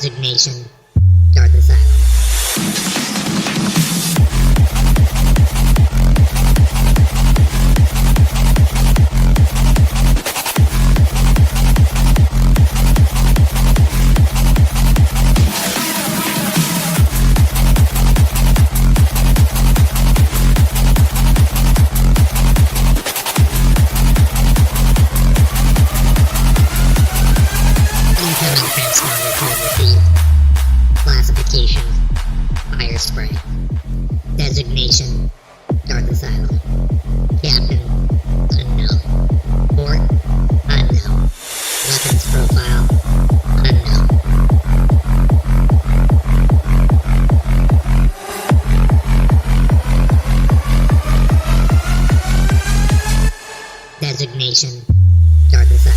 Designation, Dark Asylum. Incoming transponder code repeat. Classification, fire spray. Designation, Dark Asylum. Captain, unknown. Port, unknown. Weapons profile, unknown. Designation, Dark Asylum.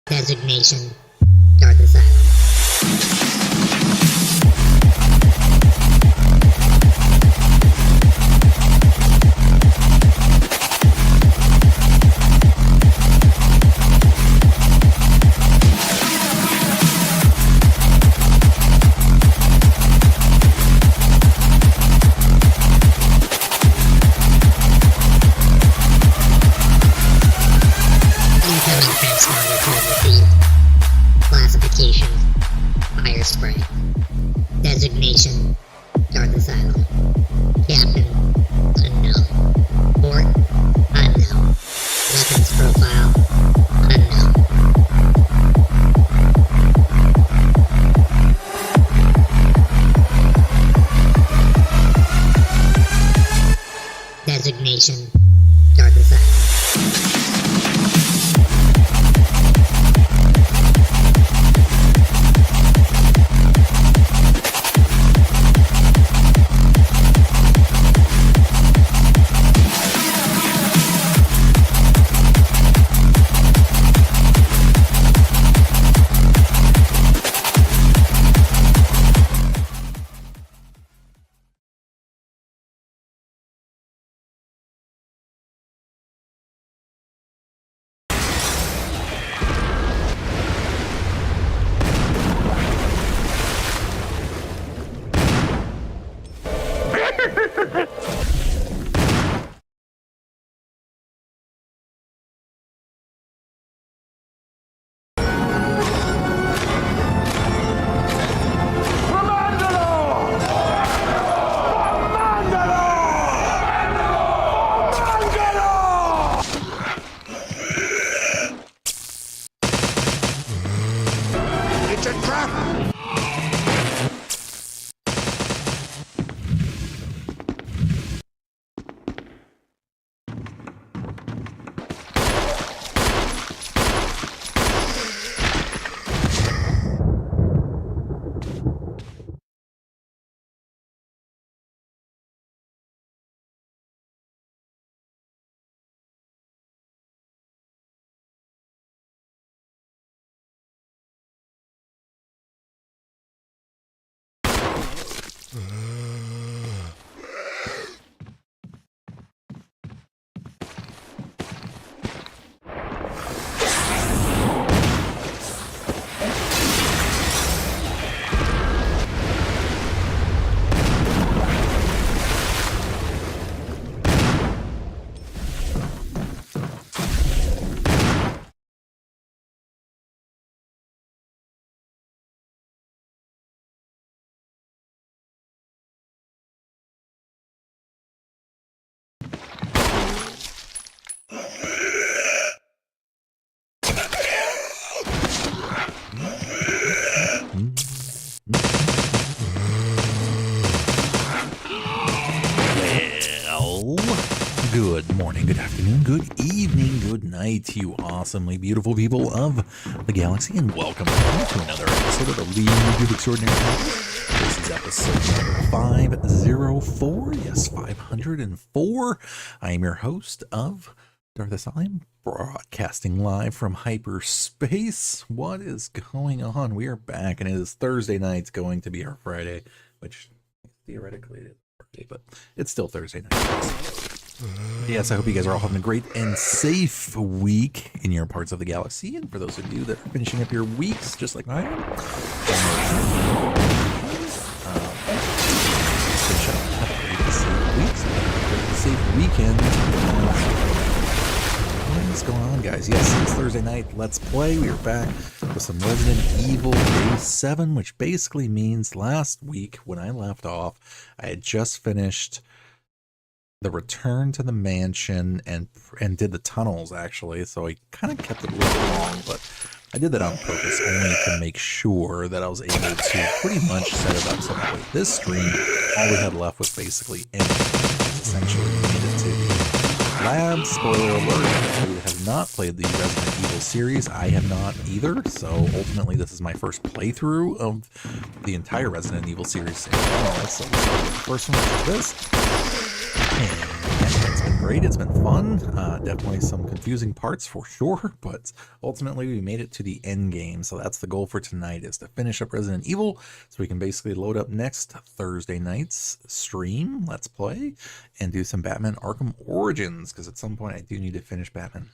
Designation, Dark Asylum. Incoming transponder code repeat. Classification, fire spray. Designation, Dark Asylum. Captain, unknown. Port, unknown. Weapons profile, unknown. Designation, Dark Asylum. It's a trap! Good morning, good afternoon, good evening, good night, you awesomely beautiful people of the galaxy, and welcome to another episode of the League of Extraordinary Talents. This is episode number 504, yes, 504. I am your host of Darth. I am broadcasting live from hyperspace. What is going on? We are back, and it is Thursday night. It's going to be our Friday, which theoretically is Friday, but it's still Thursday night. Yes, I hope you guys are all having a great and safe week in your parts of the galaxy. And for those of you that are finishing up your weeks, just like I am, finish up. Have a great and safe weekend. What is going on, guys? Yes, it's Thursday night. Let's play. We are back with some Resident Evil Day 7, which basically means last week when I left off, I had just finished the return to the mansion and did the tunnels, actually, so I kind of kept it a little long, but I did that on purpose only to make sure that I was able to pretty much set it up so that way this stream, all we had left was basically ending. Essentially made it to the lab. Spoiler alert, if you have not played the Resident Evil series, I have not either, so ultimately this is my first playthrough of the entire Resident Evil series. So we'll start with the first one, which is this. And it's been great. It's been fun. Definitely some confusing parts for sure, but ultimately we made it to the end game. So that's the goal for tonight, is to finish up Resident Evil so we can basically load up next Thursday night's stream, Let's Play, and do some Batman Arkham Origins, because at some point I do need to finish Batman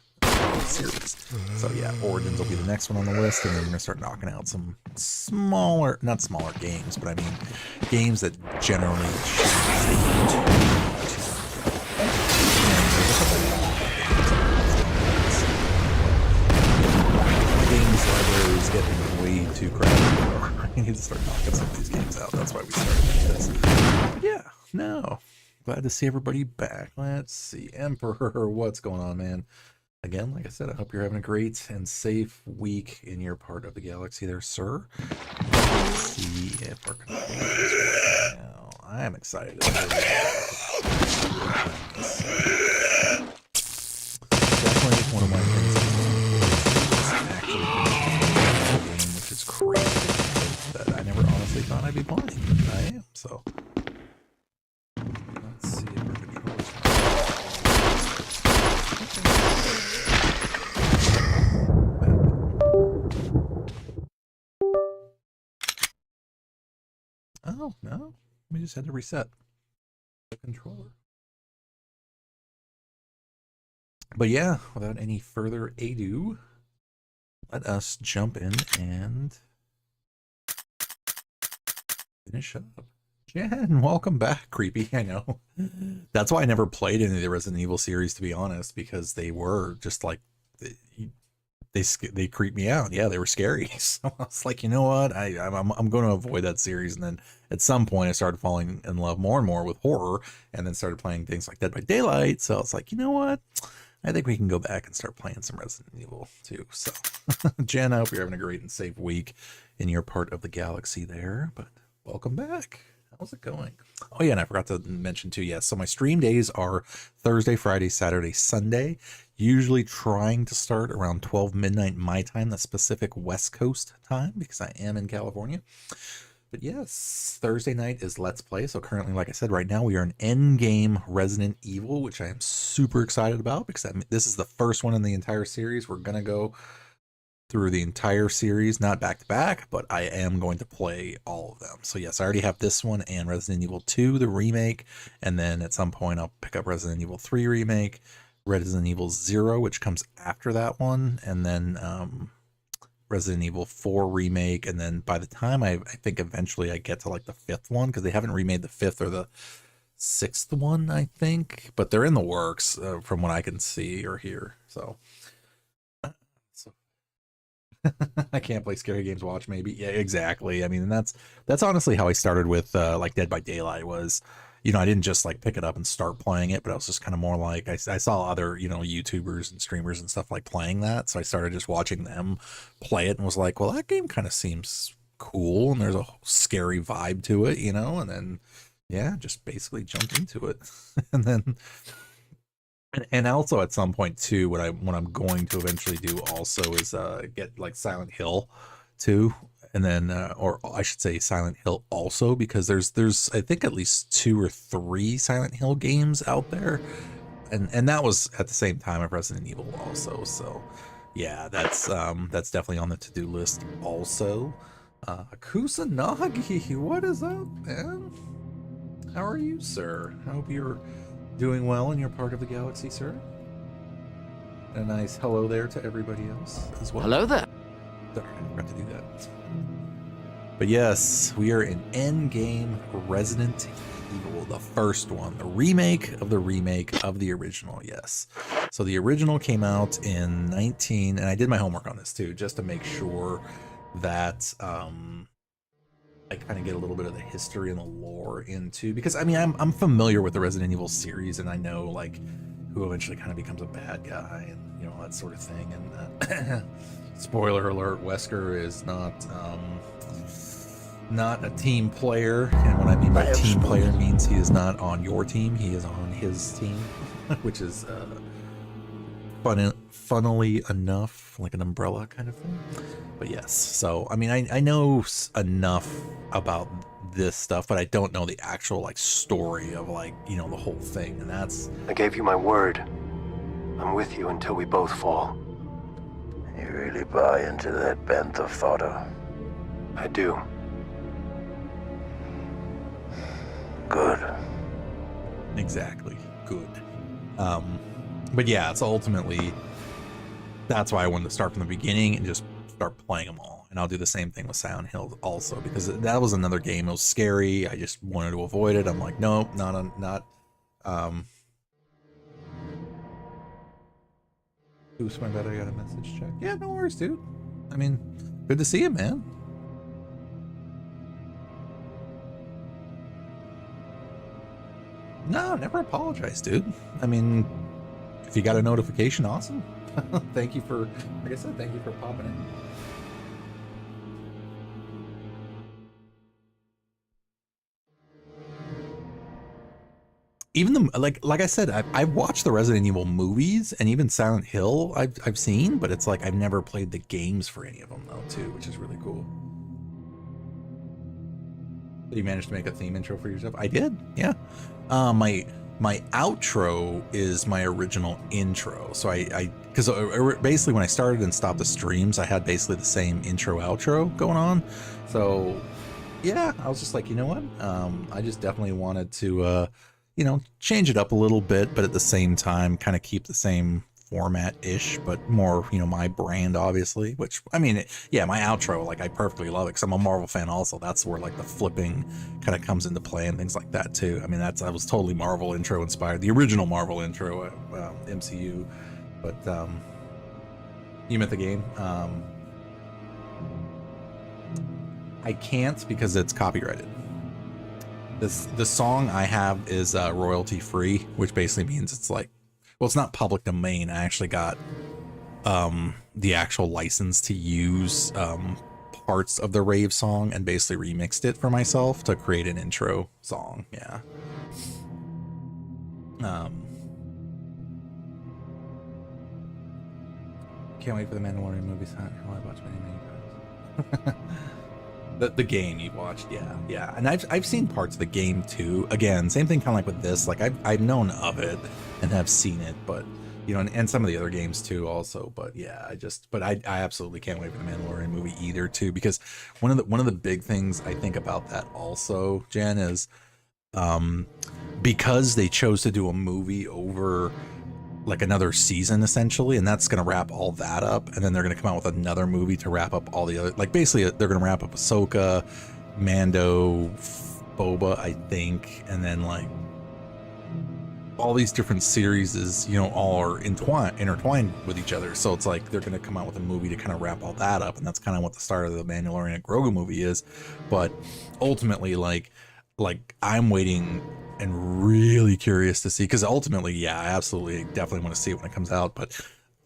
series. So yeah, Origins will be the next one on the list, and then we're gonna start knocking out some smaller, not smaller games, but I mean games that generally shouldn't take too my games library is getting way too crowded. I need to start knocking some of these games out. That's why we started with this. But yeah, no, glad to see everybody back. Let's see, Emperor, what's going on, man? Again, like I said, I hope you're having a great and safe week in your part of the galaxy there, sir. Let's see if our controller is working now. I am excited. Definitely one of my things is actually a game, which is crazy, that I never honestly thought I'd be playing, but I am, so. Let's see if our controller's Oh, no. We just had to reset the controller. But yeah, without any further ado, let us jump in and finish up. Jen, welcome back, creepy. I know. That's why I never played any of the Resident Evil series, to be honest, because they were just like, they creeped me out. Yeah, they were scary. So I was like, you know what? I'm going to avoid that series. And then at some point, I started falling in love more and more with horror, and then started playing things like Dead by Daylight. So I was like, you know what? I think we can go back and start playing some Resident Evil too. So, Jen, I hope you're having a great and safe week in your part of the galaxy there. But welcome back. How's it going? Oh yeah, and I forgot to mention too, yes, so my stream days are Thursday, Friday, Saturday, Sunday, usually trying to start around 12 midnight my time, the specific West Coast time, because I am in California. But yes, Thursday night is Let's Play. So currently, like I said, right now we are in endgame Resident Evil, which I am super excited about, because this is the first one in the entire series. We're going to go through the entire series, not back to back, but I am going to play all of them. So yes, I already have this one and Resident Evil 2, the remake, and then at some point I'll pick up Resident Evil 3 remake, Resident Evil 0, which comes after that one, and then Resident Evil 4 remake, and then by the time I think eventually I get to like the 5th one, because they haven't remade the 5th or the 6th one, I think, but they're in the works from what I can see or hear. So I can't play scary games watch, maybe. Yeah, exactly. I mean, that's honestly how I started with like Dead by Daylight. Was, you know, I didn't just like pick it up and start playing it, but I was just kind of more like, I saw other, you know, YouTubers and streamers and stuff like playing that, so I started just watching them play it and was like, well, that game kind of seems cool and there's a scary vibe to it, you know. And then yeah, just basically jumped into it. And then And also at some point too, what I'm going to eventually do also is get like Silent Hill too, and then or I should say Silent Hill also, because there's I think at least 2 or 3 Silent Hill games out there, and that was at the same time of Resident Evil also. So yeah, that's definitely on the to-do list also. Kusanagi, what is up, man? How are you, sir? I hope you're doing well in your part of the galaxy, sir. A nice hello there to everybody else as well. Hello there. Sorry, I forgot to do that. But yes, we are in Endgame Resident Evil, the first one, the remake of the original, yes. So the original came out in and I did my homework on this too, just to make sure that I kind of get a little bit of the history and the lore into, because I mean I'm familiar with the Resident Evil series, and I know like who eventually kind of becomes a bad guy and you know that sort of thing. And spoiler alert: Wesker is not a team player, and what I mean by team player means he is not on your team; he is on his team, which is funnily enough like an umbrella kind of thing. But yes, so I mean I know enough about this stuff, but I don't know the actual like story of like, you know, the whole thing. And that's, I gave you my word. I'm with you until we both fall. You really buy into that bantha fodder? I do. Good. exactly good. But yeah, so ultimately that's why I wanted to start from the beginning and just start playing them all. And I'll do the same thing with Silent Hill also, because that was another game. It was scary. I just wanted to avoid it. I'm like, nope, not. Oops, my bad. I got a message check. Yeah, no worries, dude. I mean, good to see you, man. No, never apologize, dude. I mean, if you got a notification, awesome. Thank you for, like I said, thank you for popping in. Even the like I said, I've watched the Resident Evil movies, and even Silent Hill I've seen, but it's like I've never played the games for any of them though too, which is really cool. Did you manage to make a theme intro for yourself? I did, yeah. My outro is my original intro. So because basically when I started and stopped the streams, I had basically the same intro outro going on. So yeah, I was just like, you know what? I just definitely wanted to you know, change it up a little bit, but at the same time kind of keep the same format-ish, but more, you know, my brand obviously, which I mean, yeah, my outro, like I perfectly love it because I'm a Marvel fan also. That's where like the flipping kind of comes into play and things like that too. I mean, I was totally Marvel intro inspired, the original Marvel intro, MCU, but you meant the game. I can't because it's copyrighted. The song I have is royalty free, which basically means it's like, well, it's not public domain. I actually got the actual license to use parts of the rave song and basically remixed it for myself to create an intro song. Yeah. Can't wait for the Mandalorian movies. I watch many times. The game you've watched, yeah, and I've seen parts of the game too. Again, same thing, kind of like with this. Like I've known of it and have seen it, but you know, and some of the other games too, also. But yeah, I absolutely can't wait for the Mandalorian movie either too, because one of the big things I think about that also, Jen, is because they chose to do a movie over like another season essentially, and that's going to wrap all that up, and then they're going to come out with another movie to wrap up all the other, like basically they're going to wrap up Ahsoka, Mando, Boba, I think, and then like all these different series is, you know, all are intertwined with each other. So it's like they're going to come out with a movie to kind of wrap all that up, and that's kind of what the start of the Mandalorian and Grogu movie is. But ultimately, like I'm waiting and really curious to see, because ultimately, yeah, I absolutely definitely want to see it when it comes out, but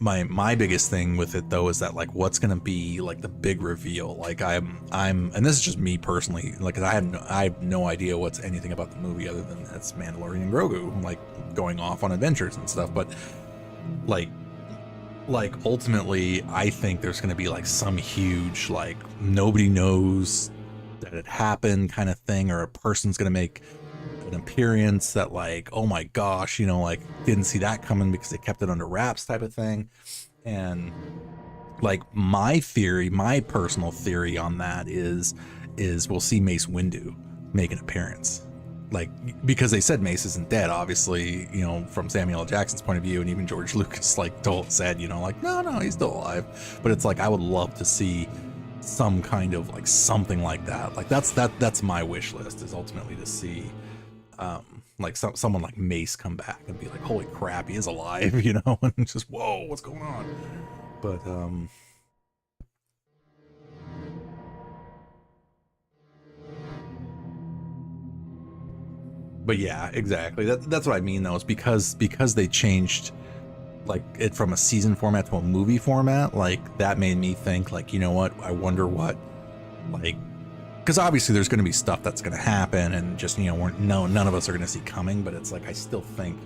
my biggest thing with it though is that like what's gonna be like the big reveal. Like I'm and this is just me personally, like I have no idea what's anything about the movie other than it's Mandalorian Grogu like going off on adventures and stuff, but like ultimately I think there's gonna be like some huge like nobody knows that it happened kind of thing, or a person's gonna make an appearance that like, oh my gosh, you know, like didn't see that coming because they kept it under wraps type of thing. And like my personal theory on that is we'll see Mace Windu make an appearance, like because they said Mace isn't dead, obviously, you know, from Samuel L. Jackson's point of view, and even George Lucas like said, you know, like no, he's still alive. But it's like I would love to see some kind of like something like that. Like that's my wish list, is ultimately to see like someone like Mace come back and be like, holy crap, he is alive, you know, and just whoa, what's going on? But yeah, exactly. That's what I mean though, is because they changed like it from a season format to a movie format. Like that made me think like, you know what, I wonder what, like, because obviously there's going to be stuff that's going to happen and just, you know, none of us are going to see coming, but it's like I still think,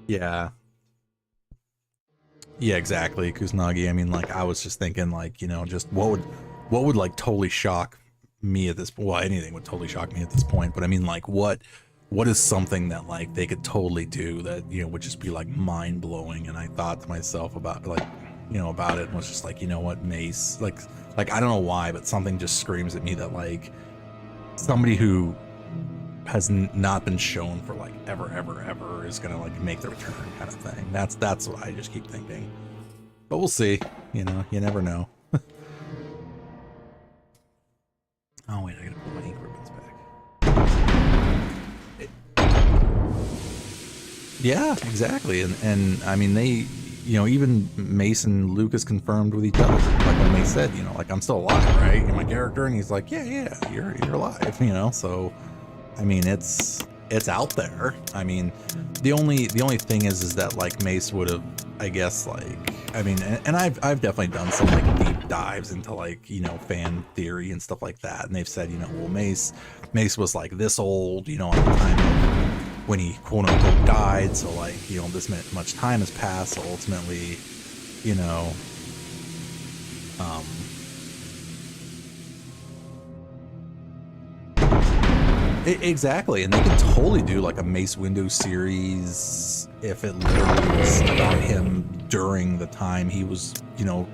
yeah, exactly, Kuznagi. I mean, like I was just thinking like, you know, just what would like totally shock me at this, well, anything would totally shock me at this point, but I mean like what is something that like they could totally do that, you know, would just be like mind blowing. And I thought to myself about like, you know, about it, and was just like, you know what, Mace, like I don't know why, but something just screams at me that like somebody who has not been shown for like ever is gonna like make the return kind of thing. That's what I just keep thinking, but we'll see. You know, you never know. Oh wait, I gotta put my ink ribbons back. Yeah, exactly. And I mean, they, you know, even Mace and Lucas confirmed with each other, like when they said, you know, like I'm still alive, right? You're my character, and he's like, yeah, you're alive, you know. So, I mean, it's out there. I mean, the only thing is that like Mace would have, I guess, like, I mean, and I've definitely done some like deep dives into like, you know, fan theory and stuff like that, and they've said, you know, well, Mace was like this old, you know, at the time of when he quote unquote died, so like, you know, this much time has passed, so ultimately, you know, exactly. And they could totally do like a Mace Windu series if it literally was about him during the time he was, you know,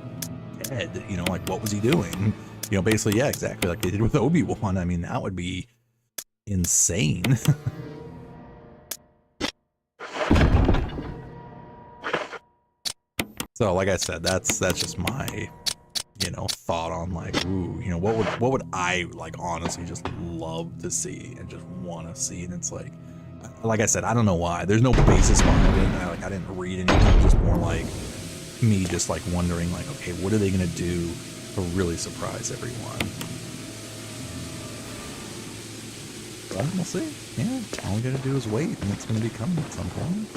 dead, you know, like what was he doing, you know, basically, yeah, exactly, like they did with Obi-Wan. I mean, that would be insane. So like I said, that's just my, you know, thought on like, ooh, you know, what would I like honestly just love to see and just want to see. And it's like I said, I don't know why. There's no basis behind it. I didn't read anything. It was just more like me just like wondering like, okay, what are they gonna do to really surprise everyone? But we'll see. Yeah, all we gotta do is wait, and it's gonna be coming at some point.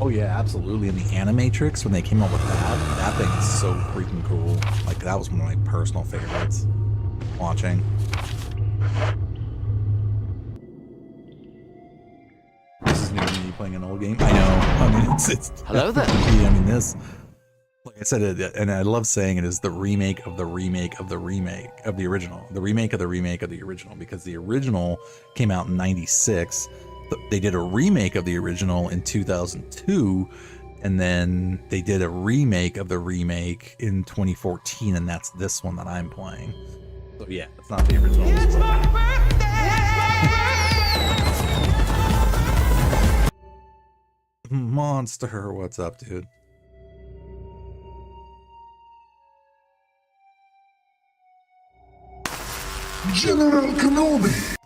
Oh yeah, absolutely. And the Animatrix, when they came up with that thing is so freaking cool. Like that was one of my personal favorites watching. This is new to me me playing an old game. I know. I mean, it's Hello there. I mean, this, like I said, and I love saying it, is the remake of the remake of the remake of the original. The remake of the remake of the original, because the original came out in 96. They did a remake of the original in 2002, and then they did a remake of the remake in 2014, and that's this one that I'm playing. So yeah, it's not the original. It's my birthday! Monster, what's up, dude? General Kenobi!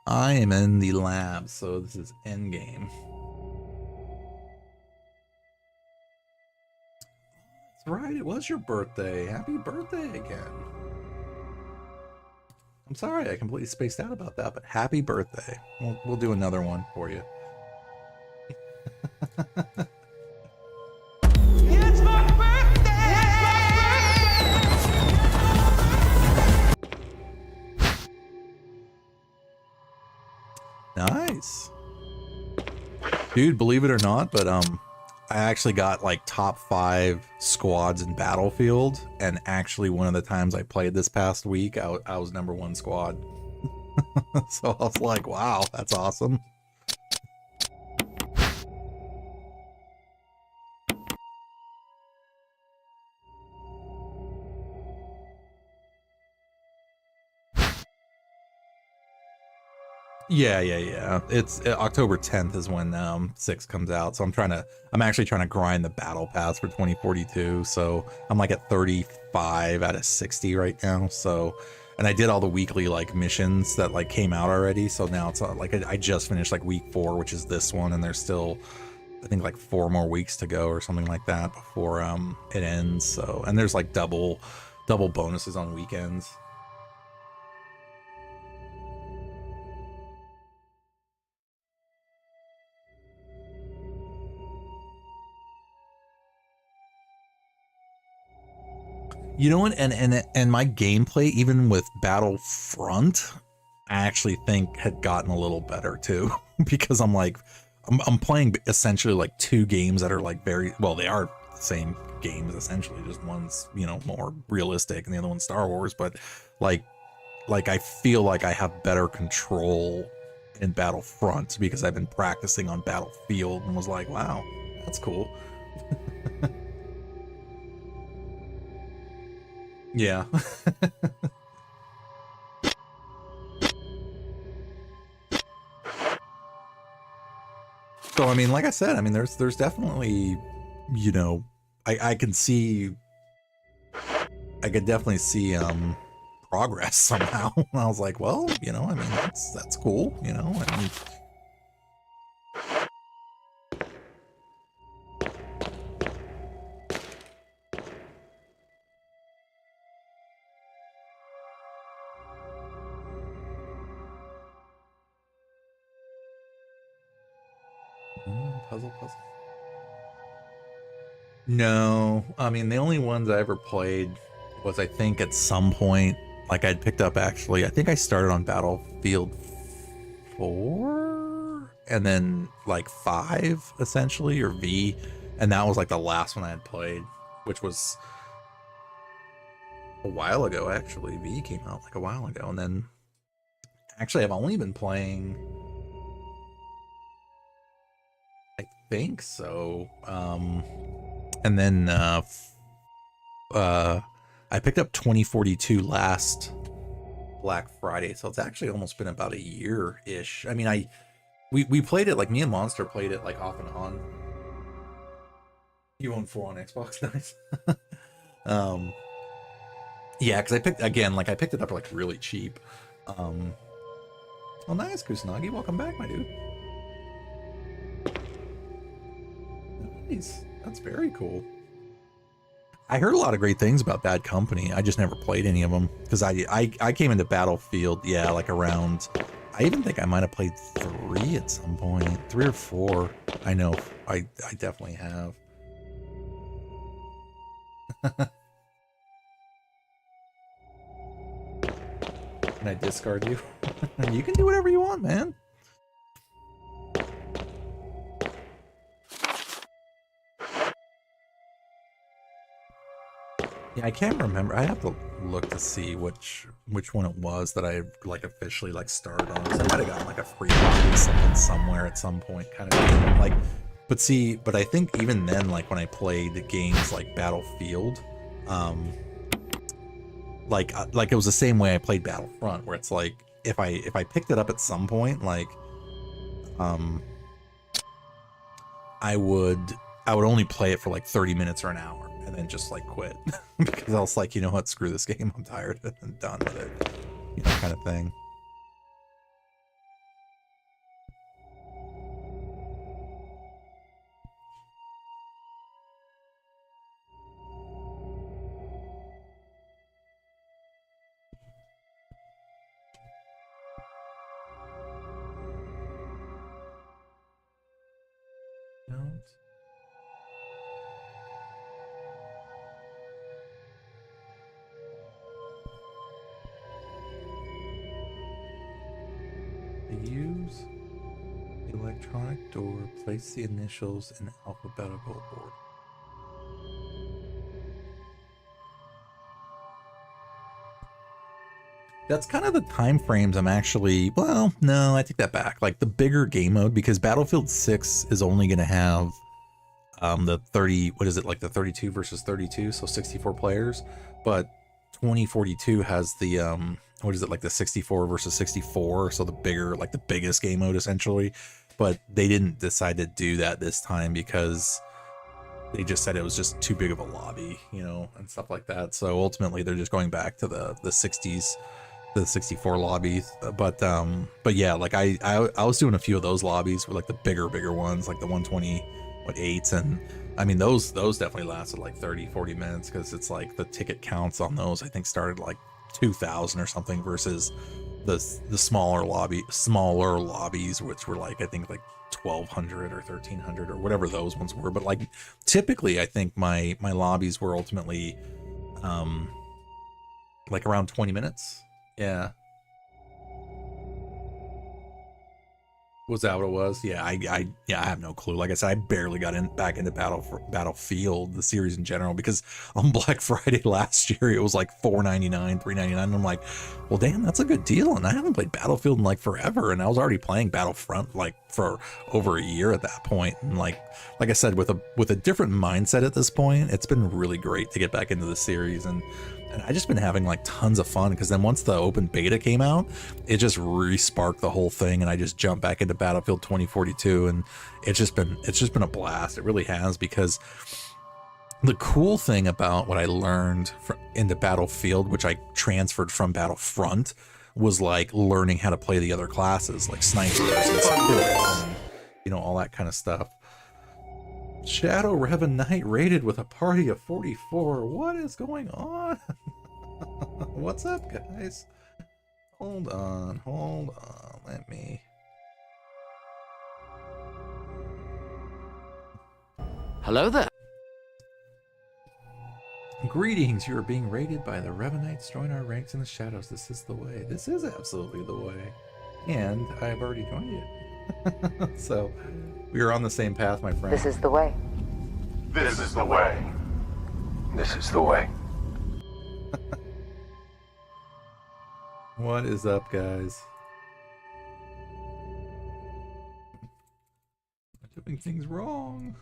I am in the lab, so this is endgame. That's right, it was your birthday. Happy birthday again. I'm sorry, I completely spaced out about that, but happy birthday. We'll do another one for you. It's my birthday! Nice. Dude, believe it or not, but I actually got like top 5 squads in Battlefield, and actually one of the times I played this past week, I was #1 squad. So I was like, wow, that's awesome. Yeah. It's October 10th is when 6 comes out. So I'm actually trying to grind the battle pass for 2042. So I'm like at 35 out of 60 right now. So, and I did all the weekly like missions that like came out already. So now it's like I just finished like week 4, which is this one, and there's still, I think, like 4 more weeks to go or something like that before it ends. So, and there's like double bonuses on weekends. You know what? And my gameplay, even with Battlefront, I actually think had gotten a little better too, because I'm playing essentially like 2 games that are like very well. They are the same games essentially, just one's, you know, more realistic and the other one's Star Wars. But like I feel like I have better control in Battlefront because I've been practicing on Battlefield, and was like, wow, that's cool. Yeah. So I mean, like I said, I mean, there's definitely, you know, I could definitely see progress somehow. And I was like, well, you know, I mean, that's cool, you know. I mean, puzzle. No, I mean, the only ones I ever played was, I think, at some point, like I'd picked up, actually, I think I started on Battlefield 4 and then like 5 essentially, or V, and that was like the last one I had played, which was a while ago. Actually, V came out like a while ago, and then actually I've only been playing, I think so, and then I picked up 2042 last Black Friday, so it's actually almost been about a year-ish. I mean, we played it, like me and Monster played it like off and on. You own 4 on Xbox, nice. Yeah, because I picked it up like really cheap. Well, nice, Kusanagi, welcome back, my dude. Nice, that's very cool. I heard a lot of great things about Bad Company. I just never played any of them because I came into Battlefield, yeah, like around, I even think I might have played 3 at some point, 3 or 4. I know I definitely have. Can I discard you? You can do whatever you want, man. Yeah, I can't remember. I have to look to see which one it was that I like officially like started on. So I might have gotten like a free copy of something somewhere at some point, kind of thing. Like, but I think even then, like when I played games like Battlefield, like it was the same way I played Battlefront, where it's like if I picked it up at some point, like I would only play it for like 30 minutes or an hour and then just like quit because I was like, you know what, screw this game, I'm tired and done with it, you know, kind of thing. Don't. Use the electronic door, place the initials in alphabetical order. That's kind of the time frames I'm actually, well, no, I take that back. Like the bigger game mode, because Battlefield 6 is only going to have the 30, what is it, like the 32 versus 32, so 64 players, but 2042 has the what is it, like the 64 versus 64, so the bigger, like the biggest game mode essentially. But they didn't decide to do that this time because they just said it was just too big of a lobby, you know, and stuff like that. So ultimately they're just going back to the 60s, the 64 lobbies. But yeah, like I was doing a few of those lobbies with like the bigger ones, like the 128s, and I mean those definitely lasted like 30-40 minutes, because it's like the ticket counts on those I think started like 2,000 or something versus the smaller lobbies, which were like I think like 1,200 or 1,300 or whatever those ones were. But like typically I think my lobbies were ultimately like around 20 minutes. Yeah. Was that what it was? Yeah, I have no clue. Like I said, I barely got back into Battlefield, the series in general, because on Black Friday last year it was like $4.99, $3.99. And I'm like, well, damn, that's a good deal. And I haven't played Battlefield in like forever, and I was already playing Battlefront like for over a year at that point. And like I said, with a different mindset at this point, it's been really great to get back into the series. And I just been having like tons of fun, because then once the open beta came out, it just re-sparked the whole thing, and I just jumped back into Battlefield 2042, and it's just been a blast. It really has, because the cool thing about what I learned into Battlefield, which I transferred from Battlefront, was like learning how to play the other classes, like snipers and supports and, you know, all that kind of stuff. Shadow Revan Knight raided with a party of 44. What is going on? What's up, guys? Hold on. Let me... Hello there. Greetings, you are being raided by the Revenites. Join our ranks in the shadows. This is the way. This is absolutely the way. And I've already joined you. So, we are on the same path, my friend. This is the way. This is the way. This is the way. What is up, guys? I'm doing things wrong.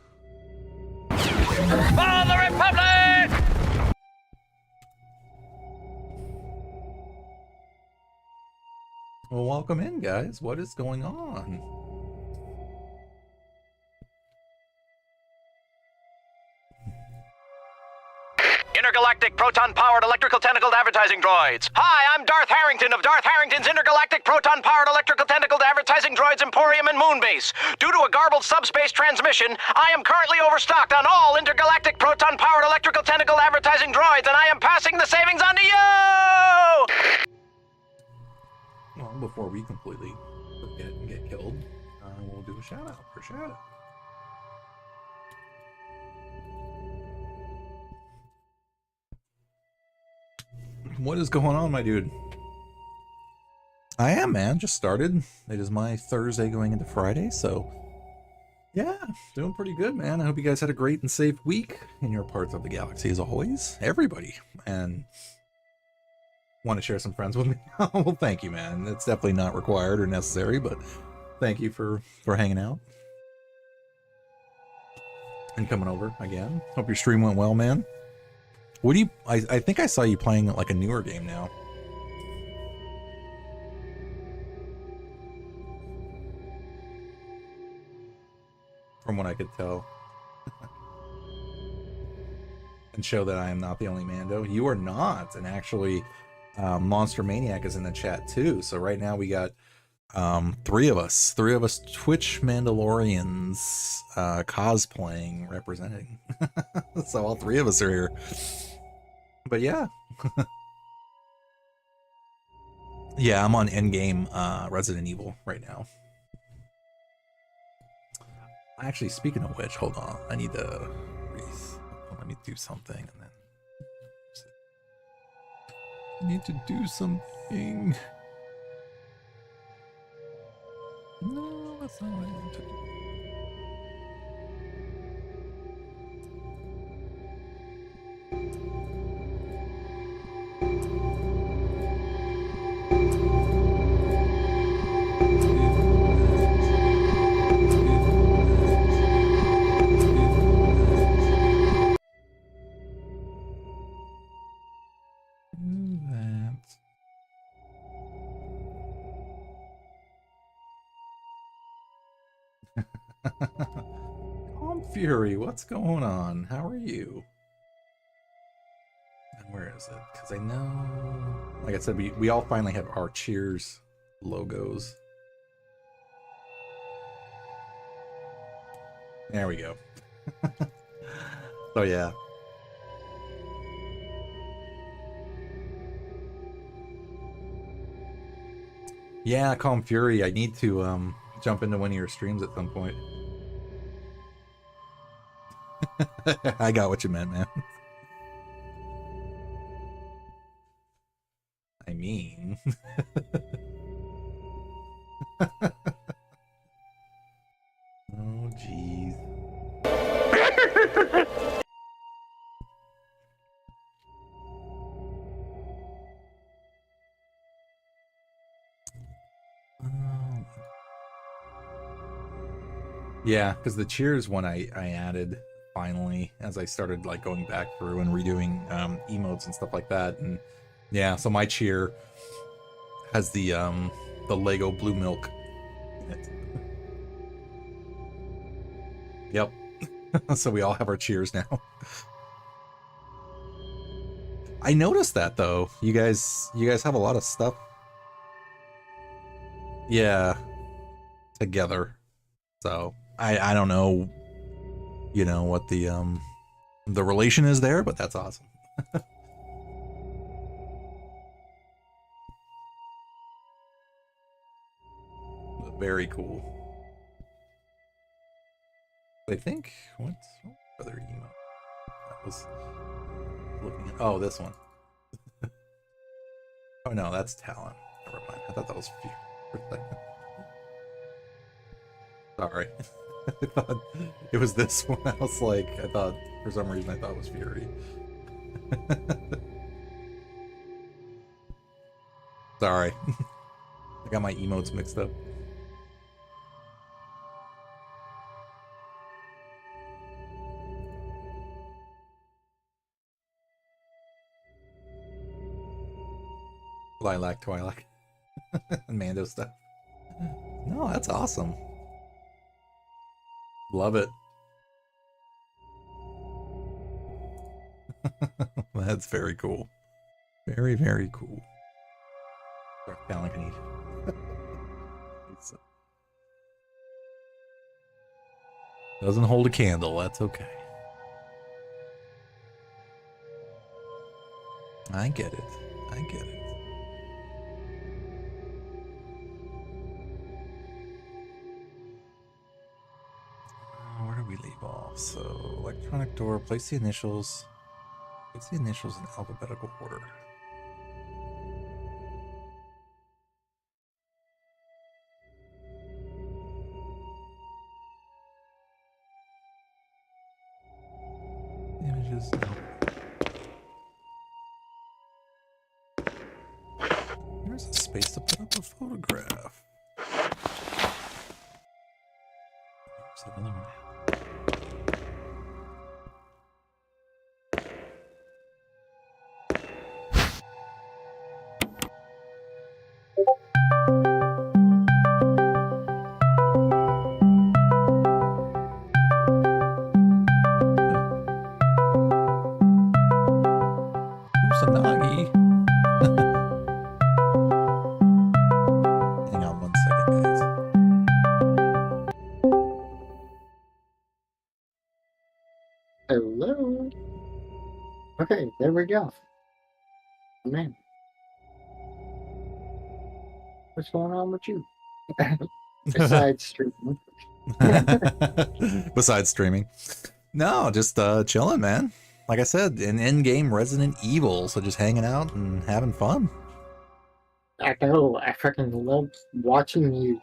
For the Republic! Well, welcome in, guys. What is going on? Intergalactic proton-powered electrical tentacled advertising droids. Hi, I'm Darth Harrington of Darth Harrington's Intergalactic proton-powered electrical tentacled advertising droids Emporium and Moonbase. Due to a garbled subspace transmission, I am currently overstocked on all intergalactic proton-powered electrical tentacled advertising droids, and I am passing the savings on to you! Well, before we completely forget and get killed, we'll do a shout-out for Shadow. What is going on, my dude? I am, man. Just started. It is my Thursday going into Friday, so Yeah, doing pretty good, man. I hope you guys had a great and safe week in your parts of the galaxy, as always. Everybody. And want to share some friends with me? Well, thank you, man. It's definitely not required or necessary, but thank you for hanging out and coming over again. Hope your stream went well, man. What do you... I think I saw you playing like a newer game now. From what I could tell. And show that I am not the only Mando. You are not. And actually, Monster Maniac is in the chat too. So right now we got three of us Twitch Mandalorians cosplaying, representing. So all three of us are here. But yeah. Yeah, I'm on Endgame Resident Evil right now. Actually, speaking of which, hold on. I need to let me do something and then I need to do something. No, that's not what I want to do. Calm Fury, what's going on? How are you? And where is it? Because I know, like I said, we all finally have our Cheers logos. There we go. So yeah. Yeah, Calm Fury, I need to jump into one of your streams at some point. I got what you meant, man. I mean... Oh, jeez. Yeah, because the Cheers one I added finally as I started like going back through and redoing emotes and stuff like that. And yeah, so my cheer has the Lego blue milk in it. Yep. So we all have our cheers now. I noticed that though. You guys have a lot of stuff. Yeah. Together. So I don't know, you know, what the relation is there, but that's awesome. Very cool. I think what other email that was looking at? Oh, this one. Oh no, that's Talon. Never mind. I thought that was Fury for a second. Sorry. I thought it was this one. I was like, I thought for some reason I thought it was Fury. Sorry. I got my emotes mixed up. Lilac, Twilac. Mando stuff. No, that's awesome. Love it. That's very cool. Very, very cool. Dark Talon can eat. Doesn't hold a candle, that's okay. I get it. I get it. Where do we leave off? So, electronic door, place the initials. Place the initials in alphabetical order. is There's a space to put up a photograph. There's another one. Kusanagi. Hang on 1 second, guys. Hello. Okay, there we go. Oh, man. What's going on with you? Besides streaming. Besides streaming. No, just chilling, man. Like I said, an in-game Resident Evil, so just hanging out and having fun. I know, I freaking love watching you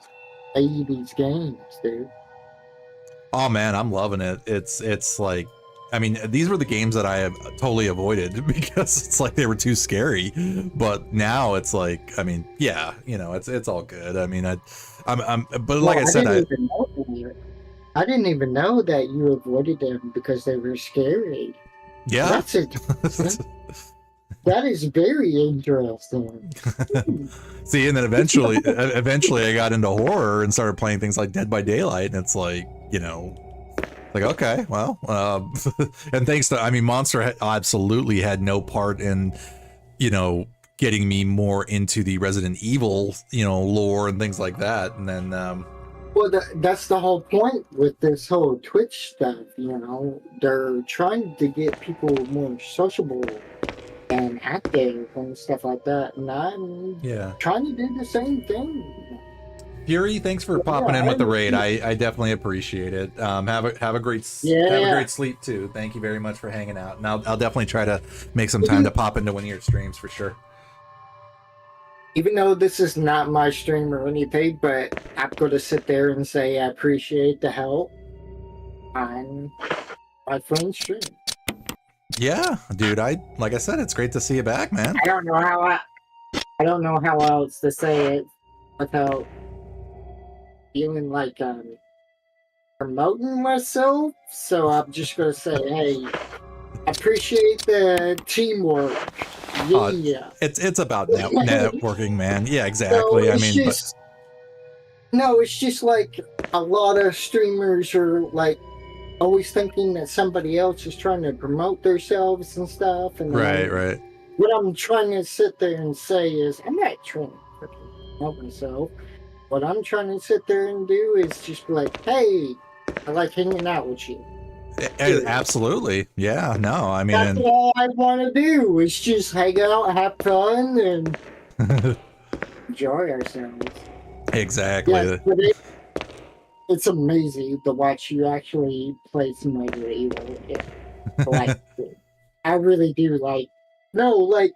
play these games, dude. Oh man, I'm loving it. It's like, I mean, these were the games that I have totally avoided because it's like they were too scary. But now it's like, I mean, yeah, you know, it's all good. I mean, but like I said, I didn't even know that you avoided them because they were scary. Yeah. That's it. That is very interesting. See, and then eventually I got into horror and started playing things like Dead by Daylight, and it's like, you know, like, okay, well, and thanks to, I mean, Monster absolutely had no part in, you know, getting me more into the Resident Evil, you know, lore and things like that, and then, well, that's the whole point with this whole Twitch stuff, you know. They're trying to get people more sociable and active and stuff like that, and I'm trying to do the same thing. Fury, thanks for popping in with the raid. I definitely appreciate it. Have a great sleep too. Thank you very much for hanging out, and I'll definitely try to make some time to pop into one of your streams for sure. Even though this is not my stream or anything, but I'm going to sit there and say I appreciate the help on my friend's stream. Yeah, dude. Like I said, it's great to see you back, man. I don't know how else to say it without feeling like promoting myself. So I'm just going to say, hey, I appreciate the teamwork. Yeah. It's about networking, man. Yeah, exactly. No, it's just like a lot of streamers are like always thinking that somebody else is trying to promote themselves and stuff. And right. What I'm trying to sit there and say is, I'm not trying to promote myself. What I'm trying to sit there and do is just be like, hey, I like hanging out with you. Absolutely. Yeah, no, I mean, that's all I want to do is just hang out, have fun, and enjoy ourselves. Exactly. Yes, but it's amazing to watch you actually play some Resident Evil. Like, I really do like. No, like,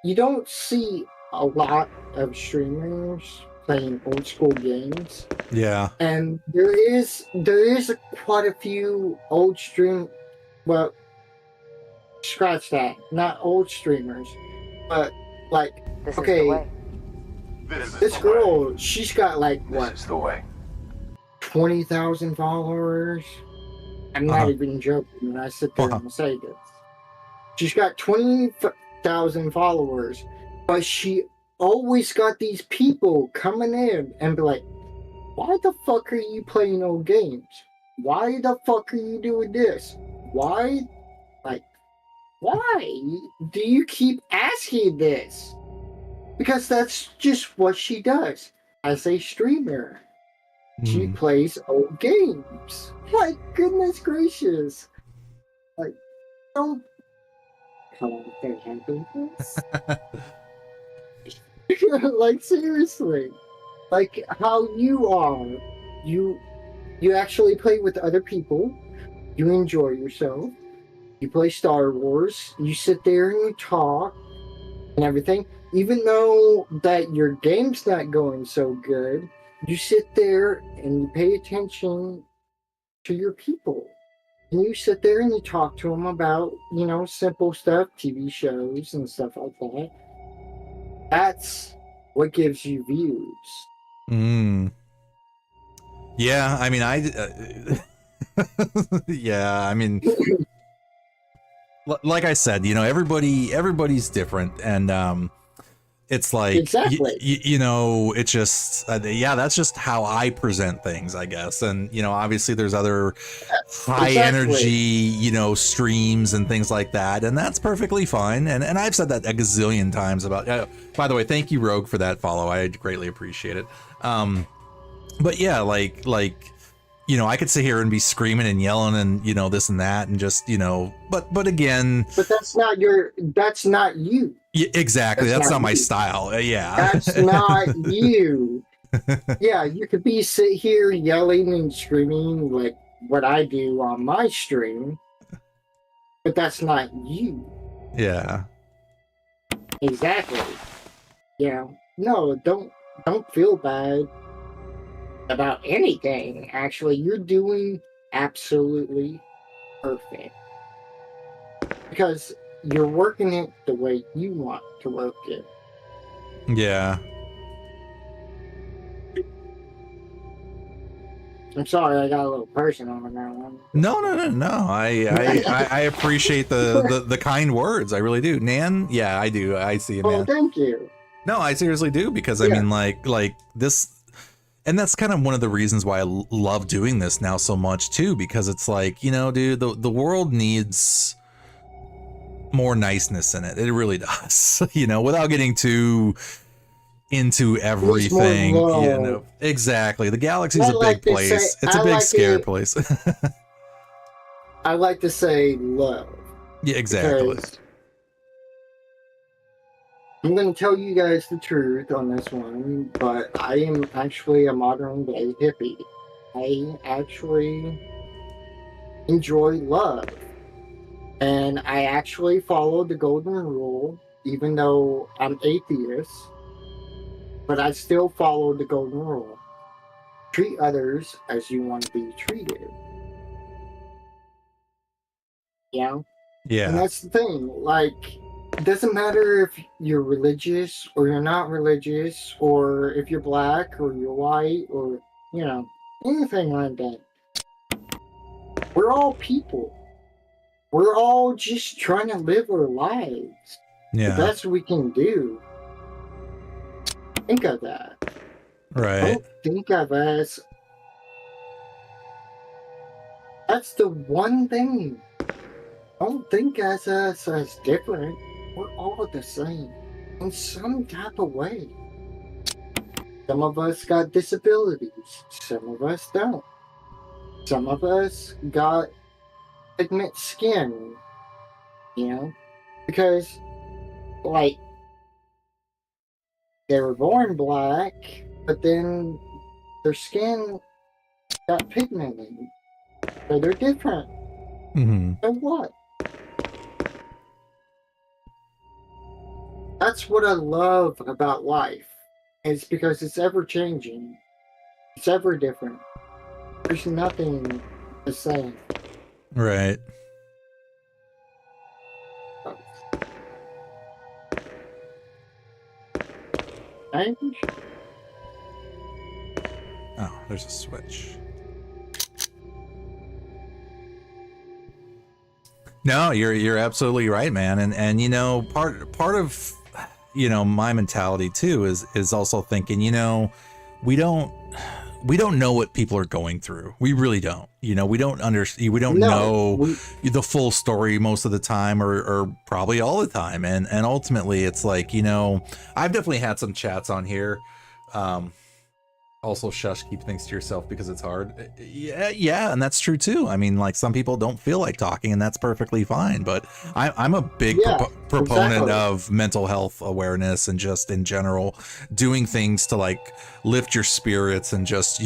you don't see a lot of streamers playing old school games. Yeah. And there is quite a few old well, scratch that, not old streamers, but like, this girl, she's got like what? This is the way. 20,000 followers. I'm not even joking when I sit there and say this. She's got 20,000 followers, but she always got these people coming in and be like, why the fuck are you playing old games? Why the fuck are you doing this? Why? Like, why do you keep asking this? Because that's just what she does as a streamer. She plays old games. Like, goodness gracious. Like, don't come on, they're having this. Like, seriously. Like how you are. You actually play with other people. You enjoy yourself. You play Star Wars. You sit there and you talk and everything. Even though that your game's not going so good, you sit there and you pay attention to your people. And you sit there and you talk to them about, simple stuff, TV shows and stuff like that. That's what gives you views. Yeah, I mean, yeah, I mean, like I said, everybody's different, and it's like, Exactly. it's just, yeah, that's just how I present things, I guess. And, obviously there's other high energy, streams and things like that. And that's perfectly fine. And I've said that a gazillion times about, by the way, thank you, Rogue, for that follow. I greatly appreciate it. But yeah, like, I could sit here and be screaming and yelling and, this and that and just, but again. But that's not you. Yeah, exactly. That's not my you. style. Yeah. That's not you. Yeah, you could sit here yelling and screaming like what I do on my stream, but that's not you. Yeah. Exactly. Yeah. No, don't feel bad about anything. Actually, you're doing absolutely perfect. Because you're working it the way you want to work it. Yeah. I'm sorry, I got a little personal on that one. No. I appreciate the kind words. I really do. Nan, yeah, I do. I see you, man. Well, thank you. No, I seriously do, because I mean, like this, and that's kind of one of the reasons why I love doing this now so much too, because it's like, dude, the world needs more niceness in it. It really does. Without getting too into everything, exactly. The galaxy's a big place. It's a big scary place. I like to say love. Yeah, exactly. I'm going to tell you guys the truth on this one, but I am actually a modern day hippie. I actually enjoy love. And I actually follow the golden rule, even though I'm atheist. But I still follow the golden rule. Treat others as you want to be treated. Yeah? Yeah. And that's the thing. Like, it doesn't matter if you're religious or you're not religious, or if you're black or you're white, or, anything like that. We're all people. We're all just trying to live our lives. Yeah. The best we can do. Think of that. Right. Don't think of us. That's the one thing. Don't think of us as different. We're all the same. In some type of way. Some of us got disabilities. Some of us don't. Some of us got pigment skin. Because, like, they were born black, but then their skin got pigmented. So they're different. Mm-hmm. So what? That's what I love about life. It's because it's ever changing. It's ever different. There's nothing the same. Right. Oh, there's a switch. No, you're absolutely right, man. And part of my mentality too is also thinking, we don't know what people are going through. We really don't. We don't know the full story most of the time, or probably all the time. And ultimately it's like, I've definitely had some chats on here. Also, shush, keep things to yourself because it's hard. Yeah, and that's true too. I mean, like, some people don't feel like talking, and that's perfectly fine. But I'm a big proponent of mental health awareness, and just in general doing things to like lift your spirits and just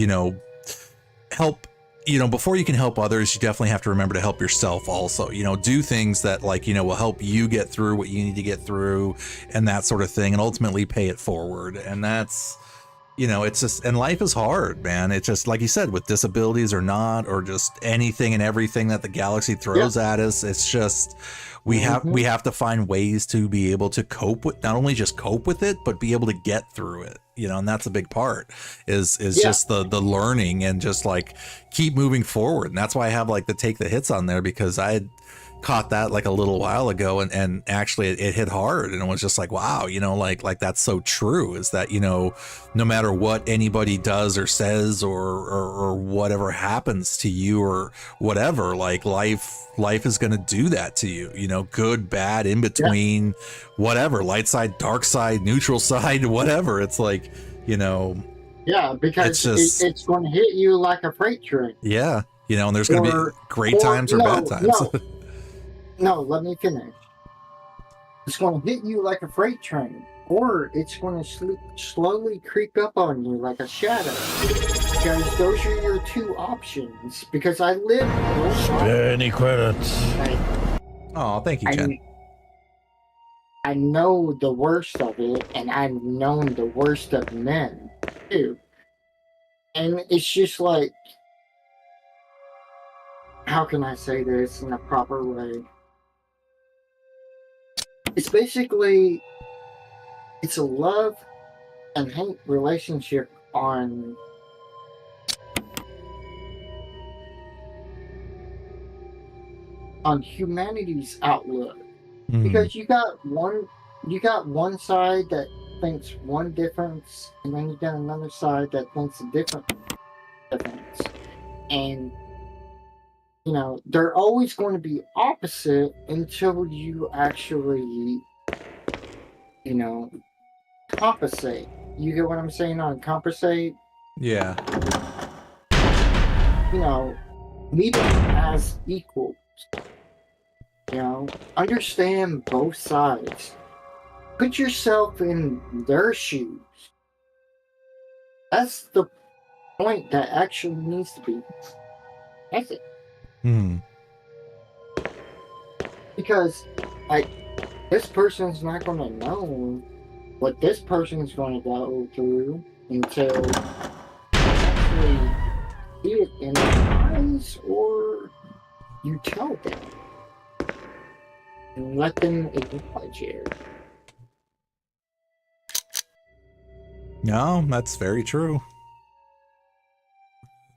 help. Before you can help others, you definitely have to remember to help yourself also. Do things that like will help you get through what you need to get through, and that sort of thing, and ultimately pay it forward. And that's you know, it's just, and life is hard, man. It's just like you said, with disabilities or not, or just anything and everything that the galaxy throws at us. It's just we have to find ways to be able to cope with, not only just cope with it, but be able to get through it. You know, and that's a big part is just the learning and just like keep moving forward. And that's why I have like the take the hits on there, because I had caught that like a little while ago, and actually it hit hard, and it was just like, wow, you know, like that's so true, is that, you know, no matter what anybody does or says or whatever happens to you or whatever, like life is going to do that to you, you know, good, bad, in between, whatever, light side, dark side, neutral side, whatever. It's like, you know, because it's just, it's going to hit you like a freight train. Yeah, you know, and there's going to be great times or bad times. No, let me finish. It's going to hit you like a freight train, or it's going to slowly creep up on you like a shadow. Because those are your two options. Because I live. Any credits? Oh, thank you, Jen. I know the worst of it, and I've known the worst of men too. And it's just like, how can I say this in a proper way? It's basically, it's a love and hate relationship on humanity's outlook. Because you got one side that thinks one difference, and then you got another side that thinks a different difference. And you know, they're always going to be opposite until you actually, you know, compensate. You get what I'm saying on compensate? Yeah. You know, meet them as equals. You know, understand both sides. Put yourself in their shoes. That's the point that actually needs to be. That's it. Because, like, this person's not going to know what this person's going to go through until you actually see it in their eyes, or you tell them and let them acknowledge it. No, that's very true.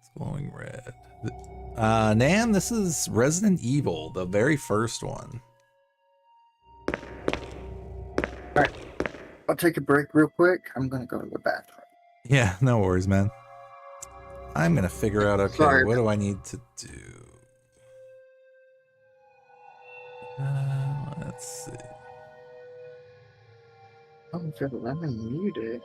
It's glowing red. Nan, this is Resident Evil, the very first one. Alright, I'll take a break real quick. I'm gonna go to the bathroom. Yeah, no worries, man. I'm gonna figure out, okay, Sorry. What do I need to do? Let's see. Oh, let me mute it.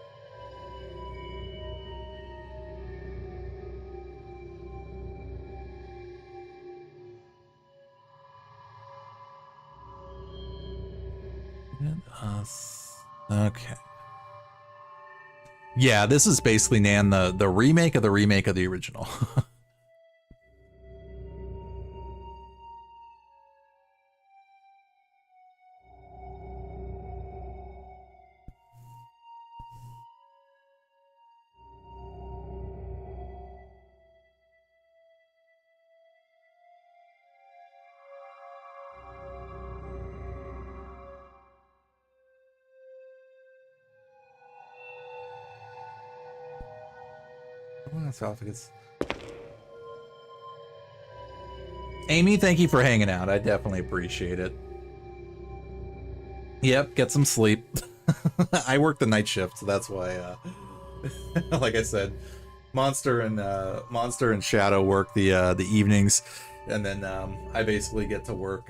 Okay. Yeah, this is basically, Nan, the remake of the remake of the original. Amy, thank you for hanging out. I definitely appreciate it. Yep, get some sleep. I work the night shift, so that's why, like I said, Monster and Shadow work the evenings, and then I basically get to work.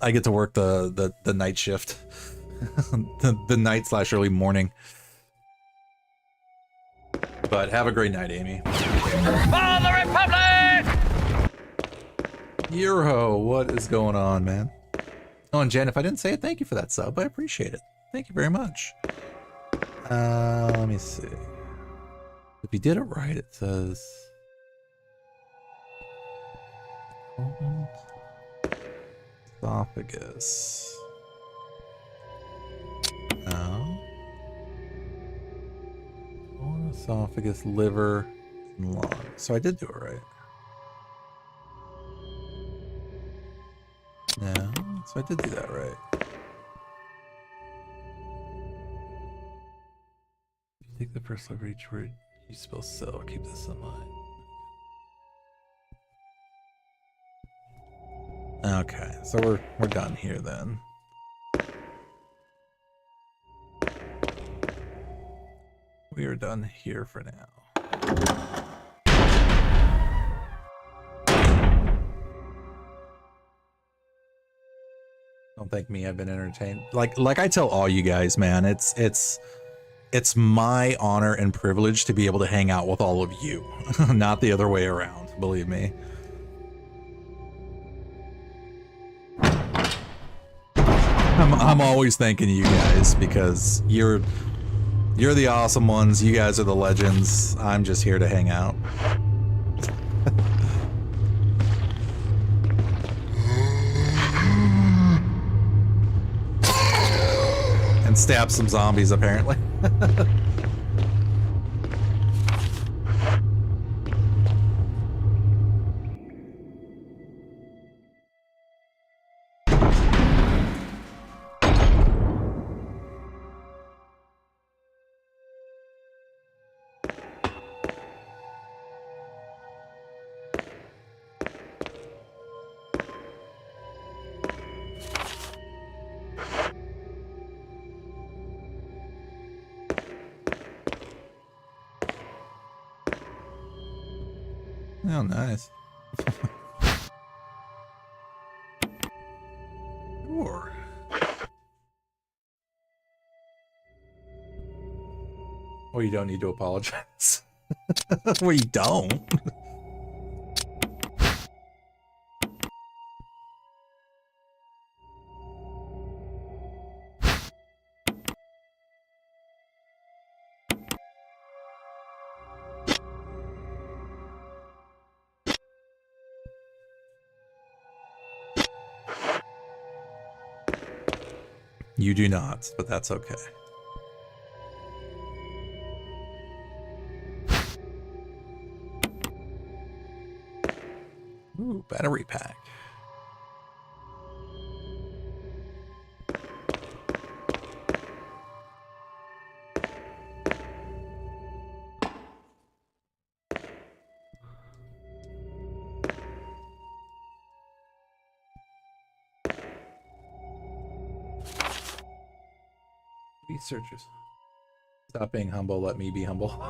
I get to work the night shift, the night / early morning. But have a great night, Amy. For the Republic! Yurho, what is going on, man? Oh, and Jen, if I didn't say it, thank you for that sub. I appreciate it. Thank you very much. Let me see. If you did it right, it says... esophagus. No. esophagus, liver, and lung. So I did do it right. Yeah, so I did do that right. You take the first lever each word you spell cell. Keep this in mind. Okay, so we're done here then. We are done here for now. Don't thank me, I've been entertained. Like I tell all you guys, man, it's my honor and privilege to be able to hang out with all of you, not the other way around, believe me. I'm always thanking you guys because you're the awesome ones. You guys are the legends. I'm just here to hang out. And stab some zombies, apparently. Oh, nice. Sure. Well, you don't need to apologize. Well, you don't. You do not, but that's okay. Ooh, battery pack. Researchers. Stop being humble, let me be humble.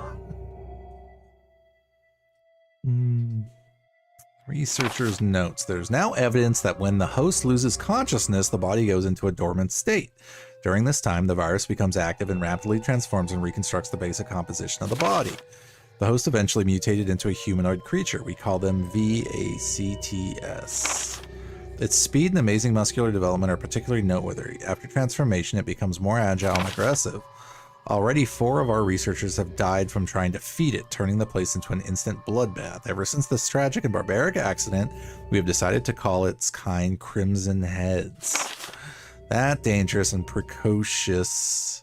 Researchers' notes. There's now evidence that when the host loses consciousness, the body goes into a dormant state. During this time, the virus becomes active and rapidly transforms and reconstructs the basic composition of the body. The host eventually mutated into a humanoid creature. We call them VACTS. Its speed and amazing muscular development are particularly noteworthy. After transformation, it becomes more agile and aggressive. Already 4 of our researchers have died from trying to feed it, turning the place into an instant bloodbath. Ever since this tragic and barbaric accident, we have decided to call its kind Crimson Heads. That dangerous and precious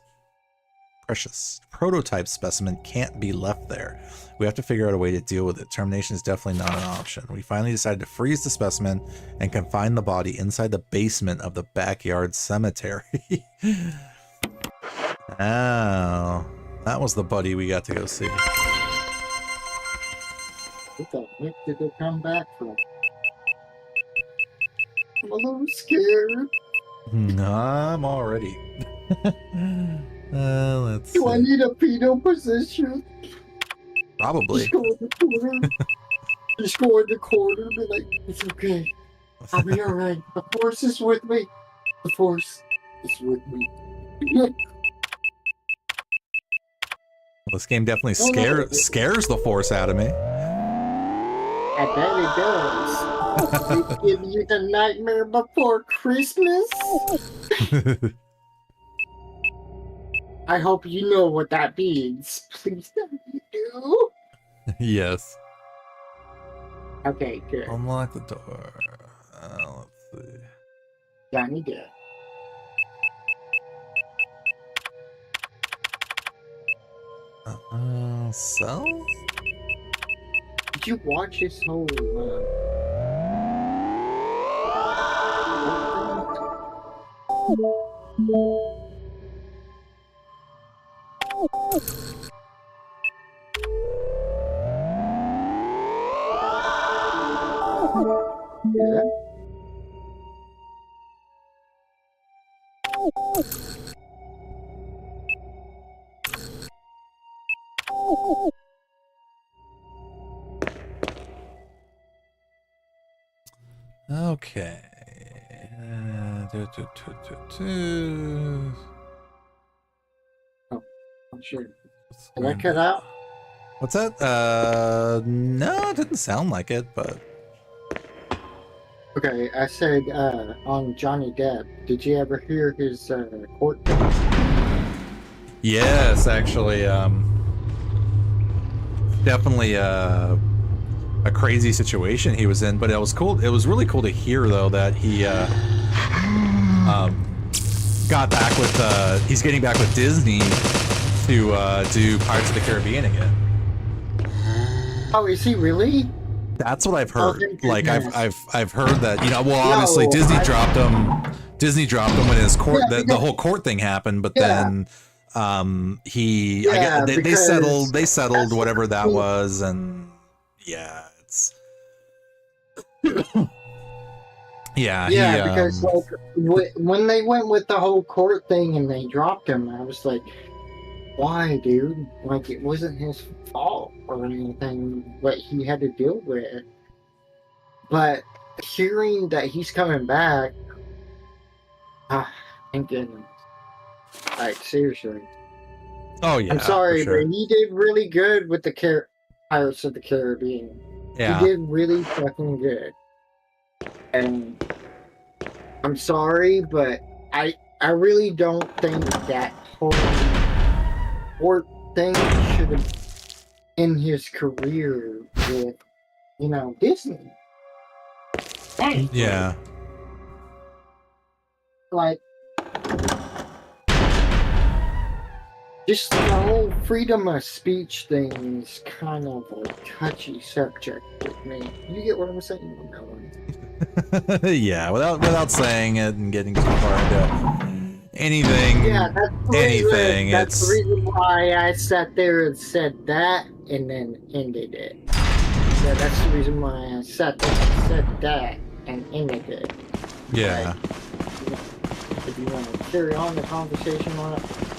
prototype specimen can't be left there. We have to figure out a way to deal with it. Termination is definitely not an option. We finally decided to freeze the specimen and confine the body inside the basement of the backyard cemetery. Oh, that was the buddy we got to go see. What the heck did they come back from? I'm a little scared. I'm already. Let's Do I see. need a fetal position? Probably. Just go in the corner. Just go in the corner and be like, it's okay. I'll be alright. The force is with me. The force is with me. Well, this game definitely scares the force out of me. I bet it does. Give you the nightmare before Christmas? I hope you know what that means. Please tell me you do. Yes. Okay, good. Unlock the door. Let's see. Johnny did. So? Did you watch his whole? Yeah. Okay. Oh, I'm sure. Did I cut out? What's that? No, it didn't sound like it, but Okay, I said on Johnny Depp. Did you ever hear his court case? yes, actually, definitely a crazy situation he was in. But it was cool. It was really cool to hear though that he got back with he's getting back with Disney to do Pirates of the Caribbean again. Oh, is he really? That's what I've heard. thank Like goodness. I've heard that, you know, well, obviously No, Disney dropped him when his court Yeah, the because- whole court thing happened, but Yeah. then he Yeah, they because settled that's whatever that what- was, and yeah, it's yeah, Yeah, he, because like when they went with the whole court thing and they dropped him, I was like, why, dude? Like, it wasn't his fault or anything what he had to deal with. But hearing that he's coming back, thank goodness. Like, seriously. oh yeah, I'm sorry, for sure. but he did really good with the Pirates of the Caribbean. Yeah. He did really fucking good. And I'm sorry, but I really don't think that whole court thing should have in his career with, you know, Disney. Honestly, Yeah. like just the whole freedom of speech thing is kind of a touchy subject with me. You get what I'm saying on that one? Yeah, without saying it and getting too far into anything. Yeah, that's the anything, reason, that's it's- the reason why I sat there and said that and then ended it. Yeah, that's the reason why I sat there and said that and ended it. Yeah. If you want to carry on the conversation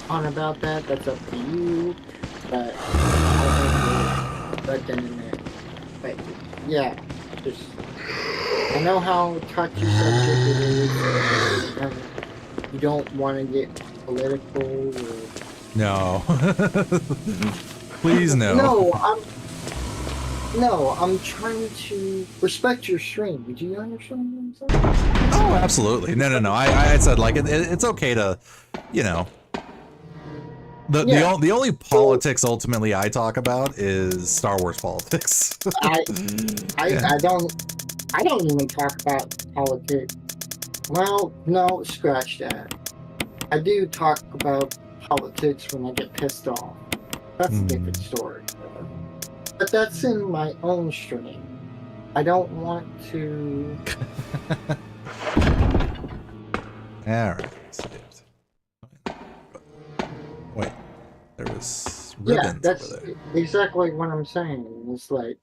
on about that, that's up to you. But right then and there. But yeah, just I know how touchy subject it is. And you don't want to get political or No. Please no. No, I'm trying to respect your stream. Do you understand what I'm saying? Oh, absolutely. No. I said like it's okay to, you know. The only politics ultimately I talk about is Star Wars politics. I Yeah. I don't even talk about politics. Well, no, scratch that. I do talk about politics when I get pissed off. That's a different story. But that's in my own stream. I don't want to. Alright. Wait. There was Yeah, ribbons that's over there. exactly what I'm saying. It's like,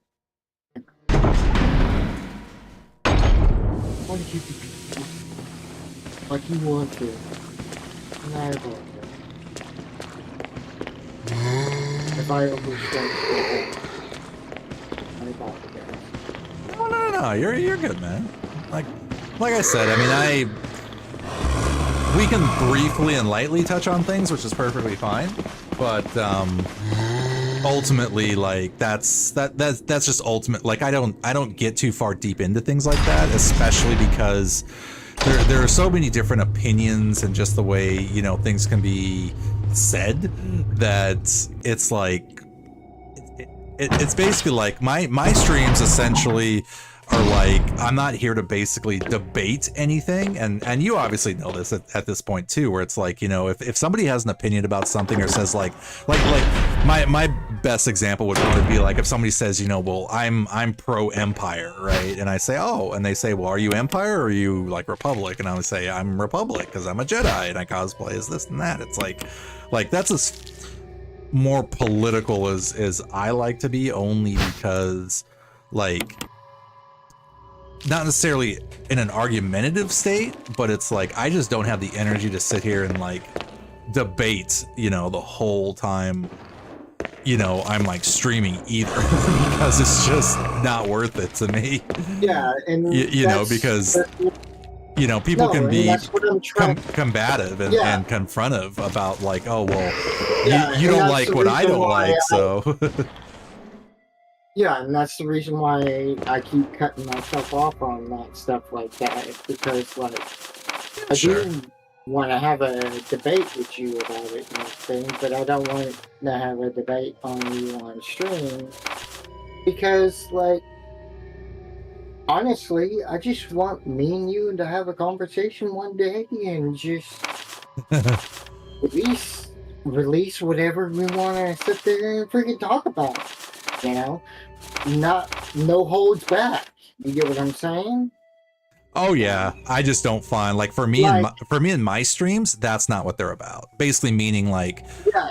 why did you do like you want to? And I want to. If I overstep, I apologize. No. You're good, man. Like I said, I mean, we can briefly and lightly touch on things, which is perfectly fine. But ultimately, like that's just ultimate. Like I don't get too far deep into things like that, especially because there are so many different opinions and just the way, you know, things can be said that it's like it's basically like my streams essentially are like, I'm not here to basically debate anything, and you obviously know this at this point too, where it's like, you know, if somebody has an opinion about something or says like my best example would probably be like if somebody says, you know, well, I'm pro Empire, right? And I say, oh, and they say, well, are you Empire or are you like Republic? And I would say, I'm Republic because I'm a Jedi and I cosplay as this and that. It's like that's as more political as I like to be, only because like not necessarily in an argumentative state, but it's like I just don't have the energy to sit here and like debate, you know, the whole time, you know, I'm like streaming either because it's just not worth it to me. Yeah, and you know, because you know, people can be combative and confrontive about like, oh well, you don't like what I don't like, so yeah, and that's the reason why I keep cutting myself off on that stuff like that, because like I do want to have a debate with you about it and everything, but I don't want to have a debate on you on stream because, like, honestly, I just want me and you to have a conversation one day and just release whatever we want to sit there and freaking talk about. You know, no holds back. You get what I'm saying? Oh yeah, I just don't find like for me in my streams, that's not what they're about. Basically, meaning like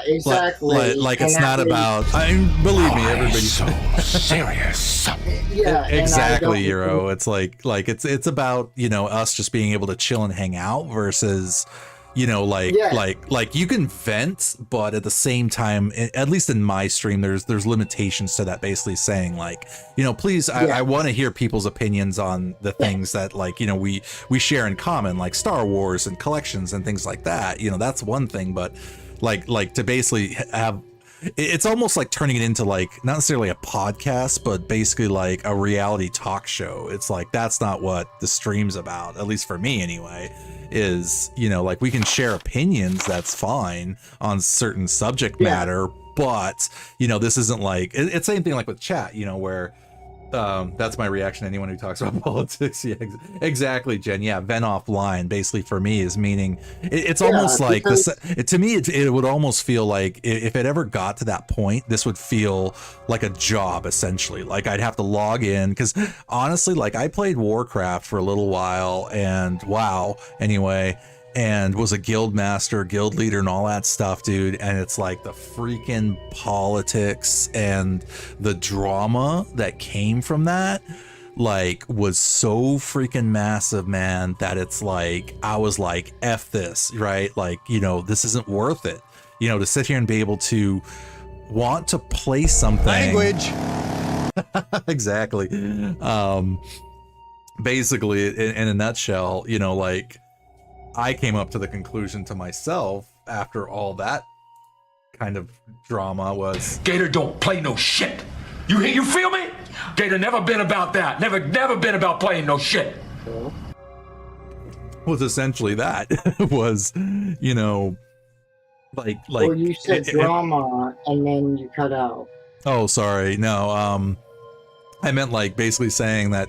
exactly. Like it's not about. Believe me, everybody's so serious. Yeah, exactly, Euro. It's like it's about, you know, us just being able to chill and hang out versus, you know, like you can vent, but at the same time, at least in my stream, there's limitations to that. Basically saying like, you know, please, I want to hear people's opinions on the things that like, you know, we share in common, like Star Wars and collections and things like that. You know, that's one thing, but like to basically have, it's almost like turning it into like not necessarily a podcast, but basically like a reality talk show. It's like that's not what the stream's about, at least for me anyway. Is, you know, like we can share opinions, that's fine on certain subject matter, but you know, this isn't like it's same thing like with chat, you know, where that's my reaction to anyone who talks about politics. Yeah, exactly, Jen. Yeah, vent offline basically for me is meaning it's almost like this to me it would almost feel like if it ever got to that point, this would feel like a job essentially. Like I'd have to log in, because honestly, like I played Warcraft for a little while and WoW anyway, and was a guild master, guild leader, and all that stuff, dude. And it's like the freaking politics and the drama that came from that, like, was so freaking massive, man, that it's like, I was like, F this, right? Like, you know, this isn't worth it, you know, to sit here and be able to want to play something. Language. Exactly. Basically, in a nutshell, you know, like, I came up to the conclusion to myself after all that kind of drama was, Gator don't play no shit. You feel me? Gator never been about that. Never been about playing no shit. Was essentially that was, you know, like. Well, you said drama and then you cut out. Oh, sorry. No, I meant like basically saying that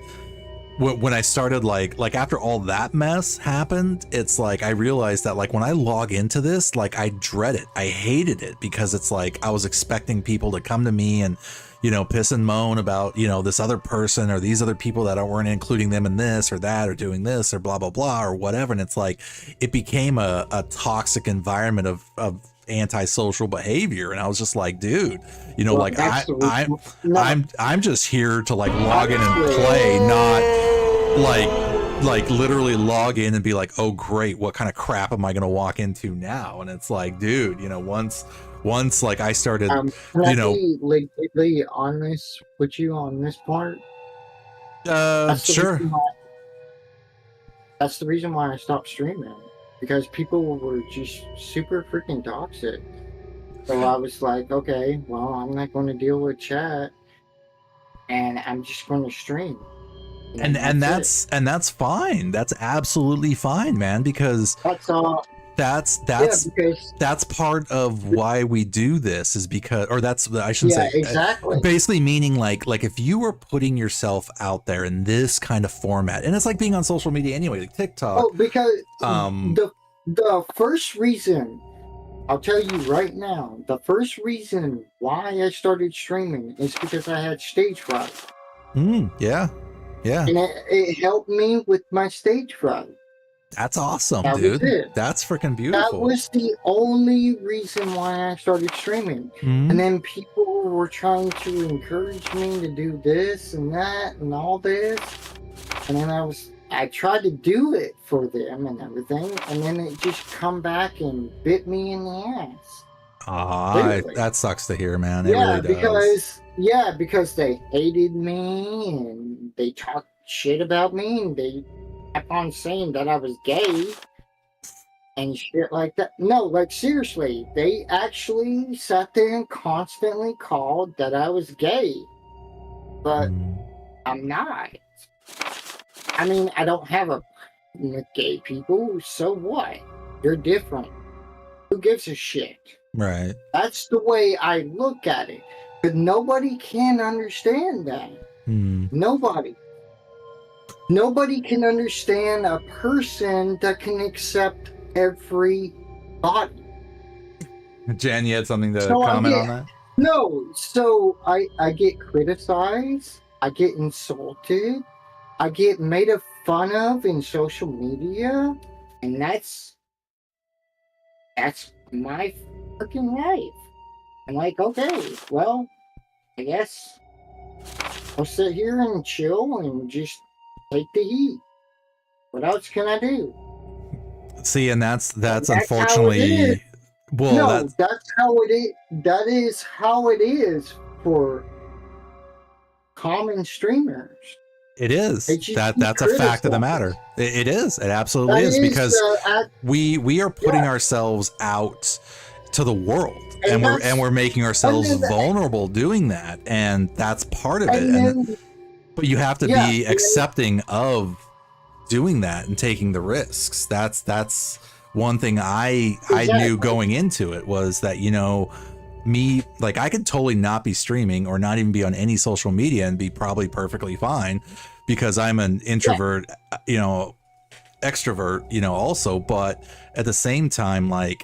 when I started like after all that mess happened, it's like I realized that like when I log into this, like I dread it. I hated it because it's like I was expecting people to come to me and, you know, piss and moan about, you know, this other person or these other people that weren't including them in this or that or doing this or blah, blah, blah or whatever. And it's like it became a toxic environment of antisocial behavior, and I was just like, dude, you know, well, like I'm just here to like log in and play, not like literally log in and be like, oh great, what kind of crap am I gonna walk into now? And it's like, dude, you know, once like I started, you know, be honest with you on this part. Sure. That's the reason why I stopped streaming. Because people were just super freaking toxic. So I was like, okay, well, I'm not going to deal with chat, and I'm just going to stream. And that's fine. That's absolutely fine, man. Because that's part of why we do this, is because, or that's, I shouldn't say exactly. Basically meaning like if you were putting yourself out there in this kind of format, and it's like being on social media anyway, like TikTok. Oh, because the first reason I'll tell you right now, the first reason why I started streaming is because I had stage fright. Yeah. And it helped me with my stage fright. That's awesome, That was dude. it. That's freaking That beautiful. was the only reason why I started streaming. And then people were trying to encourage me to do this and that and all this. And then I tried to do it for them and everything. And then it just come back and bit me in the ass. That sucks to hear, man. It really does. Because they hated me and they talked shit about me and they kept on saying that I was gay and shit like that. No, like seriously, they actually sat there and constantly called that I was gay. But I'm not. I mean, I don't have a problem with gay people, so what? They're different. Who gives a shit? Right. That's the way I look at it. But nobody can understand that. Nobody. Nobody can understand a person that can accept every body. Jen, you had something to comment on that? No, so I get criticized, I get insulted, I get made fun of in social media, and that's my freaking life. I'm like, okay, well, I guess I'll sit here and chill and just take the heat. What else can I do? See, and that's unfortunately, well, that's how it is. That is how it is for common streamers. it is. That's a fact of the matter. It is. It absolutely is, because we are putting ourselves out to the world, and we're making ourselves vulnerable doing that, and that's part of it. But you have to be accepting of doing that and taking the risks. That's one thing I knew going into it, was that, you know, me, like, I could totally not be streaming or not even be on any social media and be probably perfectly fine, because I'm an introvert, you know, extrovert, you know, also. But at the same time, like,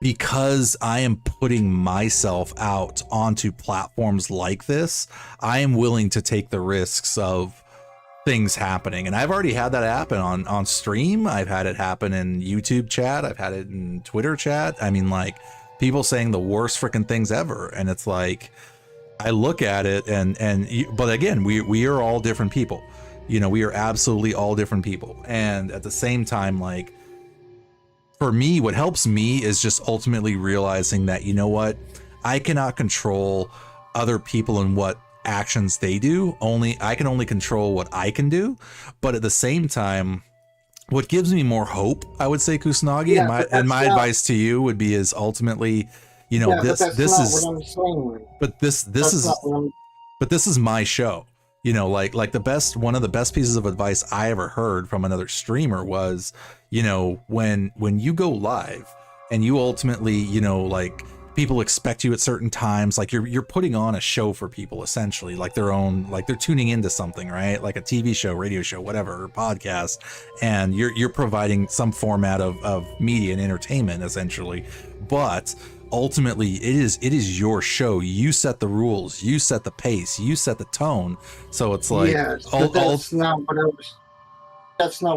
because I am putting myself out onto platforms like this, I am willing to take the risks of things happening. And I've already had that happen on stream. I've had it happen in YouTube chat. I've had it in Twitter chat. I mean, like, people saying the worst freaking things ever. And it's like, I look at it but again, we are all different people. You know, we are absolutely all different people. And at the same time, like, for me, what helps me is just ultimately realizing that, you know what, I cannot control other people and what actions they do. I can only control what I can do. But at the same time, what gives me more hope, I would say, Kusanagi, and my advice to you would be, is ultimately, you know, this is my show. You know, like one of the best pieces of advice I ever heard from another streamer was, you know, when you go live and you ultimately, you know, like, people expect you at certain times, like you're putting on a show for people, essentially, like their own, like they're tuning into something, right? Like a TV show, radio show, whatever, podcast, and you're providing some format of media and entertainment, essentially. But ultimately, it is your show. You set the rules, you set the pace, you set the tone. So it's like, that's not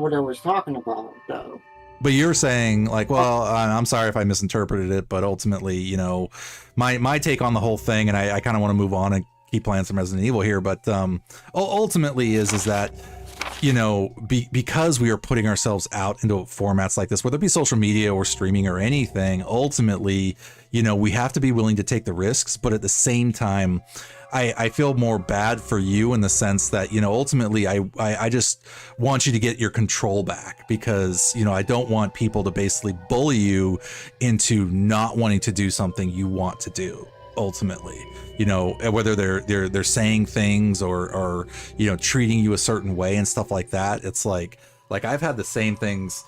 what I was talking about, though. But you're saying, like, well, I'm sorry if I misinterpreted it, but ultimately, you know, my take on the whole thing, and I kind of want to move on and keep playing some Resident Evil here, but ultimately is that, you know, because we are putting ourselves out into formats like this, whether it be social media or streaming or anything, ultimately, you know, we have to be willing to take the risks. But at the same time, I feel more bad for you in the sense that, you know, ultimately I just want you to get your control back, because, you know, I don't want people to basically bully you into not wanting to do something you want to do. Ultimately, you know, whether they're saying things or you know, treating you a certain way and stuff like that. It's like I've had the same things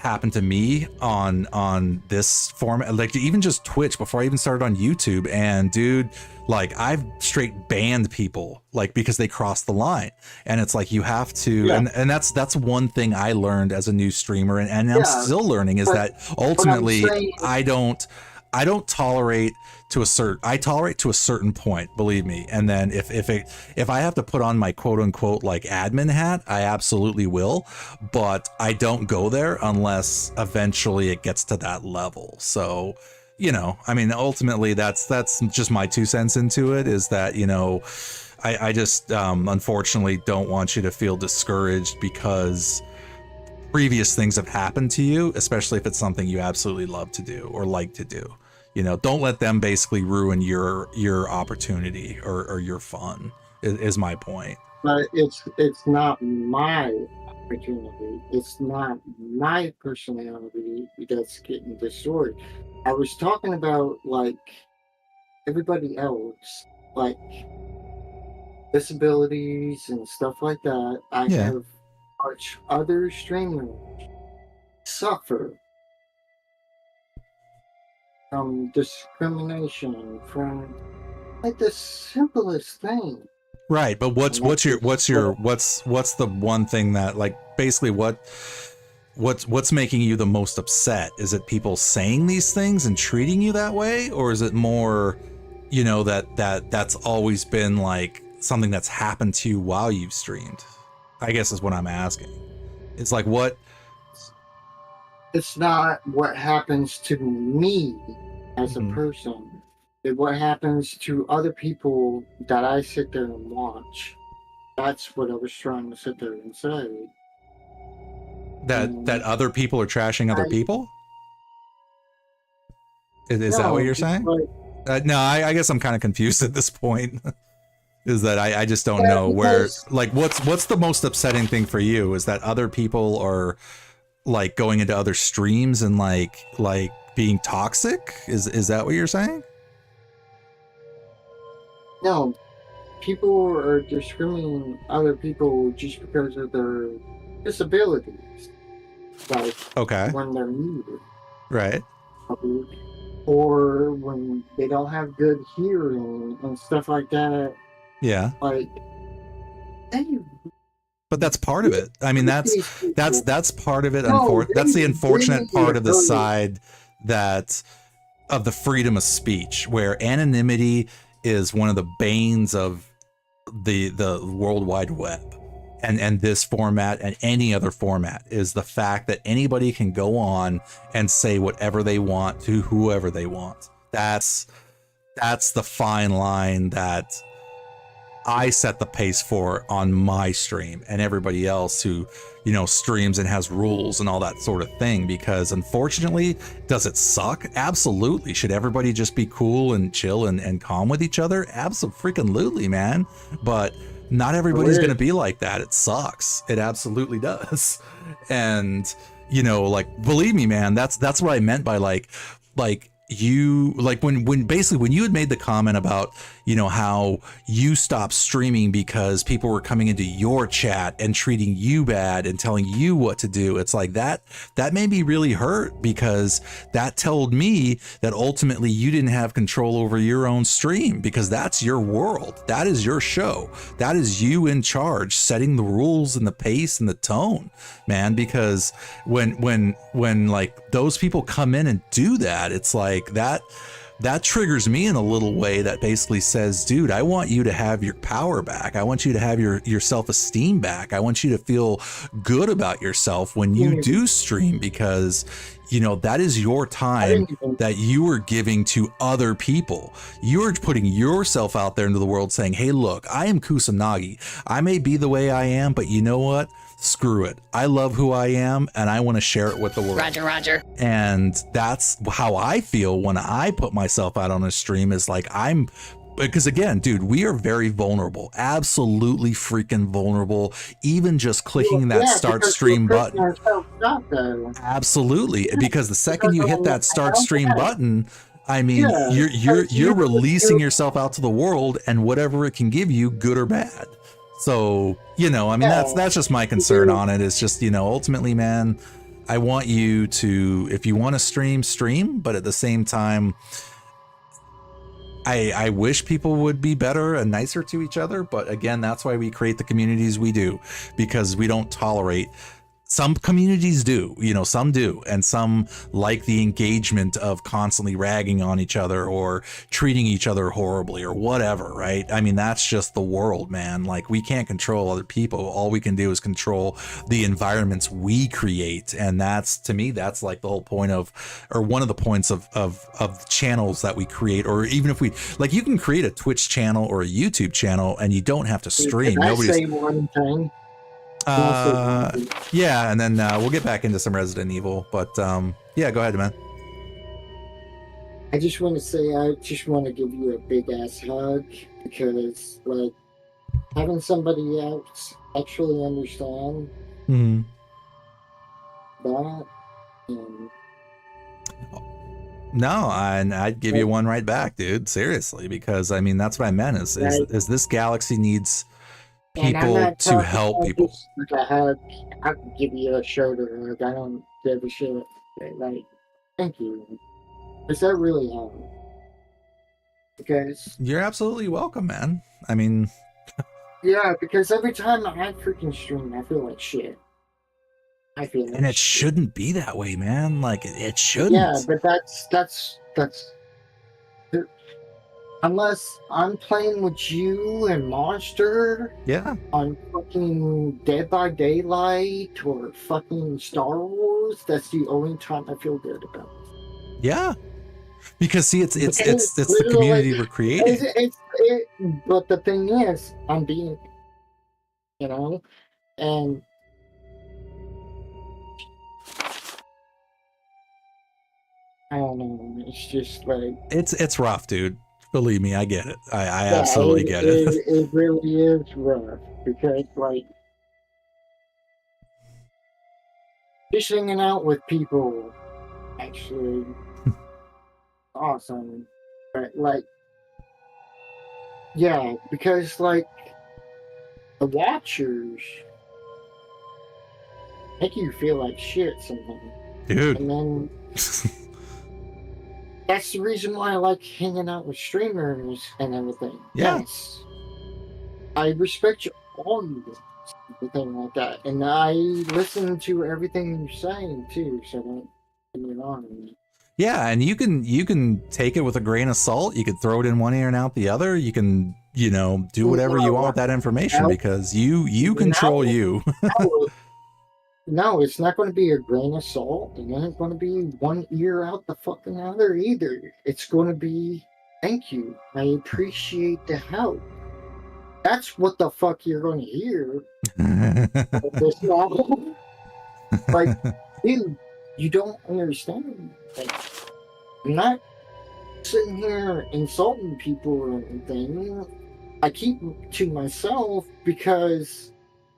happened to me on this format, like even just Twitch before I even started on YouTube. And dude, like I've straight banned people like because they crossed the line. And it's like you have to, and that's one thing I learned as a new streamer, and I'm still learning, is that ultimately I don't tolerate to a certain point, believe me. And then if I have to put on my quote unquote like admin hat, I absolutely will, but I don't go there unless eventually it gets to that level. So, you know, I mean, ultimately that's just my 2 cents into it, is that, you know, I just unfortunately don't want you to feel discouraged because previous things have happened to you, especially if it's something you absolutely love to do or like to do. You know, don't let them basically ruin your opportunity or your fun, is my point. But it's not my opportunity. It's not my personality that's getting destroyed. I was talking about like everybody else, like disabilities and stuff like that. I have watched other streamers suffer from discrimination, from like the simplest thing. Right, but what's the one thing that, like, basically what's making you the most upset? Is it people saying these things and treating you that way, or is it more, you know, that's always been like something that's happened to you while you've streamed? I guess is what I'm asking. It's like what? It's not what happens to me as a person. It's what happens to other people that I sit there and watch. That's what I was trying to sit there and say. That other people are trashing other people? Is that what you're saying? No, I guess I'm kind of confused at this point. Is that I just don't know where, like, what's the most upsetting thing for you? Is that other people are like going into other streams and like being toxic? Is that what you're saying? No, people are discriminating other people just because of their disabilities. Like, when they're muted. Right. Or when they don't have good hearing and stuff like that. Yeah. Like, but that's part of it. I mean, that's part of it. That's the unfortunate part of the side that of the freedom of speech, where anonymity is one of the banes of the World Wide Web, and this format and any other format, is the fact that anybody can go on and say whatever they want to whoever they want. That's the fine line that I set the pace for on my stream, and everybody else who, you know, streams and has rules and all that sort of thing. Because unfortunately, does it suck? Absolutely. Should everybody just be cool and chill and calm with each other? Absolutely, man. But not everybody's going to be like that. It sucks. It absolutely does. And, you know, like, believe me, man, that's what I meant by like you, like when you had made the comment about, you know, how you stopped streaming because people were coming into your chat and treating you bad and telling you what to do. It's like that made me really hurt, because that told me that ultimately you didn't have control over your own stream, because that's your world. That is your show. That is you in charge, setting the rules and the pace and the tone, man. Because when like those people come in and do that, it's like that triggers me in a little way that basically says, dude, I want you to have your power back. I want you to have your self-esteem back. I want you to feel good about yourself when you do stream, because, you know, that is your time that you are giving to other people. You are putting yourself out there into the world saying, hey, look, I am Kusanagi. I may be the way I am, but you know what? Screw it. I love who I am, and I want to share it with the world. Roger. And that's how I feel when I put myself out on a stream, is like because again, dude, we are very vulnerable, absolutely freaking vulnerable. Even just clicking that start stream button. Absolutely. Because the second you hit that start stream button, I mean, you're releasing yourself out to the world and whatever it can give you, good or bad. So, you know, I mean, that's just my concern on it. It's just, you know, ultimately, man, I want you to, if you want to stream, but at the same time, I wish people would be better and nicer to each other. But again, that's why we create the communities we do, because we don't tolerate. Some communities do, some do, and some like the engagement of constantly ragging on each other or treating each other horribly or whatever, right? I mean, that's just the world, man. Like, we can't control other people. All we can do is control the environments we create. And that's, to me, that's like the whole point of, or one of the points of channels that we create, or even if we, like, you can create a Twitch channel or a YouTube channel and you don't have to stream. Can I say one thing? Yeah, and then we'll get back into some Resident Evil, but yeah, go ahead, man. I just want to say, I just want to give you a big ass hug, because like having somebody else actually understand that, and no, and I'd give you one right back, dude, seriously, because I mean, that's what I meant is this galaxy needs people to help people. Like a hug, I can give you a shoulder hug. I don't give a shit. Like, thank you. Because that really helped. Because you're absolutely welcome, man. I mean, yeah, because every time I freaking stream, I feel like shit. I feel like and it shit. shouldn't be that way, man. Like, it shouldn't. Yeah, but that's unless I'm playing with you and Monster, yeah, on fucking Dead by Daylight or fucking Star Wars, that's the only time I feel good about it. Yeah, because see, it's the community we're creating. But the thing is, I'm being, and I don't know. It's just like it's rough, dude. Believe me, I get it. I absolutely get it. It really is rough, because like just hanging out with people actually awesome. But like, yeah, because like the watchers make you feel like shit sometimes, dude. And then that's the reason why I like hanging out with streamers and everything. Yeah. Yes. I respect you, all you guys, everything like that. And I listen to everything you're saying too, so don't get me wrong. Yeah, and you can take it with a grain of salt. You could throw it in one ear and out the other. You can, do whatever you want with that information, because you control you. No, it's not going to be a grain of salt. It ain't going to be one ear out the fucking other either. It's going to be, thank you. I appreciate the help. That's what the fuck you're going to hear. This novel. Like, dude, you don't understand. Like, I'm not sitting here insulting people or anything. I keep it to myself because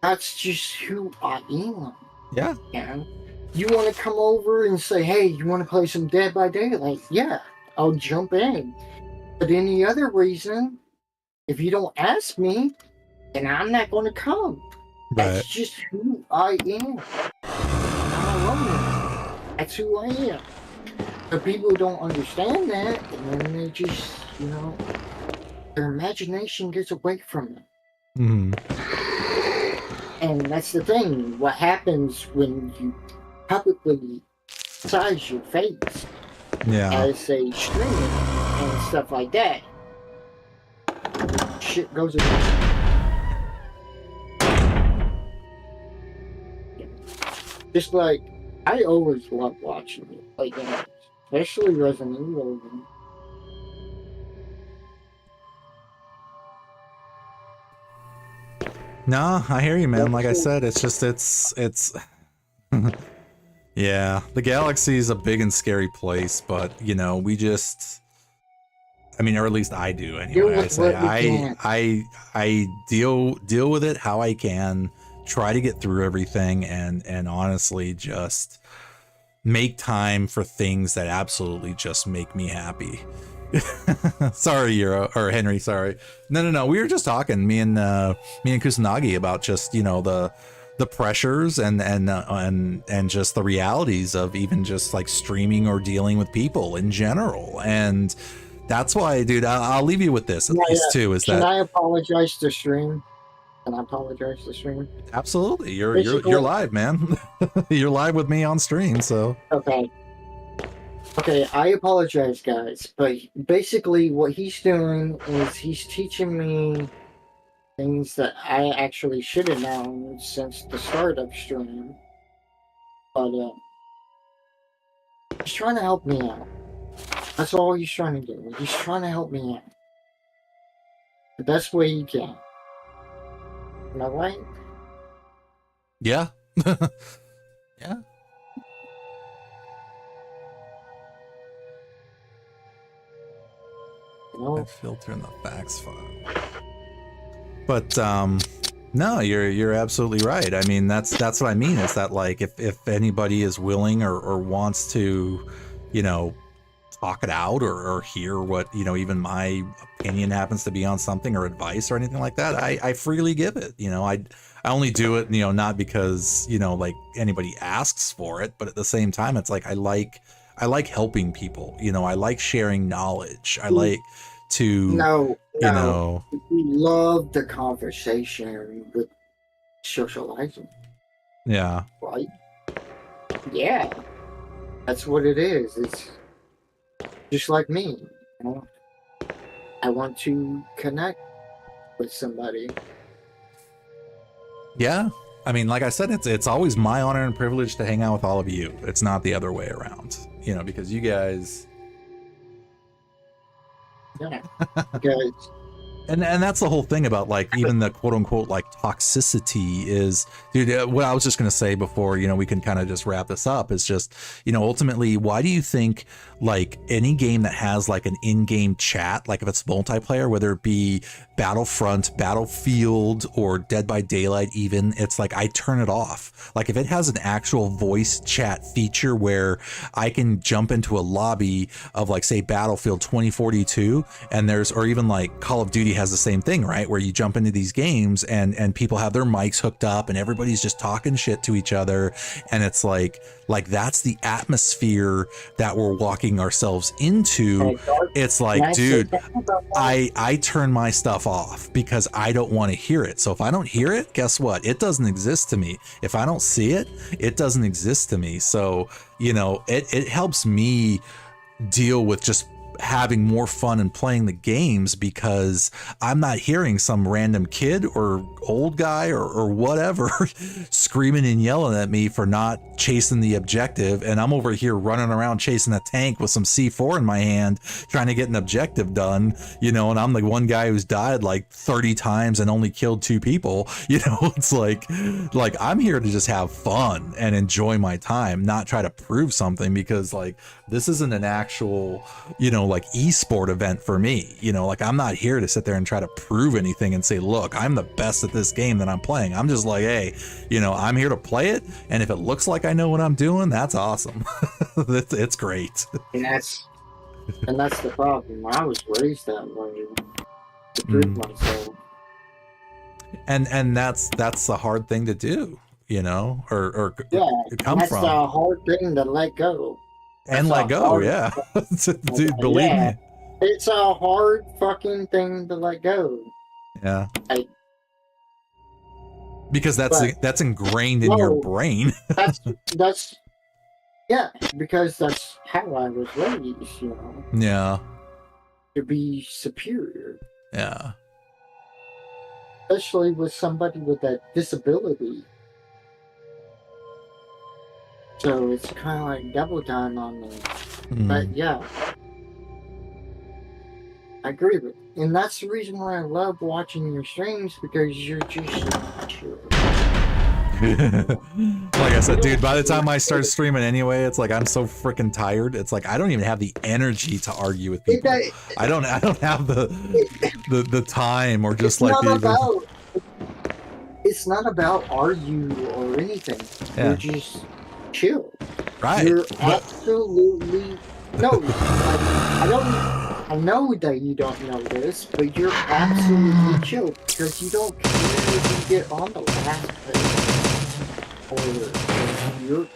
that's just who I am. Yeah. And you want to come over and say, hey, you want to play some Dead by Daylight? Yeah, I'll jump in. But any other reason, if you don't ask me, then I'm not going to come. Right. That's just who I am. I'm alone. That's who I am. But people don't understand that, and then they just, their imagination gets away from them. Mm-hmm. And that's the thing. What happens when you publicly size your face as a streamer and stuff like that? Shit goes around. Just like, I always love watching it. Like, especially Resident Evil. No, I hear you, man. Like I said, it's just, it's yeah, the galaxy is a big and scary place, but we just, I mean, or at least I do anyway. I say I deal with it how I can, try to get through everything, and honestly just make time for things that absolutely just make me happy. Sorry, Euro or Henry. Sorry. No. We were just talking, me and Kusanagi, about just the the pressures and just the realities of even just like streaming or dealing with people in general. And that's why, dude, I'll leave you with this at least too, is Can that I apologize to stream? Can I apologize to stream? absolutely you're live, man. You're live with me on stream, so Okay, I apologize, guys, but basically what he's doing is he's teaching me things that I actually should have known since the start of stream. But he's trying to help me out. That's all he's trying to do. He's trying to help me out the best way he can. Am I right? yeah. Yeah. No. Filter in the facts file. But no, you're absolutely right. I mean, that's what I mean, is that like if anybody is willing or wants to, you know, talk it out or hear what, you know, even my opinion happens to be on something or advice or anything like that, I freely give it. You know, I only do it, you know, not because, you know, like anybody asks for it, but at the same time, it's like I like helping people. You know, I like sharing knowledge. I like to, you know, we love the conversation with socializing. Yeah. Right? Yeah. That's what it is. It's just like me. You know? I want to connect with somebody. Yeah. I mean, like I said, it's always my honor and privilege to hang out with all of you. It's not the other way around, you know, because you guys. Yeah. Because And that's the whole thing about like even the quote unquote like toxicity is, dude, what I was just going to say before, you know, we can kind of just wrap this up is just, you know, ultimately, why do you think like any game that has like an in-game chat, like if it's multiplayer, whether it be Battlefront, Battlefield, or Dead by Daylight even, it's like I turn it off. Like if it has an actual voice chat feature where I can jump into a lobby of like say Battlefield 2042 and there's, or even like Call of Duty has the same thing, right? Where you jump into these games and people have their mics hooked up and everybody's just talking shit to each other. And it's like that's the atmosphere that we're walking ourselves into. It's like, dude, I turn my stuff off because I don't want to hear it. So if I don't hear it, guess what? It doesn't exist to me. If I don't see it, it doesn't exist to me. So, you know, it helps me deal with just having more fun and playing the games because I'm not hearing some random kid or old guy or whatever screaming and yelling at me for not chasing the objective, and I'm over here running around chasing a tank with some C4 in my hand trying to get an objective done, you know, and I'm the one guy who's died like 30 times and only killed 2 people, you know. It's like I'm here to just have fun and enjoy my time, not try to prove something, because like this isn't an actual, you know, like esport event for me, you know, like I'm not here to sit there and try to prove anything and say, look, I'm the best at this game that I'm playing. I'm just like, hey, you know, I'm here to play it, and if it looks like I know what I'm doing, that's awesome. It's great. And that's the problem. I was raised that way to prove myself. And that's the hard thing to do, you know, or yeah, come that's from. the hard thing to let go. And let go, yeah. Dude, believe me. It's a hard fucking thing to let go. Yeah. Because that's ingrained in your brain. that's yeah, because that's how I was raised, you know. Yeah. To be superior. Yeah. Especially with somebody with that disability. So it's kind of like double down on me. But yeah, I agree with it. And that's the reason why I love watching your streams, because you're just chill. Like I said, dude, by the time I start streaming anyway, it's like I'm so freaking tired. It's like I don't even have the energy to argue with people. I don't have the time, or just like it's not about argue or anything. Yeah. You're just chill. Right. You're absolutely I know that you don't know this, but you're absolutely chill because you don't care if you get on the last page. or your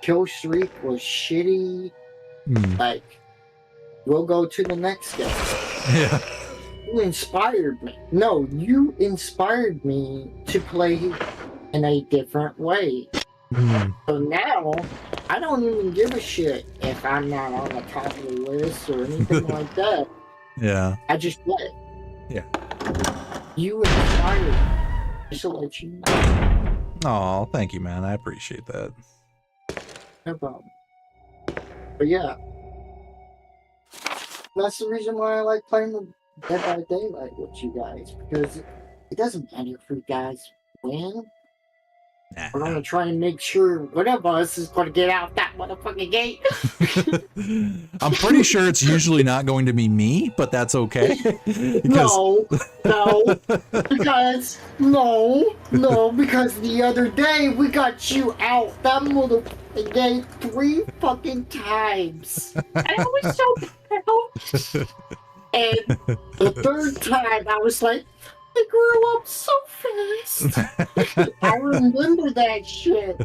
kill streak was shitty, like, we'll go to the next game. Yeah. You inspired me. No, you inspired me to play in a different way. So now, I don't even give a shit if I'm not on the top of the list or anything like that. Yeah. I just play. Yeah. You inspired me. Just to let you know. Oh, thank you, man. I appreciate that. No problem. But yeah. That's the reason why I like playing the Dead by Daylight with you guys. Because it doesn't matter if you guys win. Nah. We're gonna try and make sure one of us is gonna get out that motherfucking gate. I'm pretty sure it's usually not going to be me, but that's okay. No, because the other day we got you out that motherfucking gate 3 fucking times. And I was so proud. And the 3rd time I was like, I grew up so fast. I remember that shit.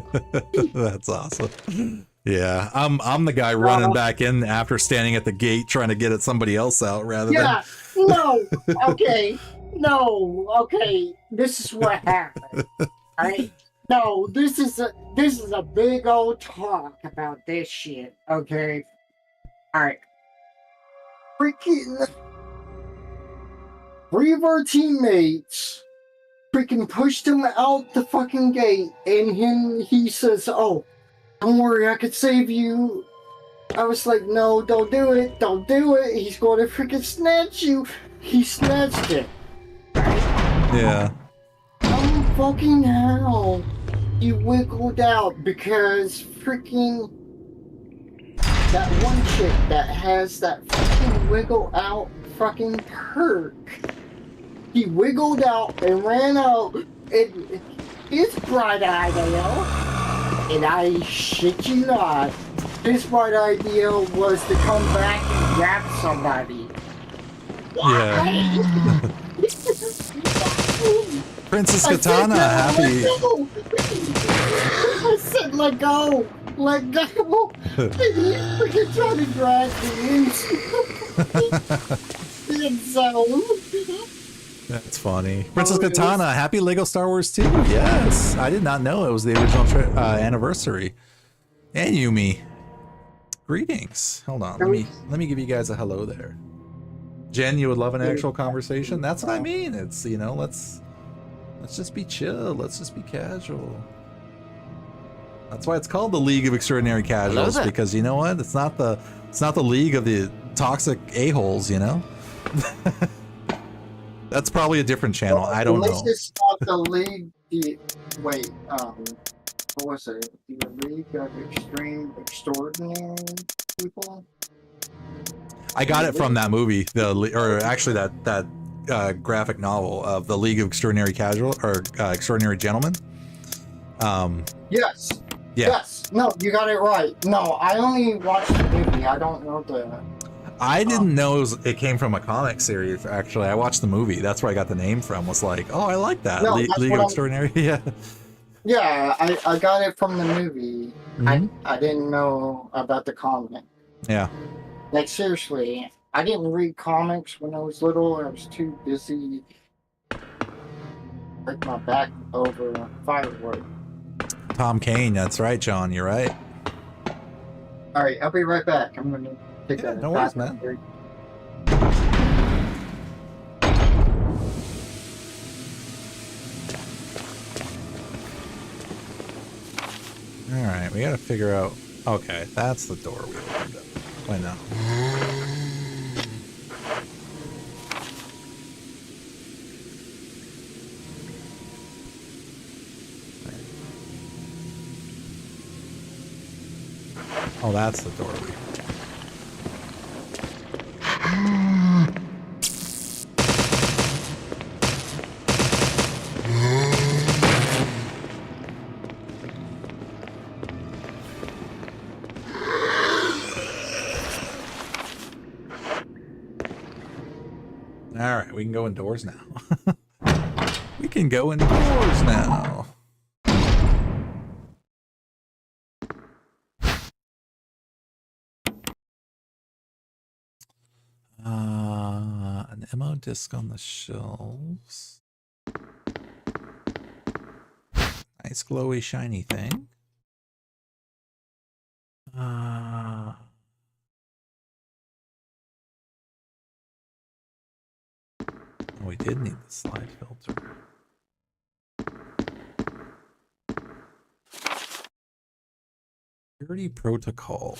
That's awesome. Yeah, I'm the guy running back in after standing at the gate trying to get at somebody else out rather than. Okay. This is what happened. Alright? No, this is a big old talk about this shit. Okay? Alright. Freaking 3 of our teammates freaking pushed him out the fucking gate, and he says, "Oh, don't worry, I could save you." I was like, "No, don't do it, don't do it. He's going to freaking snatch you." He snatched it. Yeah. Oh, fucking hell. He wiggled out because freaking that one chick that has that fucking wiggle out fucking perk. He wiggled out and ran out. His bright idea, and I shit you not, his bright idea was to come back and grab somebody. Yeah. Princess Katana, happy. I said, let go. Let go. And he freaking tried to drag me into the end zone. That's funny. Princess Katana, happy Lego Star Wars 2. Yes, I did not know it was the original anniversary. And Yumi, greetings. Hold on, let me give you guys a hello there. Jen, you would love an actual conversation. That's what I mean. It's, you know, let's just be chill. Let's just be casual. That's why it's called the League of Extraordinary Casuals, because you know what? It's not the league of the toxic a-holes, you know. That's probably a different channel. I don't know. It's not the league. What was it? The League of Extraordinary People. I got it from that movie, or actually that graphic novel of the League of Extraordinary Extraordinary Gentlemen. Yes. Yeah. Yes. No, you got it right. No, I only watched the movie. I don't know the. I didn't know it came from a comic series. Actually, I watched the movie. That's where I got the name from. Was like, oh, I like that. No, League of Extraordinary. Yeah. Yeah, I got it from the movie. Mm-hmm. I didn't know about the comic. Yeah. Like, seriously, I didn't read comics when I was little. I was too busy break my back over firewood. Tom Kane. That's right, John. You're right. All right, I'll be right back. I'm gonna take Yeah, a no worries, man. break. All right, we gotta figure out. Okay, that's the door we opened up. Wait, no. Oh, that's the door we. All right, we can go indoors now. We can go indoors now. An ammo disc on the shelves. An ammo disc on the shelves. Nice glowy shiny thing. Oh, we did need the slide filter. Security protocols.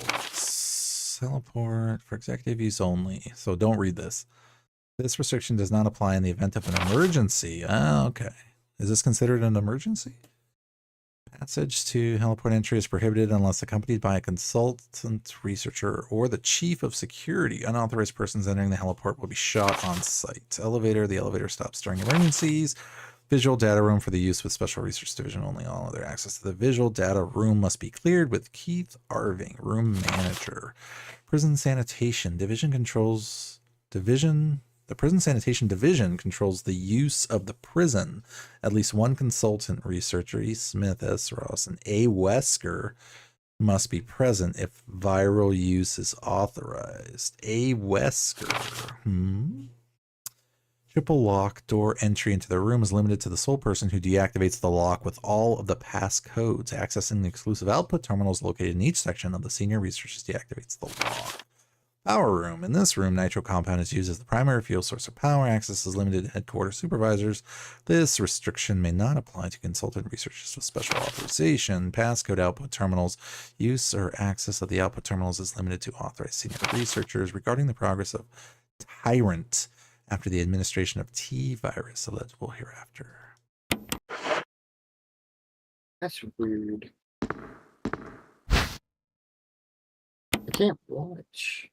Teleport for executive use only. So don't read this. This restriction does not apply in the event of an emergency. Oh, okay. Is this considered an emergency? Passage to heliport entry is prohibited unless accompanied by a consultant, researcher, or the chief of security. Unauthorized persons entering the heliport will be shot on sight. Elevator. The elevator stops during emergencies. Visual data room for the use with special research division only. All other access to the visual data room must be cleared with Keith Arving, room manager. Prison sanitation division controls division. The prison sanitation division controls the use of the prison. At least one consultant, researcher, E. Smith, S. Ross, and A. Wesker must be present if viral use is authorized. A. Wesker. Triple lock door entry into the room is limited to the sole person who deactivates the lock with all of the pass codes. Accessing the exclusive output terminals located in each section of the senior researchers deactivates the lock. Power room. In this room, nitro compound is used as the primary fuel source of power. Access is limited to headquarters supervisors. This restriction may not apply to consultant researchers with special authorization. Passcode output terminals. Use or access of the output terminals is limited to authorized senior researchers. Regarding the progress of Tyrant after the administration of T-virus, eligible hereafter. That's weird. I can't watch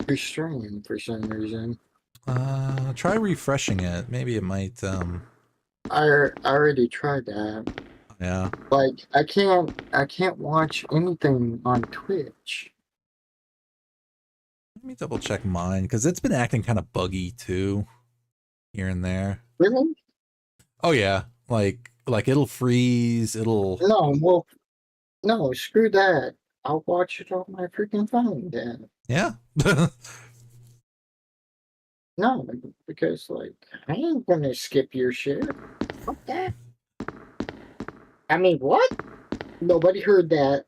your stream for some reason. Try refreshing it. Maybe it might. I already tried that. Yeah. Like I can't watch anything on Twitch. Let me double check mine because it's been acting kind of buggy too, here and there. Really? Oh yeah, like it'll freeze. It'll. No, well, no, screw that. I'll watch it on my freaking phone then. Yeah. No, because like I ain't gonna skip your shit. Fuck that. I mean, what? Nobody heard that.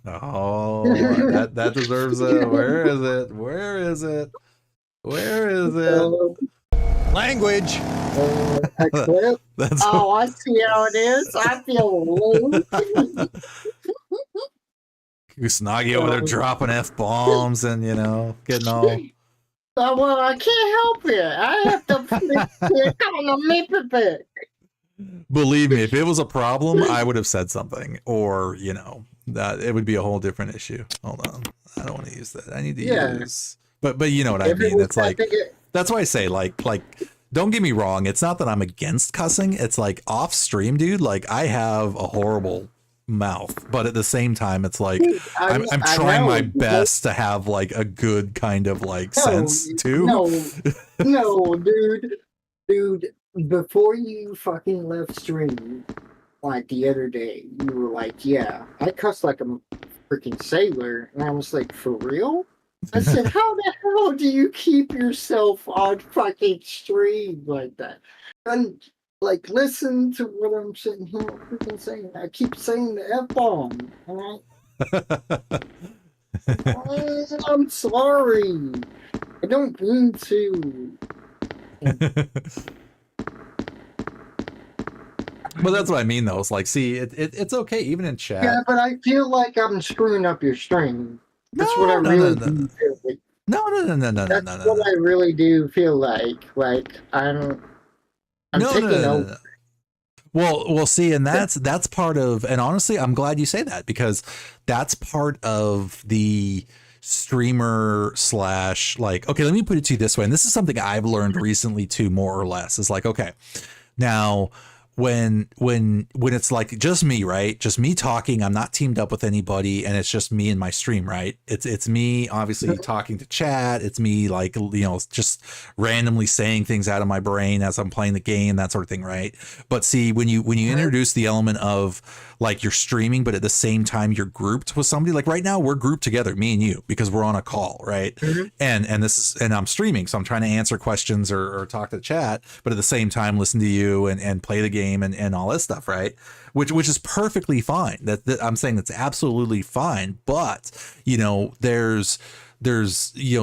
Oh, that deserves a. Where is it? Where is it? Where is it? Language. A clip. That's Oh, I see how it is. I feel loose. Kusanagi over there dropping F-bombs and, getting all. Well, I can't help it. I have to click on the map pick. Believe me, if it was a problem, I would have said something, or that it would be a whole different issue. Hold on, I don't want to use that. I need to use, but you know what I mean. It's like that's why I say like. Don't get me wrong. It's not that I'm against cussing. It's like off stream, dude. Like I have a horrible mouth, but at the same time, it's like I'm trying my best to have like a good kind of like sense too. No, dude. Before you fucking left stream, like the other day, you were like, "Yeah, I cuss like a freaking sailor," and I was like, "For real?" I said, "How the hell do you keep yourself on fucking stream like that?" And like, listen to what I'm sitting here freaking saying. I keep saying the F-bomb, alright? I'm sorry. I don't mean to. But that's what I mean, though. It's like, see, it's okay, even in chat. Yeah, but I feel like I'm screwing up your stream. That's what I really do feel like. No. That's what I really do feel like. Like I'm taking over. Well, see, and that's part of, and honestly, I'm glad you say that because that's part of the streamer / like, okay, let me put it to you this way. And this is something I've learned recently too, more or less. Is like, okay, now when it's like just me, right? Just me talking. I'm not teamed up with anybody, and it's just me and my stream, right? It's me obviously talking to chat. It's me like just randomly saying things out of my brain as I'm playing the game, that sort of thing, right? But see, when you introduce the element of like you're streaming, but at the same time you're grouped with somebody. Like right now we're grouped together, me and you, because we're on a call, right? Mhm. And I'm streaming, so I'm trying to answer questions or talk to the chat, but at the same time listen to you and play the game and all this stuff, right? Which is perfectly fine. That I'm saying that's absolutely fine. But there's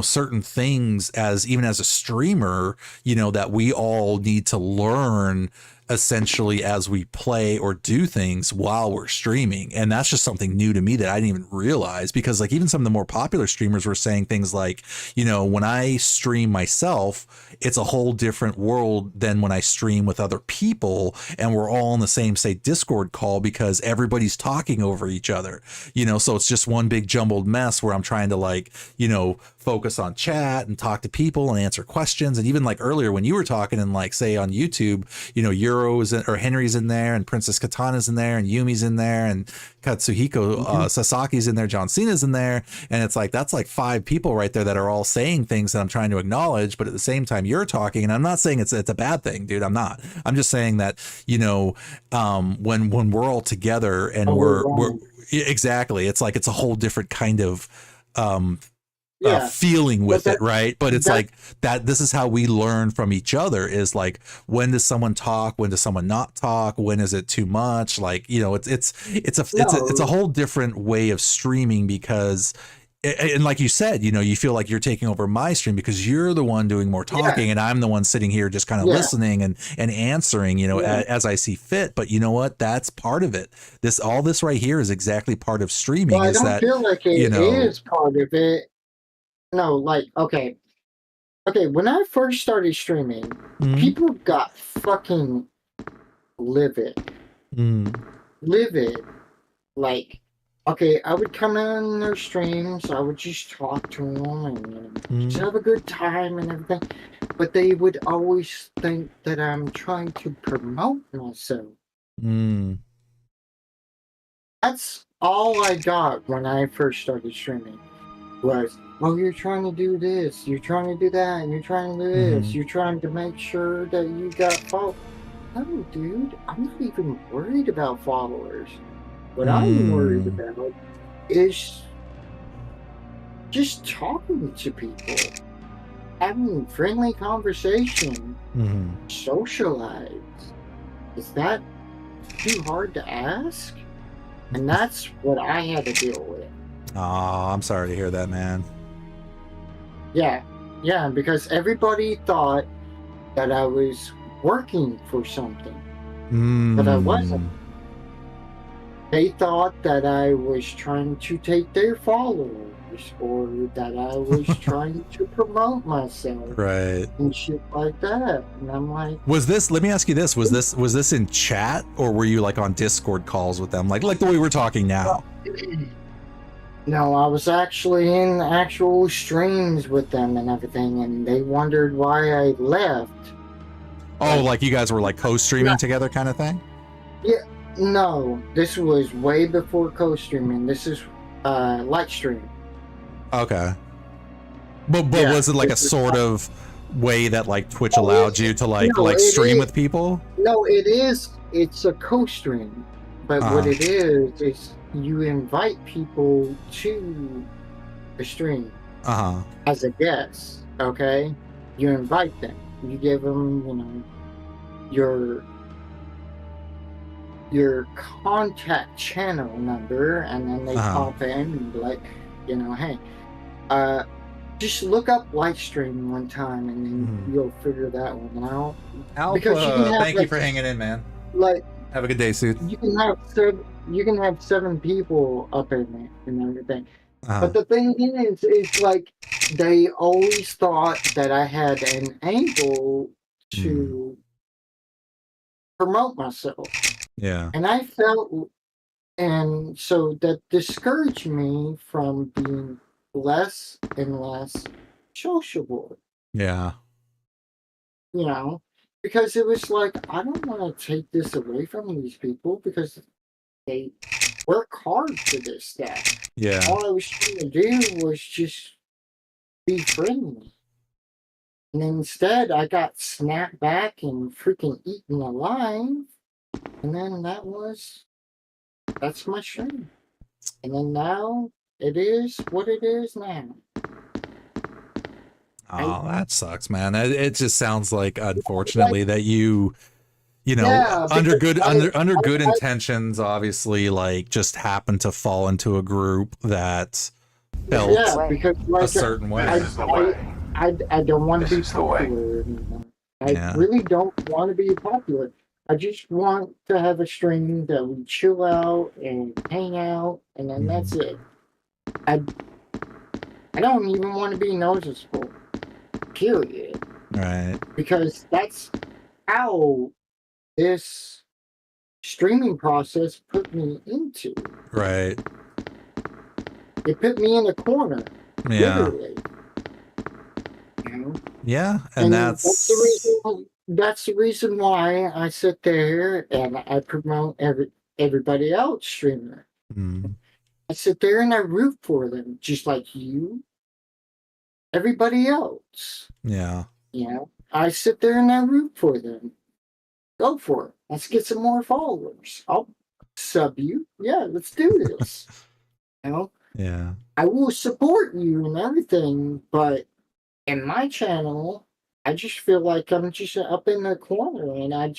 certain things even as a streamer, that we all need to learn essentially as we play or do things while we're streaming. And that's just something new to me that I didn't even realize, because like even some of the more popular streamers were saying things like, when I stream myself, it's a whole different world than when I stream with other people and we're all in the same, say, Discord call, because everybody's talking over each other, so it's just one big jumbled mess where I'm trying to focus on chat and talk to people and answer questions. And even like earlier when you were talking and like say on YouTube, Euro's or Henry's in there and Princess Katana's in there and Yumi's in there and Katsuhiko Sasaki's in there, John Cena's in there. And it's like, that's like 5 people right there that are all saying things that I'm trying to acknowledge. But at the same time, you're talking, and I'm not saying it's a bad thing, dude. I'm not. I'm just saying that, when we're all together and we're exactly, it's like, it's a whole different kind of, feeling with it, right? But it's like that. This is how we learn from each other. Is like, when does someone talk? When does someone not talk? When is it too much? Like, it's a whole different way of streaming, because. And like you said, you feel like you're taking over my stream because you're the one doing more talking, and I'm the one sitting here just kind of listening and answering, as I see fit. But you know what? That's part of it. All this right here is exactly part of streaming. Well, I don't feel like it is part of it. No, like, okay, when I first started streaming, people got fucking livid. Livid. Like, okay, I would come in their streams, I would just talk to them and just have a good time and everything. But they would always think that I'm trying to promote myself. That's all I got when I first started streaming. Was, oh, you're trying to do this, you're trying to do that, and you're trying to do this, you're trying to make sure that you got followers. No, dude, I'm not even worried about followers. What I'm worried about is just talking to people, having friendly conversation, socialize. Is that too hard to ask? And that's what I had to deal with. Oh, I'm sorry to hear that, man. Yeah, because everybody thought that I was working for something, but I wasn't. They thought that I was trying to take their followers, or that I was trying to promote myself, right, and shit like that. And I'm like, let me ask you this: was this in chat, or were you like on Discord calls with them, like the way we're talking now? No, I was actually in actual streams with them and everything, and they wondered why I left. Oh, like you guys were like co-streaming together kind of thing? Yeah, no, this was way before co-streaming. This is light stream. Okay. But was it like a sort of way that like Twitch allowed you to stream with people? No, it's a co-stream. But what it is you invite people to the stream as a guest, okay? You invite them. You give them, your contact channel number, and then they pop in and be like, hey, just look up Livestream one time, and then you'll figure that one out. Alpha, because you can have, thank you for hanging in, man. Like, have a good day, Sue. You can have 7 people up in it and everything. But the thing is like, they always thought that I had an angle to promote myself. Yeah. And I felt, and so that discouraged me from being less and less sociable. Yeah. Because it was like, I don't want to take this away from these people because they work hard for this stuff. Yeah. All I was trying to do was just be friendly. And instead, I got snapped back and freaking eaten alive. And then that was That's my stream. And then now it is what it is now. Oh, that sucks, man. It just sounds like, unfortunately, that you know, Yeah, under because under good intentions, obviously, like, just happened to fall into a group that felt yeah, because a like certain way. This is the way. I don't want to be This is the way. popular anymore. I Yeah. really don't want to be popular. I just want to have a stream that we chill out and hang out, and then that's it. I don't even want to be noticeable. Period. Right. Because that's how this streaming process put me into. Right. It put me in a corner. Yeah. Literally. You know? Yeah. And that's the reason why I sit there and I promote everybody else streamer. Mm. I sit there and I root for them, just like you, everybody else. Yeah. You know, I sit there and I root for them. Go for it. Let's get some more followers. I'll sub you. Yeah, let's do this. You know, Yeah. I will support you and everything, but in my channel, I just feel like I'm just up in the corner, and I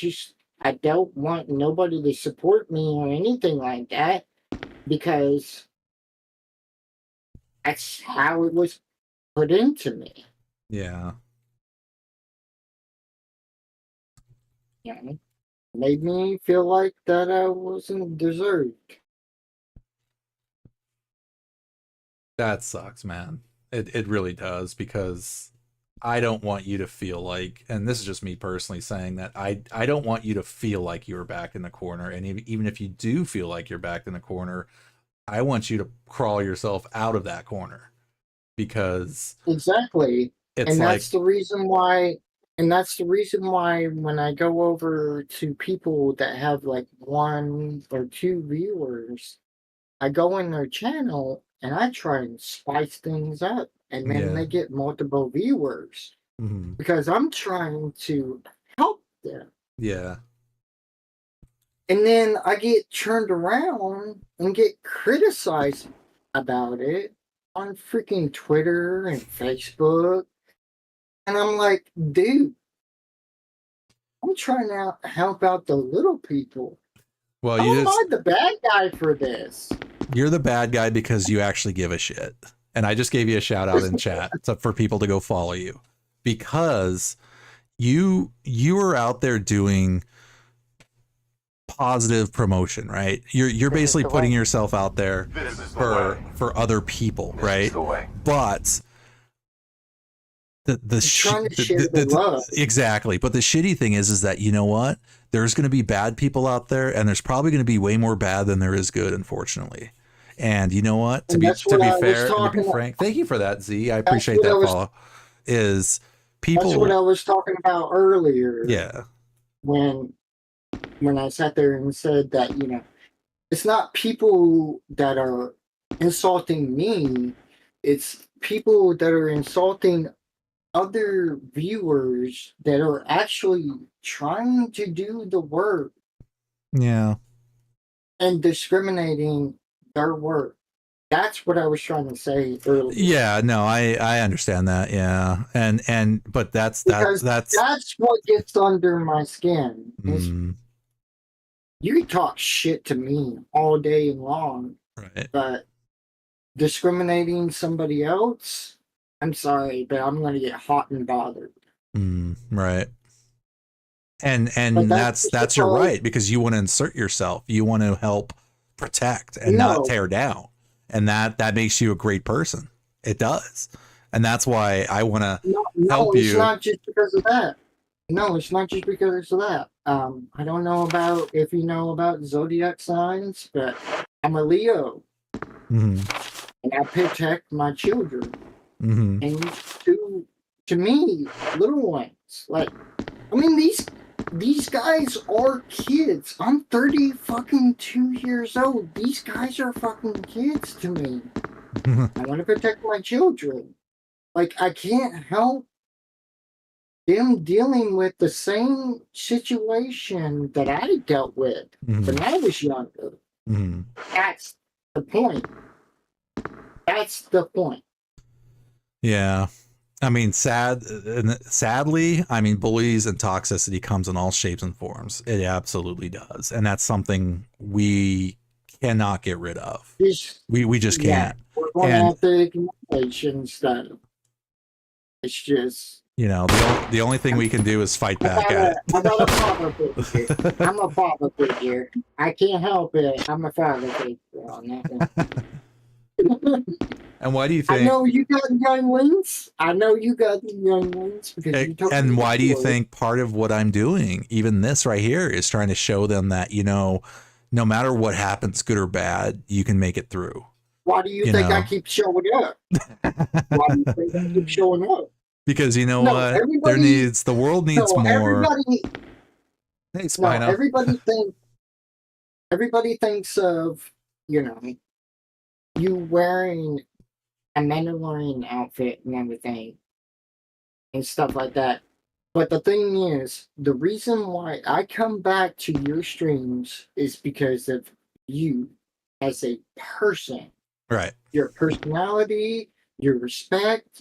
don't want nobody to support me or anything like that, because that's how it was put into me. Yeah. You know, made me feel like that I wasn't deserved. That sucks, man. It really does, because I don't want you to feel like, and this is just me personally saying that, I don't want you to feel like you're back in the corner. And even if you do feel like you're back in the corner, I want you to crawl yourself out of that corner, because Exactly. it's And like, that's the reason why when I go over to people that have like 1 or 2 viewers, I go in their channel and I try and spice things up, and then yeah. they get multiple viewers Mhm. because I'm trying to help them. Yeah. And then I get turned around and get criticized about it on freaking Twitter and Facebook. And I'm like, dude, I'm trying to help out the little people. Well, How am I the bad guy for this? you're the bad guy because you actually give a shit. And I just gave you a shout out in chat for people to go follow you, because you are out there doing positive promotion, right? You're basically putting yourself out there This is the way. for other people, This right? is the way. But Trying to share the love. exactly. But the shitty thing is that, you know what? There's going to be bad people out there, and there's probably going to be way more bad than there is good, unfortunately. And you know what? To be fair, to be frank, thank you for that, Z. I appreciate that follow. Is people? That's what I was talking about earlier. Yeah. When I sat there and said that, you know, it's not people that are insulting me, it's people that are insulting other viewers that are actually trying to do the work Yeah. and discriminating their work. That's what I was trying to say earlier. Yeah, no, I understand that. Yeah. But that's what gets under my skin. Mm, You can talk shit to me all day long, right. but discriminating somebody else, I'm sorry, but I'm going to get hot and bothered. Right. And But that's your right, because you want to insert yourself. You want to help protect and not tear down. And that makes you a great person. It does. And that's why I want to help you. It's not just because of that. No, it's not just because of that. I don't know if you know about zodiac signs, but I'm a Leo. Mm-hmm. And I protect my children. Mm-hmm. And to me, little ones, like, I mean, these guys are kids. I'm 30 fucking 2 years old. These guys are fucking kids to me. I want to protect my children. Like, I can't help them dealing with the same situation that I dealt with when I was younger. Mhm. That's the point. That's the point. Yeah. I mean, sadly, I mean, bullies and toxicity comes in all shapes and forms. It absolutely does. And that's something we cannot get rid of. We just Yeah, can't. we're going to And, have to acknowledge and stuff. It's just. you know, the only thing we can do is fight back at I got a it. father figure. I'm a father figure. I can't help it. I'm a father figure on that one. And why do you I think? know you got younglings. Because you told me And why do you before. think part of what I'm doing, even this right here, is trying to show them that, you know, no matter what happens, good or bad, you can make it through. Why do you You think I know? keep showing up? Why do you think I keep showing up? Because you know No, what? everybody. The world needs No, more. everybody. Hey, No, Spino. everybody thinks of, you know, you wearing a Mandalorian outfit and everything and stuff like that. But the thing is, the reason why I come back to your streams is because of you as a person, Right. your personality, your respect,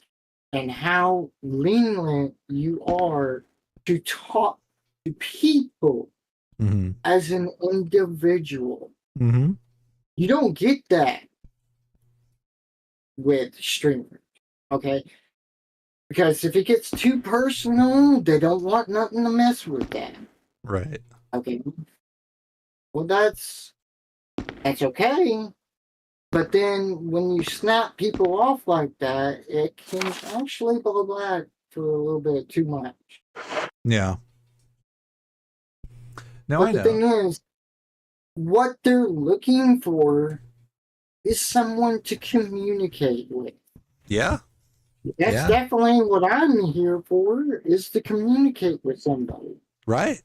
and how lenient you are to talk to people Mm-hmm. as an individual. Mm-hmm. You don't get that with streamers, okay? Because if it gets too personal, they don't want nothing to mess with that. Right. Okay. Well, that's okay. But then when you snap people off like that, it can actually go back for a little bit too much. Yeah. No, But I the know. thing is, what they're looking for is someone to communicate with. Yeah. That's Yeah. definitely what I'm here for, is to communicate with somebody. Right.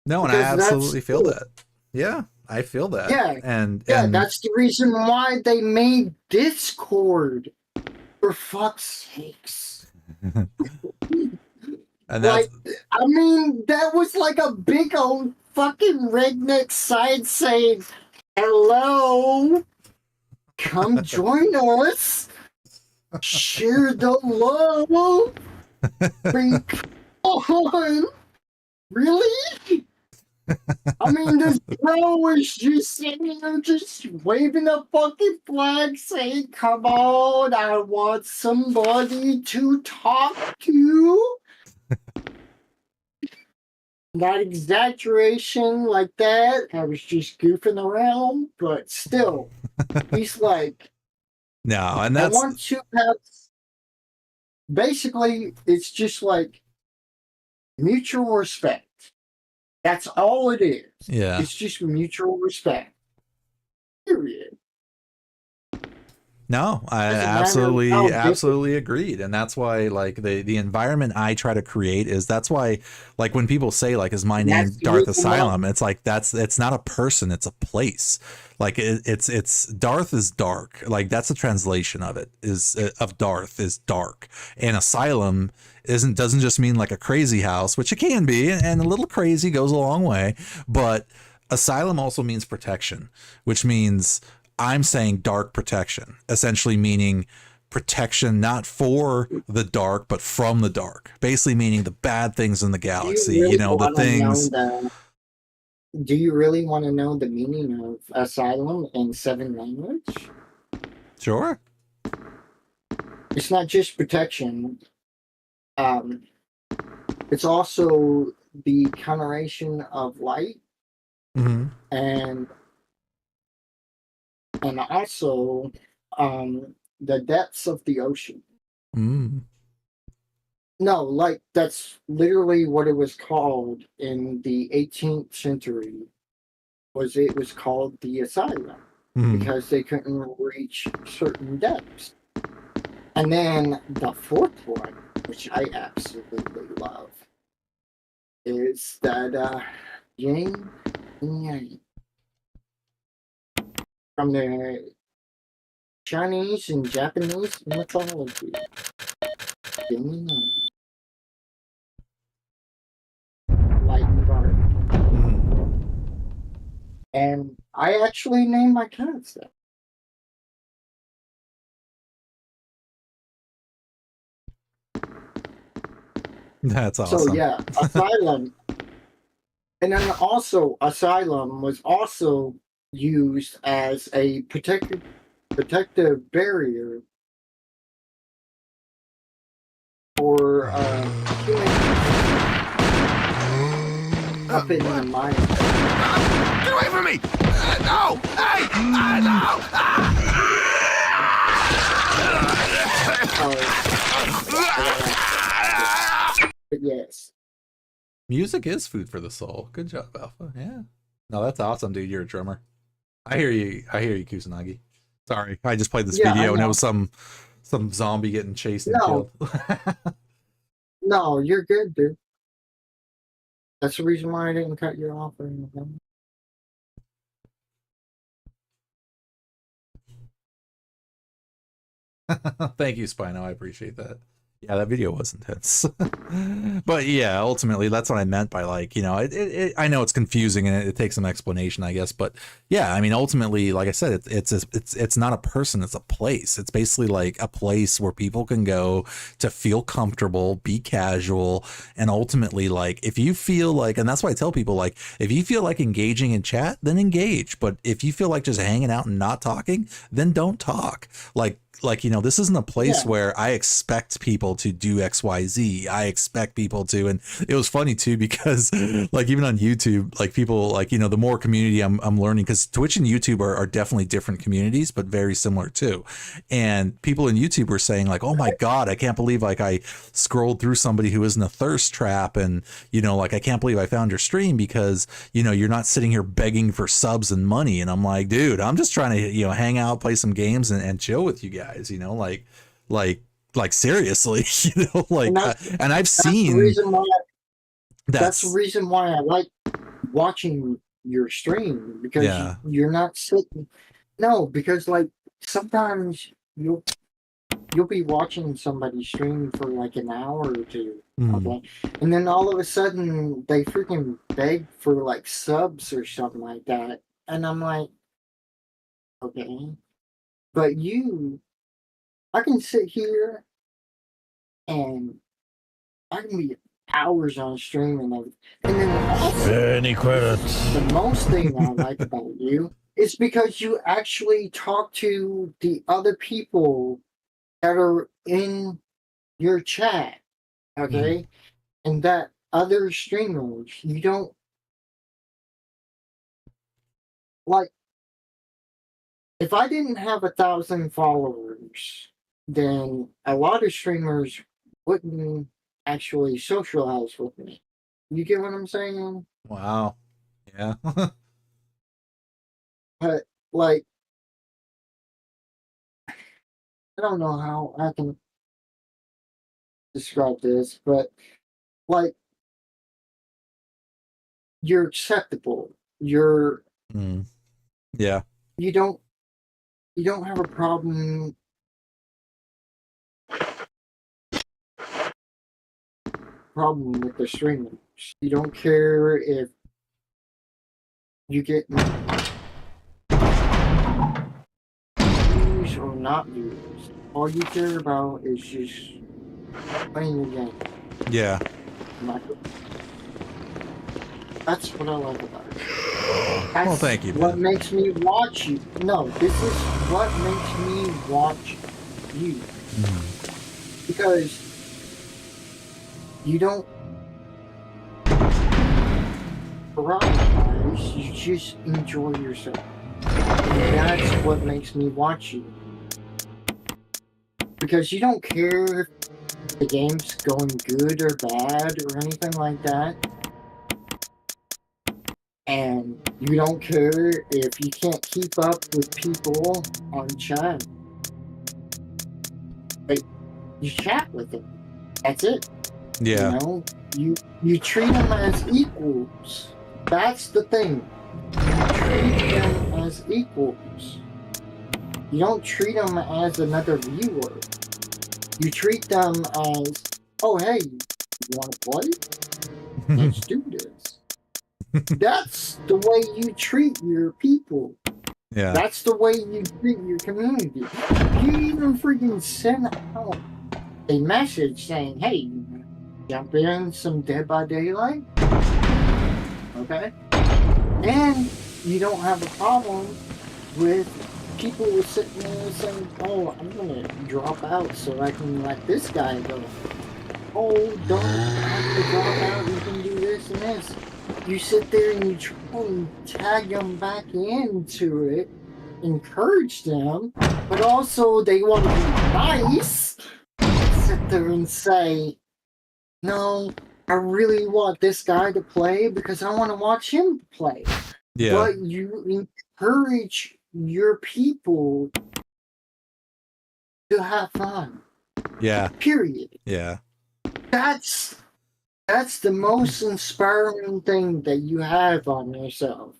No, and I Because absolutely that's feel it. that. Yeah, I feel that. Yeah. And Yeah, that's the reason why they made Discord. For fuck's sakes. and that's Like, I mean, that was like a big old fucking redneck sign saying, hello, come join us, share the love, bring on. Really? I mean, this bro is just sitting there just waving a fucking flag saying, come on, I want somebody to talk to. Not exaggeration like that. I was just goofing around, but still, he's like, no, and I that's want to have. Basically, it's just like mutual respect. That's all it is. yeah. It's just mutual respect. Period. No, I Doesn't matter how different. absolutely agreed. And that's why like the environment I try to create is that's why like when people say like is my name That's the Darth reason why- Asylum, it's like it's not a person, it's a place. Like it's Darth is dark. Like that's a translation of it is of Darth is dark. And asylum doesn't just mean like a crazy house, which it can be, and a little crazy goes a long way, but asylum also means protection, which means I'm saying dark protection, essentially meaning protection not for the dark, but from the dark. Basically meaning the bad things in the galaxy, Do you really the wanna things. do you really want to know the meaning of asylum in 7 language? Sure. It's not just protection. It's also the connotation of light Mm-hmm. and also the depths of the ocean. Mm. No, like that's literally what it was called in the 18th century. It was called the asylum Mm. because they couldn't reach certain depths. And then the fourth one, which I absolutely love, is that yin and yang. From the Chinese and Japanese mythology. Yin and yang. Light and dark. Mm. And I actually named my cats that. That's So awesome. yeah, Asylum. And then also Asylum was also used as a protective barrier for humans up in the mine. Get away from me! No! Hey! No! But yes. Music is food for the soul. Good job, Alpha. Yeah. No, that's awesome, dude. You're a drummer. I hear you, Kusanagi. Sorry, I just played this video and it was some zombie getting chased and killed. No, you're good, dude. That's the reason why I didn't cut you off or anything. Thank you, Spino. I appreciate that. Yeah, that video was intense. But yeah, ultimately, that's what I meant by, like, you know, I know it's confusing and it takes some explanation, I guess. But yeah, I mean, ultimately, like I said, it's not a person, it's a place. It's basically like a place where people can go to feel comfortable, be casual, and ultimately, like, if you feel like, and that's why I tell people, like, if you feel like engaging in chat, then engage. But if you feel like just hanging out and not talking, then don't talk. Like, you know, this isn't a place where I expect people to do XYZ. I expect people to, and it was funny too, because like even on YouTube, like people, like, you know, the more community I'm learning, because Twitch and YouTube are definitely different communities, but very similar too. And people in YouTube were saying like, oh my God, I can't believe like I scrolled through somebody who isn't a thirst trap. And, you know, like, I can't believe I found your stream because, you know, you're not sitting here begging for subs and money. And I'm like, dude, I'm just trying to, you know, hang out, play some games and chill with you guys. You know, like seriously, you know, like, and I've seen that's the reason why I like watching your stream, because you're not sitting. No, because like sometimes you'll be watching somebody stream for like an hour or two, okay, and then all of a sudden they freaking beg for like subs or something like that, and I'm like, okay, but I can sit here and I can be hours on stream and everything. And then also, Any credits? the most thing I like about you is because you actually talk to the other people that are in your chat, okay? And that other streamers, you don't like. If I didn't have 1,000 followers, then a lot of streamers wouldn't actually socialize with me. You get what I'm saying? Wow. Yeah. But like, I don't know how I can describe this, but like, you're acceptable. Yeah. You don't have a problem with the streamers. You don't care if you get views or not views. All you care about is just playing your game. Yeah. That's what I like about it. Well, thank you, What man. makes me watch you. No, this is what makes me watch you. Because you don't prioritize, you just enjoy yourself. And that's what makes me watch you. Because you don't care if the game's going good or bad or anything like that. And you don't care if you can't keep up with people on chat. But you chat with them. That's it. Yeah. You know, you treat them as equals. That's the thing. You treat them as equals. You don't treat them as another viewer. You treat them as, oh hey, you want to play? Let's do this. That's the way you treat your people. Yeah. That's the way you treat your community. You even freaking send out a message saying, hey, jump in some Dead by Daylight. Okay? And you don't have a problem with people sitting there saying, oh, I'm going to drop out so I can let this guy go. Oh, don't have to drop out, you can do this and this. You sit there and you try and tag them back into it, encourage them, but also they want to be nice. Sit there and say, no, I really want this guy to play because I want to watch him play. Yeah. But you encourage your people to have fun. Yeah. Period. Yeah. That's the most inspiring thing that you have on yourself.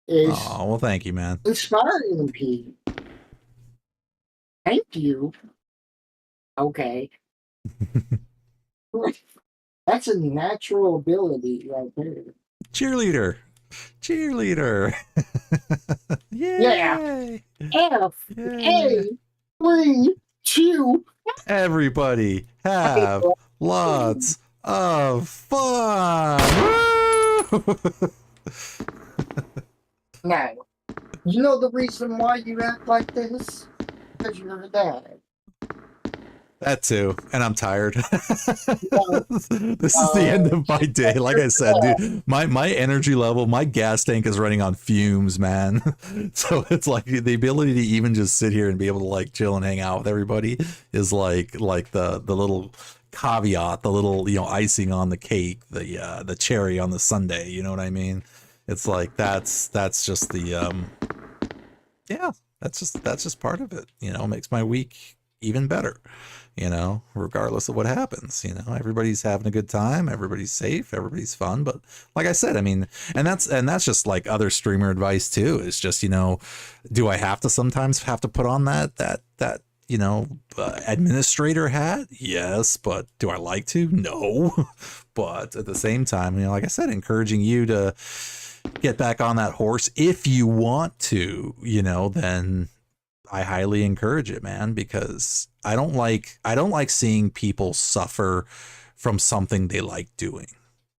Is Oh, well, thank you, man. inspiring people. Thank you. Okay. That's a natural ability right there. Cheerleader. Cheerleader. Yay. F Yay. A 3 2. Everybody have lots of fun. Woo! Now, you know the reason why you act like this? Because you're a dad. That too, and I'm tired. This is the end of my day. Like I said, dude, my energy level, my gas tank is running on fumes, man. So it's like the ability to even just sit here and be able to like chill and hang out with everybody is like the little caveat, the little, you know, icing on the cake, the cherry on the sundae. You know what I mean? It's like that's just the yeah, that's just part of it. You know, makes my week even better. You know, regardless of what happens, you know, everybody's having a good time, everybody's safe, everybody's fun. But like I said, I mean, and that's just like other streamer advice too. It's just, you know, do I have to sometimes have to put on that you know, administrator hat? Yes, but do I like to? No. But at the same time, you know, like I said, encouraging you to get back on that horse if you want to, you know, then I highly encourage it, man, because I don't like seeing people suffer from something they like doing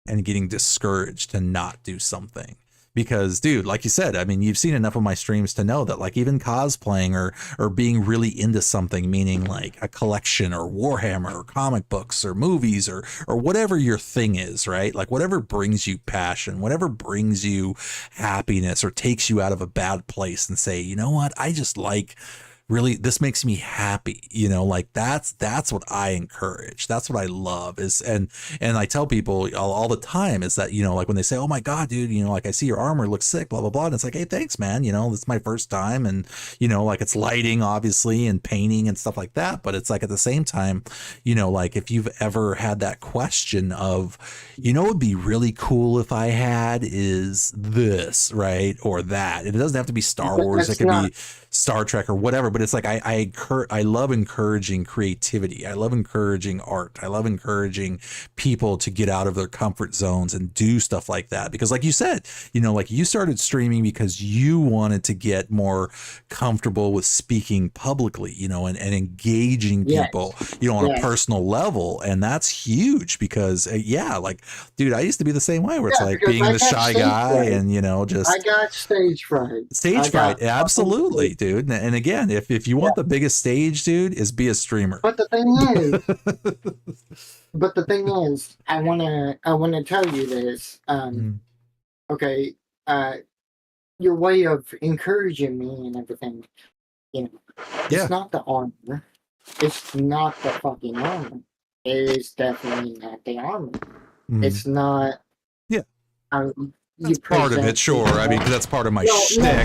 and getting discouraged to not do something. Because, dude, like you said, I mean, you've seen enough of my streams to know that like even cosplaying or being really into something, meaning like a collection or Warhammer or comic books or movies or whatever your thing is, right? Like whatever brings you passion, whatever brings you happiness or takes you out of a bad place and say, you know what, I just like really, this makes me happy, you know, like that's what I encourage. That's what I love is, and I tell people all the time is that, you know, like when they say, oh my God, dude, you know, like I see your armor looks sick, blah, blah, blah. And it's like, hey, thanks, man. You know, this is my first time. And, you know, like it's lighting obviously and painting and stuff like that. But it's like at the same time, you know, like if you've ever had that question of, you know, it'd be really cool if I had is this, right? Or that. It doesn't have to be Star Wars. It could be Star Trek or whatever, but it's like I love encouraging creativity. I love encouraging art. I love encouraging people to get out of their comfort zones and do stuff like that. Because like you said, you know, like you started streaming because you wanted to get more comfortable with speaking publicly, you know, and engaging people, you know, on a personal level. And that's huge because yeah, like, dude, I used to be the same way where it's like being the shy guy and, you know, just I got stage fright. Stage fright, absolutely, dude. And again, if you want the biggest stage, dude, is be a streamer. But the thing is, I wanna tell you this. Okay, your way of encouraging me and everything, you know, it's not the armor. It's not the fucking armor. It is definitely not the armor. It's not. Yeah. That's part of it, sure. I mean, 'cause that's part of my shtick.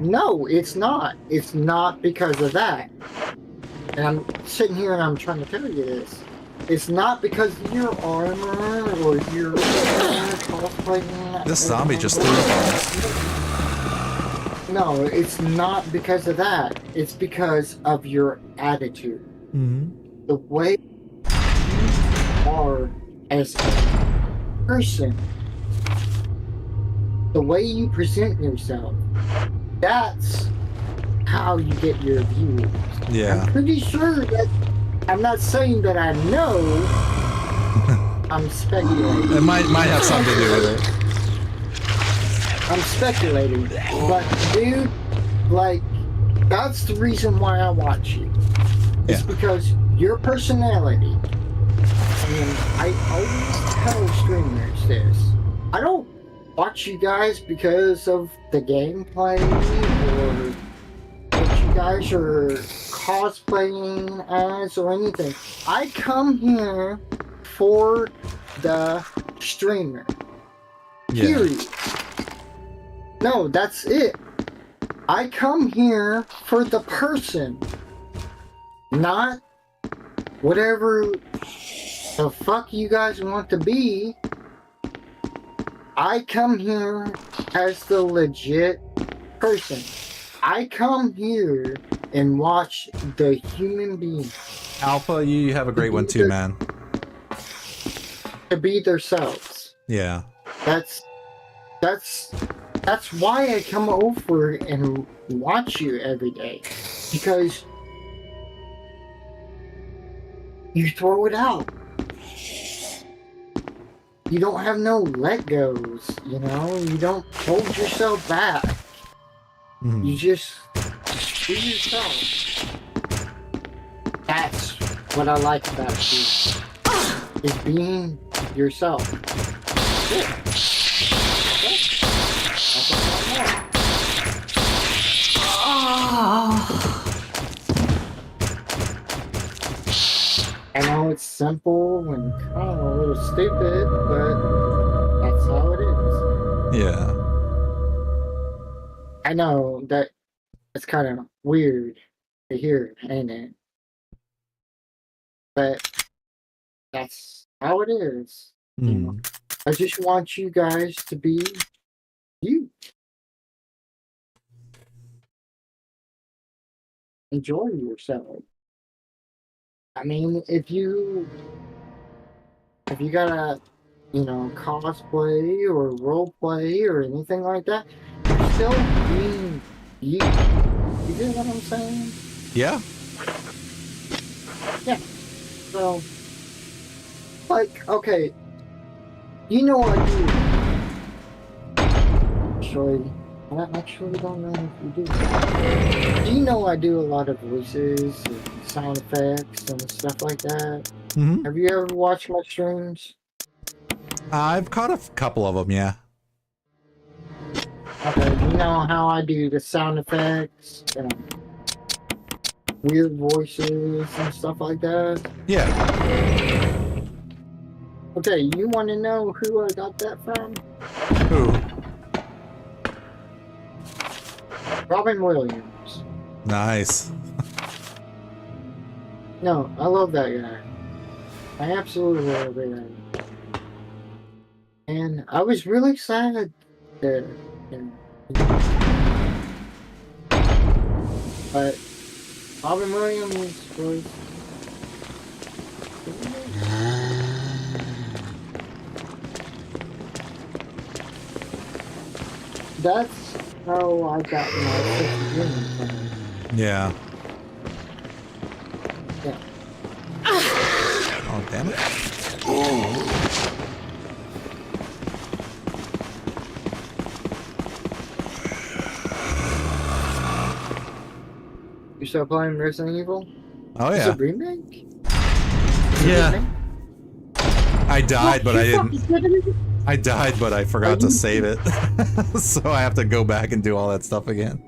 No, it's not. It's not because of that. And I'm sitting here and I'm trying to tell you this. It's not because of your armor or your cosplaying. This zombie just threw up on us. No, it's not because of that. It's because of your attitude. The way you are as person, the way you present yourself, that's how you get your views. Yeah. I'm pretty sure that, I'm not saying that I know, I'm speculating. It might have something to do with it. I'm speculating, but dude, like, that's the reason why I watch you. It's Yeah. because your personality. And I always tell streamers this. I don't watch you guys because of the gameplay or what you guys are cosplaying as or anything. I come here for the streamer. Yeah. Period. No, that's it. I come here for the person, not whatever the fuck you guys want to be. I come here as the legit person. I come here and watch the human being Alpha, you have a great one too, man. to be themselves. Yeah. That's why I come over and watch you every day, because you throw it out. You don't have no let goes, you know. You don't hold yourself back. Mhm. You just be yourself. That's what I like about you, is being yourself. Yeah. That's all I know. I know it's simple and kind of a little stupid, but that's how it is. Yeah. I know that it's kind of weird to hear, ain't it? But that's how it is. You know? Mm. I just want you guys to be you. Enjoy yourself. I mean, if you gotta, you know, cosplay or role play or anything like that, you're still being you. You get what I'm saying? Yeah. Yeah. So, like, okay, you know I do. I actually don't know if you do. Do you know I do a lot of voices and sound effects and stuff like that? Mm-hmm. Have you ever watched my streams? I've caught a couple of them, yeah. Okay, you know how I do the sound effects and weird voices and stuff like that? Yeah. Okay, you want to know who I got that from? Who? Robin Williams. Nice. No, I love that guy. I absolutely love that guy. And I was really sad that, but Robin Williams was. That's how I got my sense of humor from him. Yeah. Yeah. Oh, damn it. You still playing Resident Evil? Oh, Is yeah. it remake? Yeah. I died, but I didn't. I died, but I forgot to save it. So I have to go back and do all that stuff again.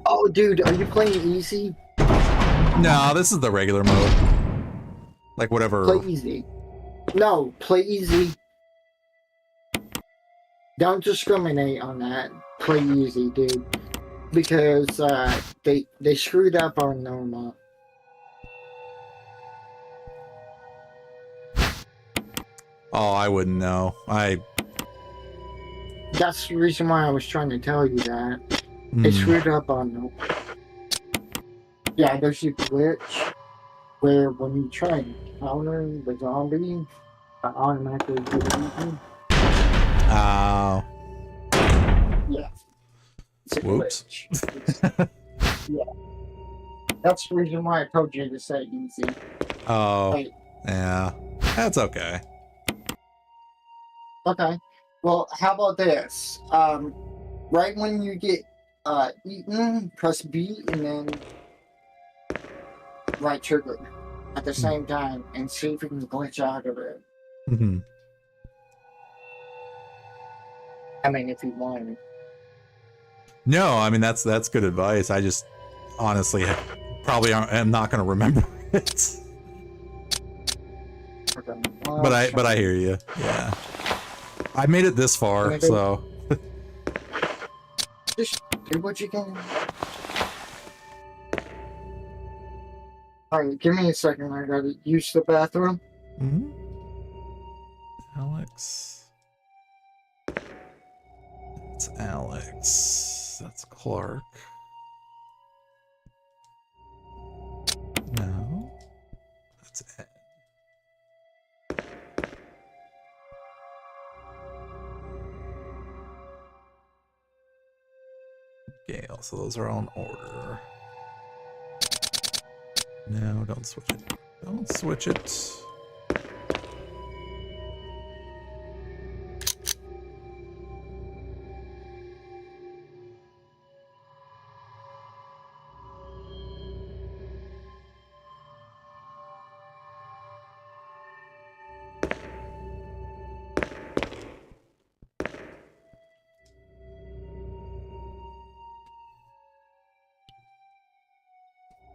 Oh, dude, are you playing easy? No, this is the regular mode. Like whatever. Play easy. No, play easy. Don't discriminate on that. Play easy, dude. Because they screwed up on normal. Oh, I wouldn't know. That's the reason why I was trying to tell you that. They screwed up on normal. Yeah, there's a glitch where when you try and counter the zombie, I automatically get eaten. Oh. Yeah. It's a Whoops. glitch. Yeah. That's the reason why I told you to say easy. Oh. Like, Yeah. That's okay. okay. Well, how about this? Right when you get eaten, press B and then right trigger at the same time and see if you can glitch out of it. Mm-hmm. I mean, if you want. No, I mean that's good advice. I just honestly probably am not going to remember it. Okay. But I hear you. Yeah. I made it this far, Maybe. so Just do what you can. Alright, give me a second. I gotta use the bathroom. mm-hmm. Alex. That's Alex. That's Clark. No. That's Ed. Gale. So those are all in order. No, don't switch it. Don't switch it.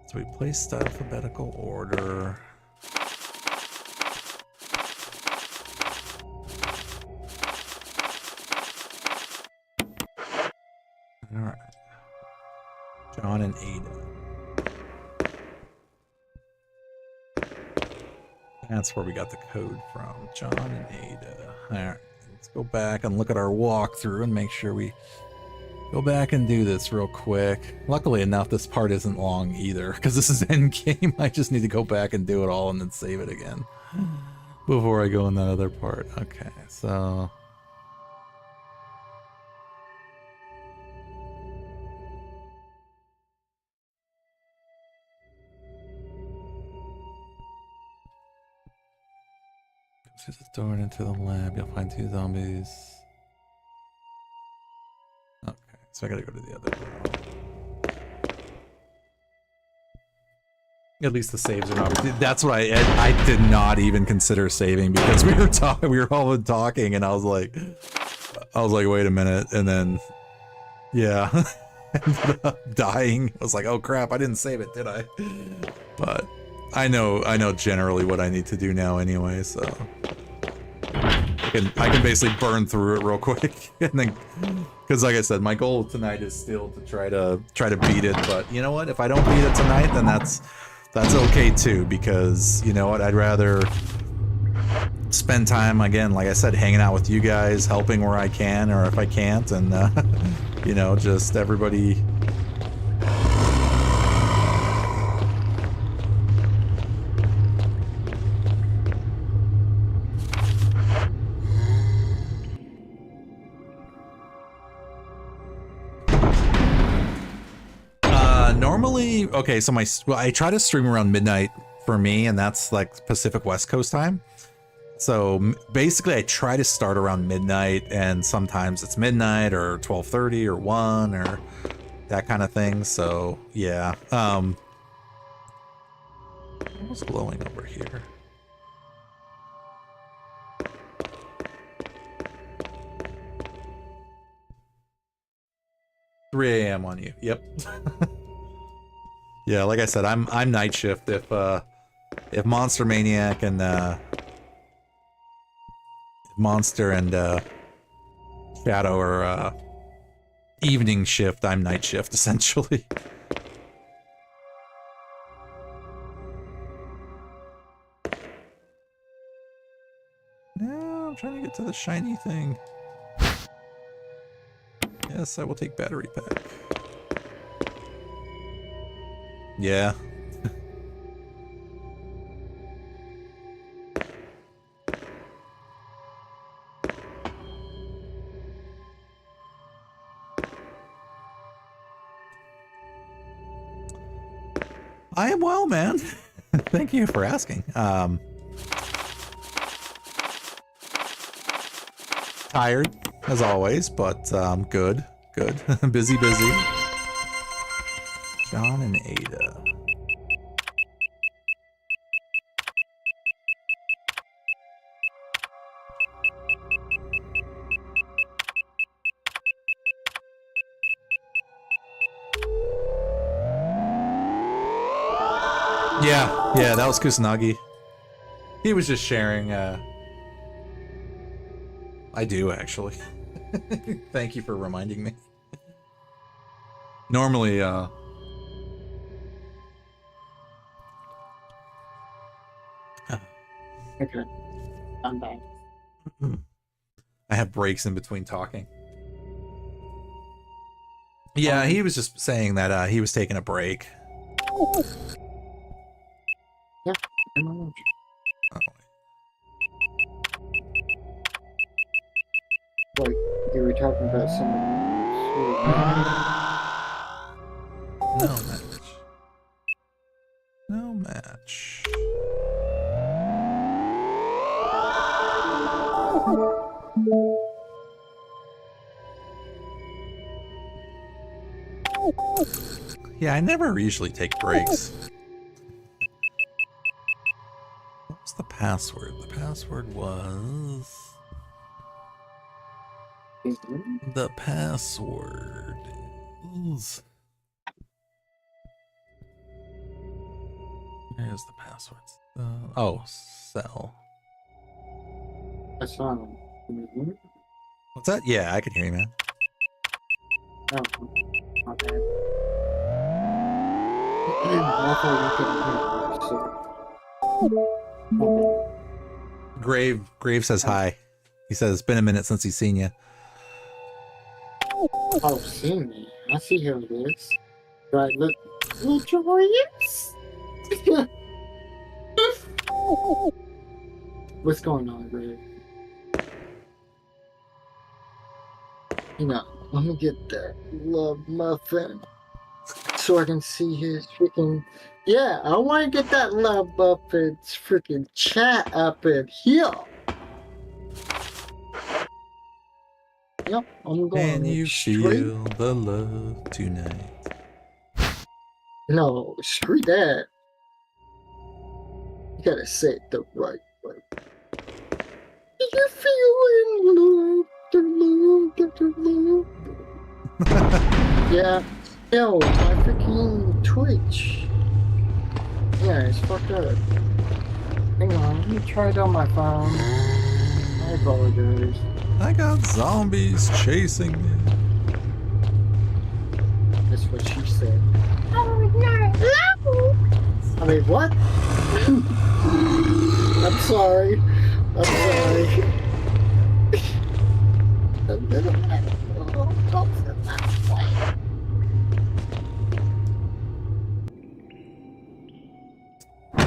So we placed alphabetical order. All right. John and Ada. That's where we got the code from. John and Ada. All right. Let's go back and look at our walkthrough and make sure we go back and do this real quick. Luckily enough, this part isn't long either, because this is endgame. I just need to go back and do it all and then save it again before I go in that other part. Okay, so... through the door and into the lab, you'll find 2 zombies. Okay, so I gotta go to the other room. At least the saves are not. That's what I did not even consider saving because we were all talking, and I was like, wait a minute, and then, yeah, ended up dying. I was like, oh crap, I didn't save it, did I? But I know generally what I need to do now anyway, so I can basically burn through it real quick, and then, because like I said, my goal tonight is still to try to beat it. But you know what? If I don't beat it tonight, then that's okay too, because you know what? I'd rather spend time, again, like I said, hanging out with you guys, helping where I can, or if I can't, and you know, just everybody. Normally, okay, so I try to stream around midnight for me, and that's like Pacific West Coast time. So basically I try to start around midnight, and sometimes it's midnight or 12:30 or 1 or that kind of thing. So yeah, what's glowing over here? $3 a.m. on you. Yep. Yeah, like I said, I'm night shift. If Monster Maniac and Monster and Shadow are evening shift, I'm night shift essentially. No, I'm trying to get to the shiny thing. Yes, I will take battery pack. Yeah. I am well, man. Thank you for asking. Tired, as always, but good. Busy. John and Ada. Yeah, that was Kusanagi. He was just sharing, I do, actually. Thank you for reminding me. Normally, Okay. I'm back. I have breaks in between talking. Yeah, he was just saying that he was taking a break. Yeah. I'm on. Oh, Like, you were talking about somebody else. no match. Yeah, I never usually take breaks. What was the password? The password was... The password is... Where's the password? Oh, cell. I saw him. What's that? Yeah, I can hear you, man. Oh, okay. I thought you couldn't hear me, so... Grave says hi. He says it's been a minute since he's seen you. Oh, seen me. I see who it is. Do I look joyous? What's going on, Greg? You know, let me get that love muffin so I can see his freaking... Yeah, I want to get that love muffin's freaking chat up in here. Yep, I'm going. Can you straight... feel the love tonight? No, screw that. You gotta say it the right way. Do you feel in love? Yeah. Yo, my freaking Twitch. Yeah, it's fucked up. Hang on, let me try it on my phone. I apologize. I got zombies chasing me. That's what she said. Oh no! I mean, what? I'm sorry.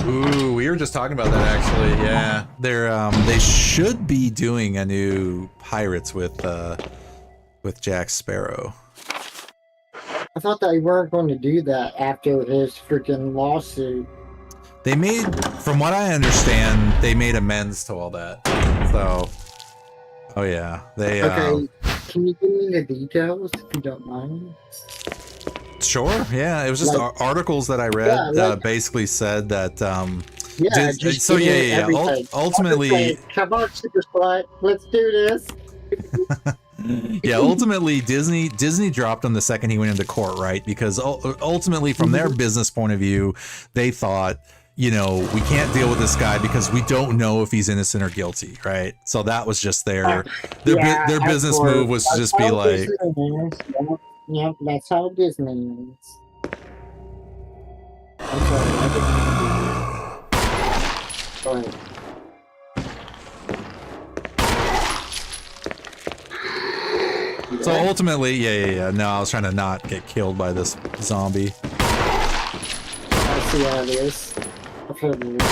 Ooh, we were just talking about that actually. Yeah, they should be doing a new Pirates with Jack Sparrow. I thought they weren't going to do that after his freaking lawsuit. They made, from what I understand, they made amends to all that. So, oh yeah, they. Okay, can you give me the details if you don't mind? Sure. Yeah, it was just Like, articles that I read. yeah, like, basically said that. Yeah. So yeah. Ultimately, come on, Super Spot, let's do this. yeah. Ultimately, Disney dropped him the second he went into court, right? Because ultimately, from their business point of view, they thought, you know, we can't deal with this guy because we don't know if he's innocent or guilty, right? So that was just their business move was to just be like, yeah, that's how Disney is. I'm sorry, I didn't mean to do that. Go ahead. so ultimately, yeah. No, I was trying to not get killed by this zombie. I see how it is. I've heard it.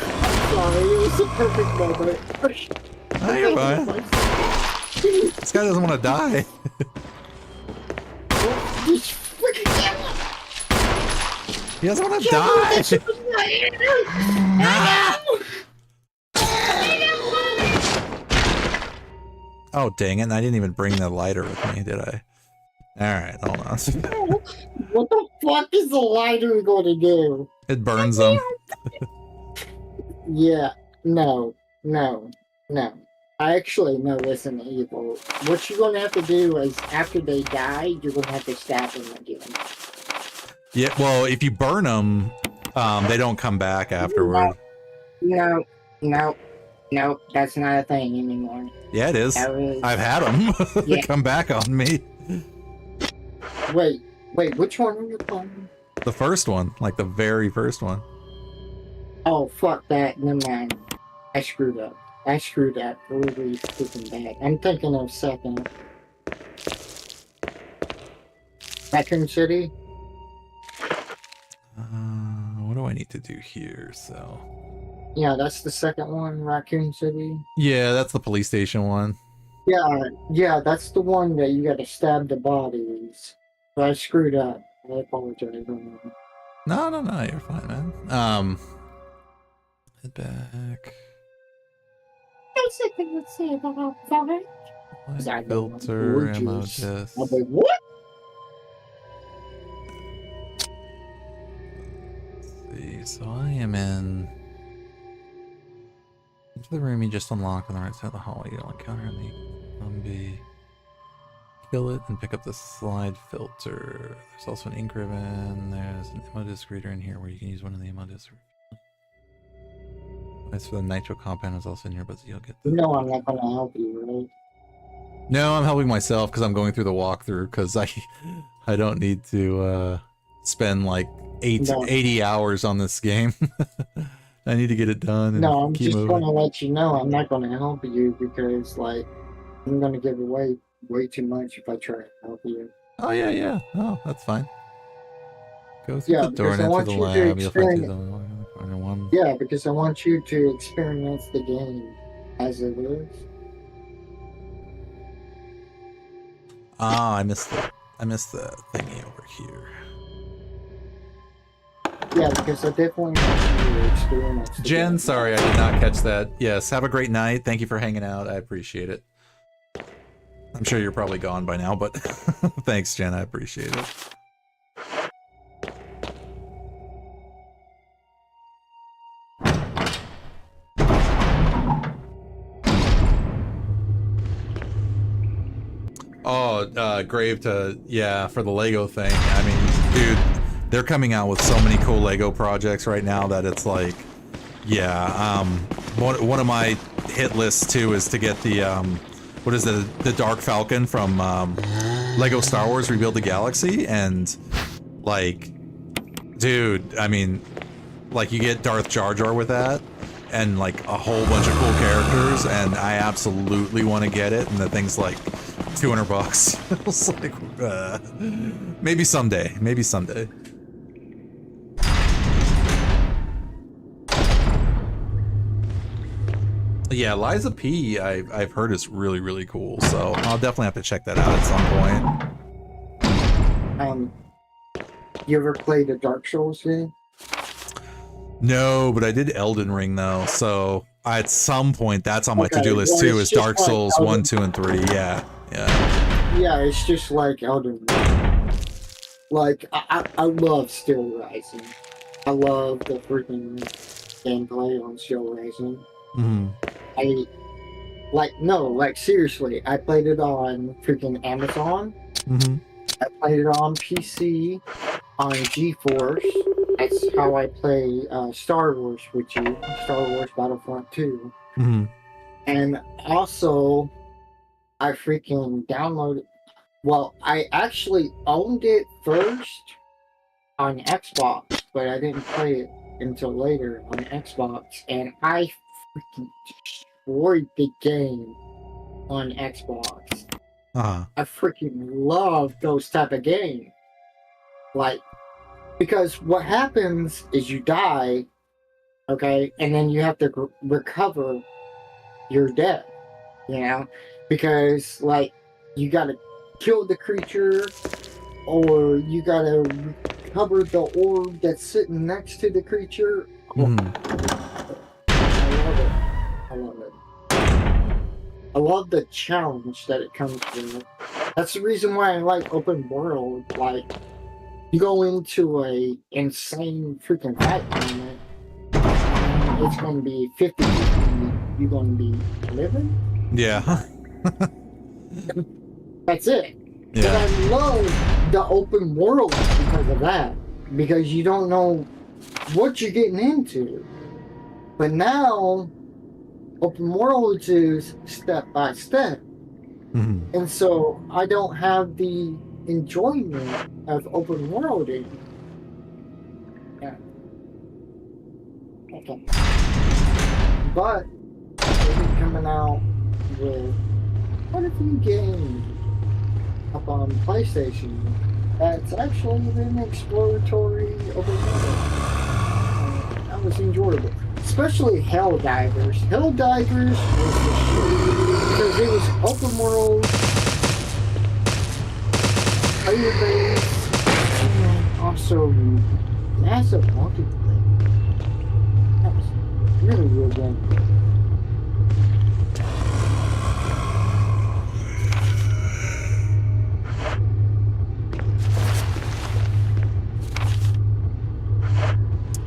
I'm sorry, it was the perfect moment. No, you're fine. This guy doesn't want to die. He doesn't want to die. Oh, dang it. And I didn't even bring the lighter with me, did I? Alright, hold on. What the fuck is the lighter going to do? It burns them. Yeah, no. I actually know this in evil. What you're going to have to do is, after they die, you're going to have to stab them again. Yeah, well, if you burn them, they don't come back afterward. No, that's not a thing anymore. Yeah, it is. I've had them Yeah. come back on me. Wait, which one are you playing? The first one, like the very first one. Oh, fuck that. Never mind. I screwed up. Really freaking bad. I'm thinking of second. Raccoon City? What do I need to do here? So. Yeah, that's the second one, Raccoon City. Yeah, that's the police station one. Yeah, that's the one that you gotta stab the bodies. But I screwed up. I apologize. No, you're fine, man. Head back. Light filter, ammo disc. I'm like, what? Let's see, so I am in into the room you just unlocked on the right side of the hallway. You'll encounter the zombie. Kill it and pick up the slide filter. There's also an ink ribbon. There's an ammo disc reader in here where you can use one of the ammo discs. As for the nitro compound is also in here, but you'll get the... No, I'm not gonna help you, right? No, I'm helping myself because I'm going through the walkthrough because I don't need to spend like 80 hours on this game. I need to get it done. And no, I'm keep just moving. gonna let you know I'm not gonna help you because like I'm gonna give away way too much if I try to help you. Oh yeah. Oh, that's fine. Go through the door because I and want enter the you to lab. You'll find experience. one. Yeah, because I want you to experience the game as it is. Ah, I missed the thingy over here. Yeah, because I definitely want you to experience the Jen, game. sorry, I did not catch that. Yes, have a great night. Thank you for hanging out. I appreciate it. I'm sure you're probably gone by now, but thanks, Jen. I appreciate it. Oh, Grave to, yeah, for the Lego thing. I mean, dude, they're coming out with so many cool Lego projects right now that it's like, yeah, one of my hit lists too is to get the, what is it, the Dark Falcon from Lego Star Wars Rebuild the Galaxy, and like, dude, I mean, like you get Darth Jar Jar with that, and like a whole bunch of cool characters, and I absolutely want to get it, and the thing's like $200. It's like, maybe someday. Yeah, Liza P, I've heard is really, really cool, so I'll definitely have to check that out at some point. You ever played a Dark Souls game? No, but I did Elden Ring though, so at some point that's on my to-do list too, is Dark Souls 1, 2, and 3. Yeah. Yeah, it's just like Elden Ring. Like, I love Steel Rising. I love the freaking gameplay on Steel Rising. Mm-hmm. Seriously, I played it on freaking Amazon. Mm-hmm. I played it on PC, on GeForce. That's how I play Star Wars with you, Star Wars Battlefront 2. Mm-hmm. And also, I freaking downloaded. Well, I actually owned it first on Xbox, but I didn't play it until later on Xbox. And I freaking destroyed the game on Xbox. Uh-huh. I freaking love those type of games. Like, because what happens is you die, okay, and then you have to recover your death, you know? Because, like, you gotta kill the creature, or you gotta uncover the orb that's sitting next to the creature. Mhm. I love it. I love it. I love the challenge that it comes with. That's the reason why I like open world. Like, you go into a insane freaking fight moment, and it's going to be 50-50. You're going to be living? Yeah. That's it. But Yeah. I love the open world because of that. Because you don't know what you're getting into. But now, open world is step by step. Mhm. And so I don't have the enjoyment of open worlding. Yeah. Okay. But they've been coming out with quite a few games up on PlayStation that's actually been exploratory open world. That was enjoyable. Especially Helldivers. Helldivers was the shit. Because it was open world, player base, and also massive multiplayer. That was really, really good.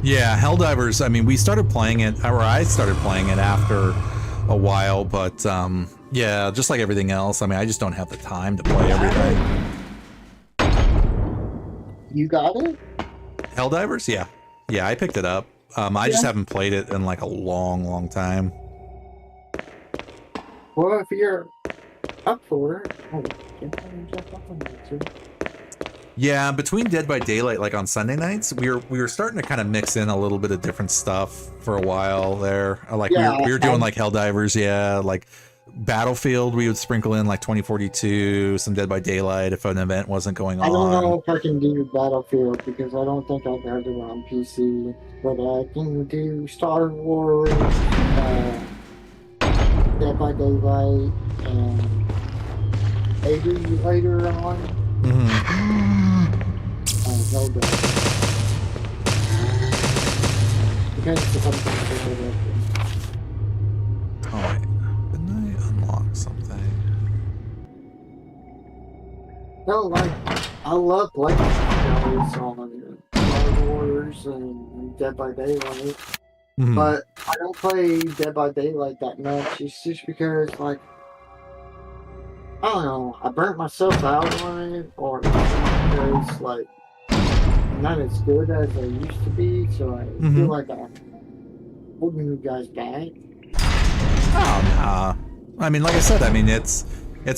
Yeah, Helldivers, I mean, we started playing it, or I started playing it after a while, but yeah, just like everything else, I mean, I just don't have the time to play everything. You got it? Helldivers? Yeah. Yeah, I picked it up. I just haven't played it in like a long, long time. Well, if you're up for it, jump on that too. Yeah, between Dead by Daylight, like on Sunday nights, we were starting to kind of mix in a little bit of different stuff for a while there. Like we were doing like Helldivers, yeah, like Battlefield. We would sprinkle in like 2042, some Dead by Daylight if an event wasn't going on. I don't know if I can do Battlefield because I don't think I've ever done it on PC, but I can do Star Wars, Dead by Daylight, and maybe later on. Helldivers. Depends if I'm going to do it. Oh wait, didn't I unlock something? No, like, I love playing shows on Star Wars and Dead by Daylight, but I don't play Dead by Daylight that much. It's just because, like, I don't know, I burnt myself out on it, or because, like, I'm not as good as I used to be, so I feel like I'm holding you guys back. Oh, nah. I mean, like I said, I mean, it's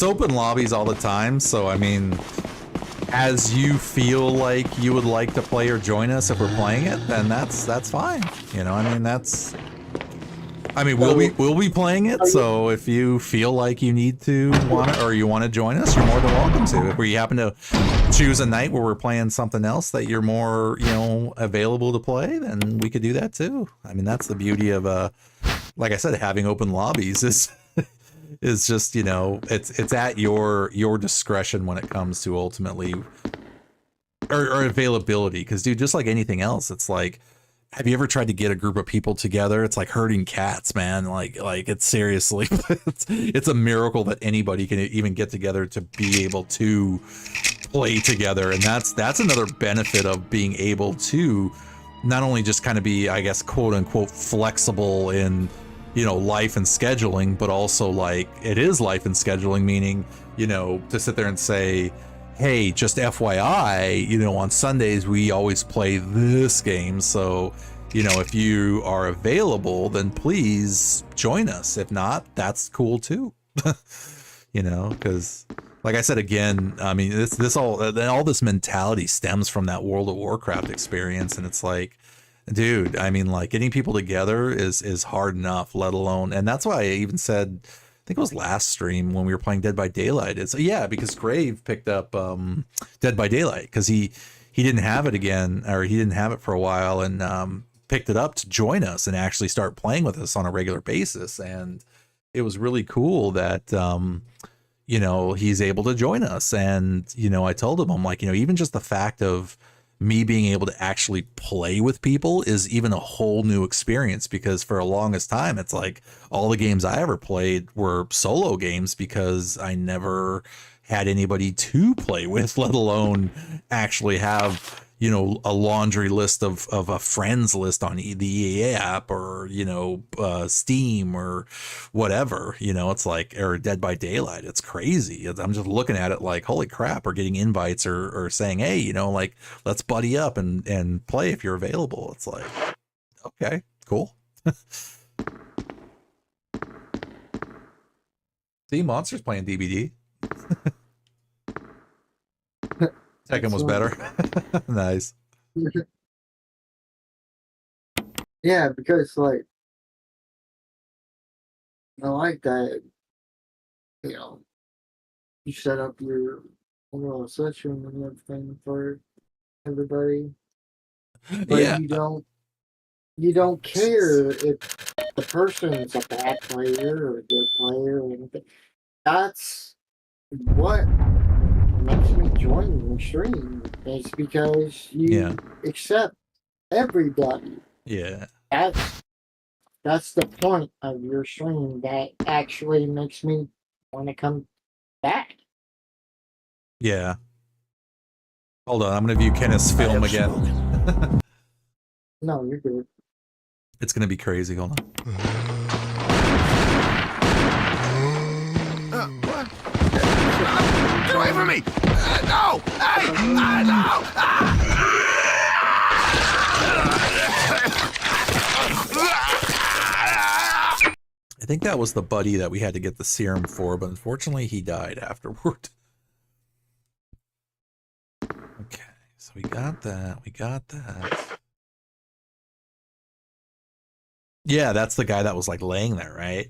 open lobbies all the time, so I mean, as you feel like you would like to play or join us if we're playing it, then that's fine. You know, I mean, we'll be playing it, so if you feel like you need to want to join us, you're more than welcome to. If we happen to choose a night where we're playing something else that you're more, available to play, then we could do that too. I mean, that's the beauty of like I said, having open lobbies is just, it's at your discretion when it comes to ultimately or availability. Because dude, just like anything else, it's like, have you ever tried to get a group of people together? It's like herding cats, man. Like it's seriously, it's a miracle that anybody can even get together to be able to play together. And that's another benefit of being able to not only just kind of be, I guess, quote unquote, flexible in, life and scheduling, but also like it is life and scheduling, meaning, to sit there and say, hey, just FYI, on Sundays, we always play this game. So, if you are available, then please join us. If not, that's cool too. Because like I said, again, I mean, all this mentality stems from that World of Warcraft experience. And it's like, dude, I mean, like getting people together is hard enough, let alone, and that's why I even said, I think it was last stream when we were playing Dead by Daylight. It's because Grave picked up Dead by Daylight because he didn't have it again, or he didn't have it for a while, and picked it up to join us and actually start playing with us on a regular basis. And it was really cool that he's able to join us. And I told him, I'm like, even just the fact of me being able to actually play with people is even a whole new experience, because for the longest time, it's like all the games I ever played were solo games because I never had anybody to play with, let alone actually have, you know, a laundry list of a friends list on the EA app, or, you know, Steam or whatever, you know. It's like, or Dead by Daylight. It's crazy. I'm just looking at it like, holy crap, we're getting invites or saying, hey, you know, like, let's buddy up and play if you're available. It's like, okay, cool. See, Monster's playing DBD. Second was better. Nice. Yeah, because like I like that, you know, you set up your little session and everything for everybody, but Yeah. you don't care if the person's a bad player or a good player or anything. That's what makes me join your stream. It's because you accept everybody. Yeah. That's the point of your stream that actually makes me want to come back. Yeah. Hold on, I'm gonna view Kenneth's film again. No, you're good. It's gonna be crazy. Hold on. What? Get away from me! No! Hey! No! I think that was the buddy that we had to get the serum for, but unfortunately he died afterward. Okay, so we got that. We got that. Yeah, that's the guy that was like laying there, right?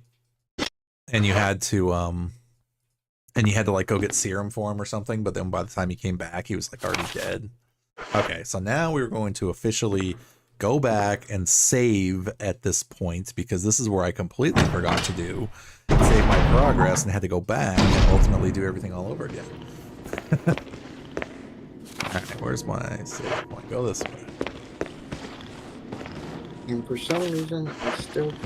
And you had to like go get serum for him or something, but then by the time he came back, he was like already dead. Okay, so now we're going to officially go back and save at this point, because this is where I completely forgot to do. Save my progress and had to go back and ultimately do everything all over again. Alright, where's my save point? Go this way. And for some reason, I still can't.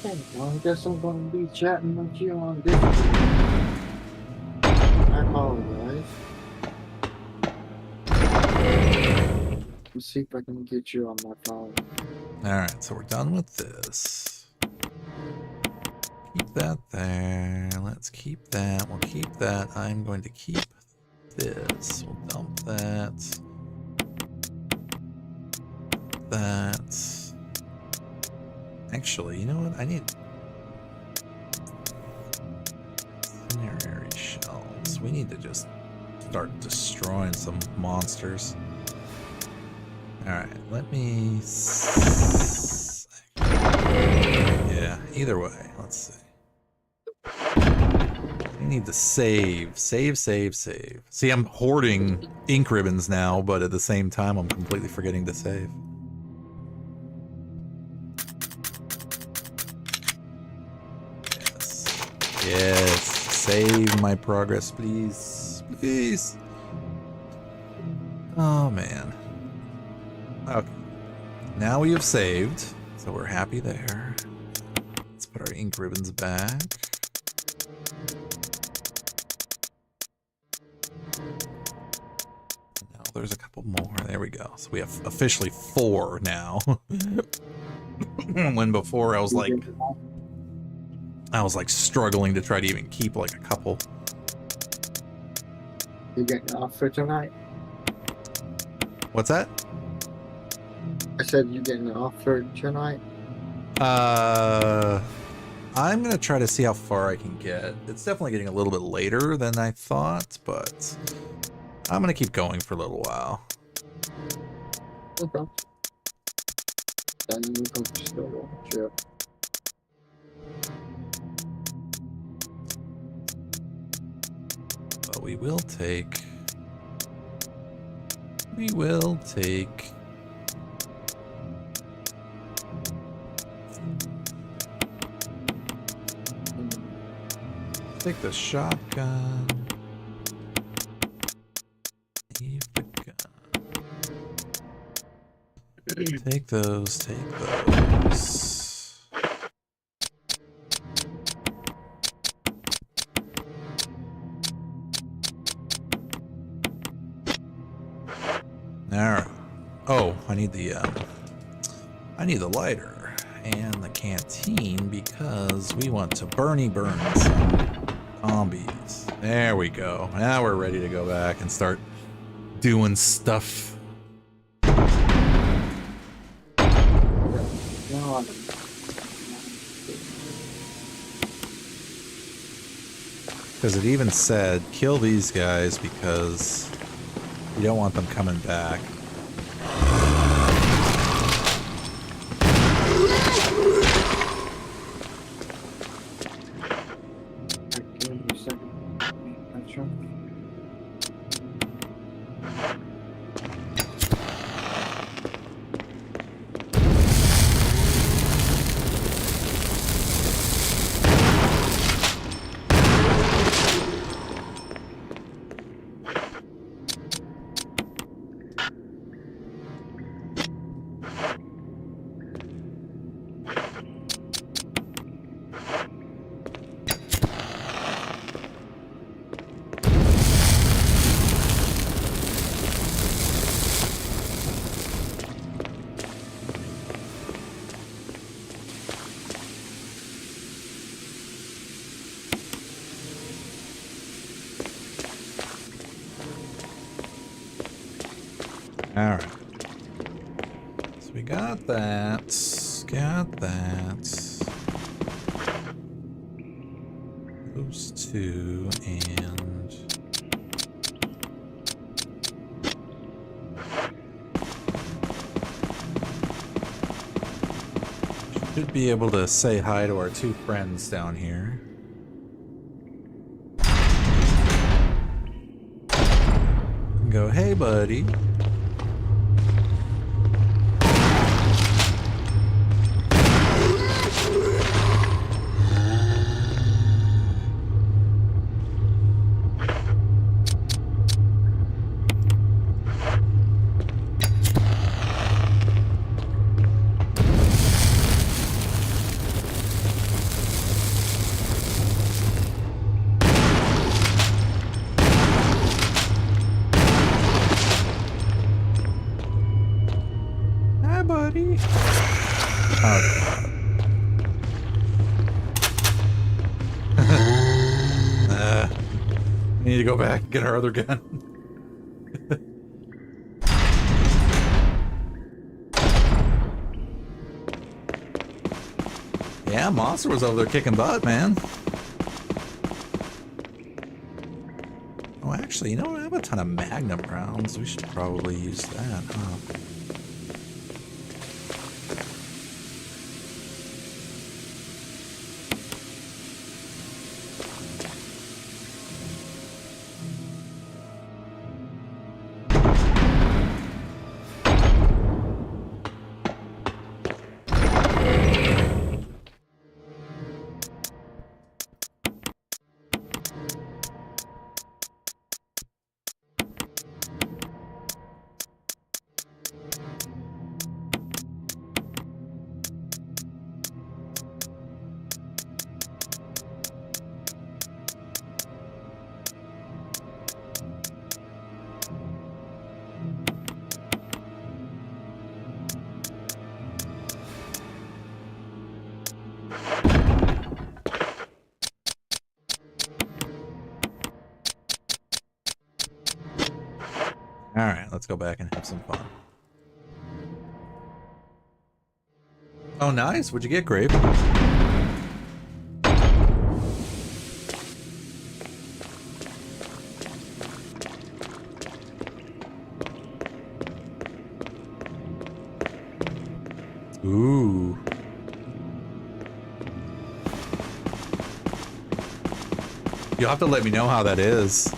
Okay, well, I guess I'm going to be chatting with you on this. I apologize. Let's see if I can get you on my phone. Alright, so we're done with this. Keep that there. Let's keep that. We'll keep that. I'm going to keep this. We'll dump that. That. Actually, you know what? I need incendiary shells. We need to just start destroying some monsters. Alright, let me... Yeah, either way, let's see. I need to save. Save. See, I'm hoarding ink ribbons now, but at the same time, I'm completely forgetting to save. Yes, save my progress, please. Please. Oh, man. Okay. Now we have saved, so we're happy there. Let's put our ink ribbons back. Now there's a couple more. There we go. So we have officially 4 now. When before I was like struggling to try to even keep like a couple. You getting off for tonight? What's that? I said you getting off for tonight? I'm gonna try to see how far I can get. It's definitely getting a little bit later than I thought, but I'm gonna keep going for a little while. Okay. Then you can still watch it. But we will take Take the shotgun. Leave the gun. Take those, take those. Alright. Oh, I need the lighter and the canteen because we want to burn some zombies. There we go. Now we're ready to go back and start doing stuff. Because it even said, kill these guys because you don't want them coming back. Alright. So we got that. Got that. Those two, and should be able to say hi to our two friends down here. And go, hey buddy. Buddy. We need to go back and get our other gun. Yeah, Monster was over there kicking butt, man. Oh, actually, you know, I have a ton of Magnum rounds. We should probably use that, huh? Alright, let's go back and have some fun. Oh, nice. What'd you get, Grape? Ooh. You'll have to let me know how that is.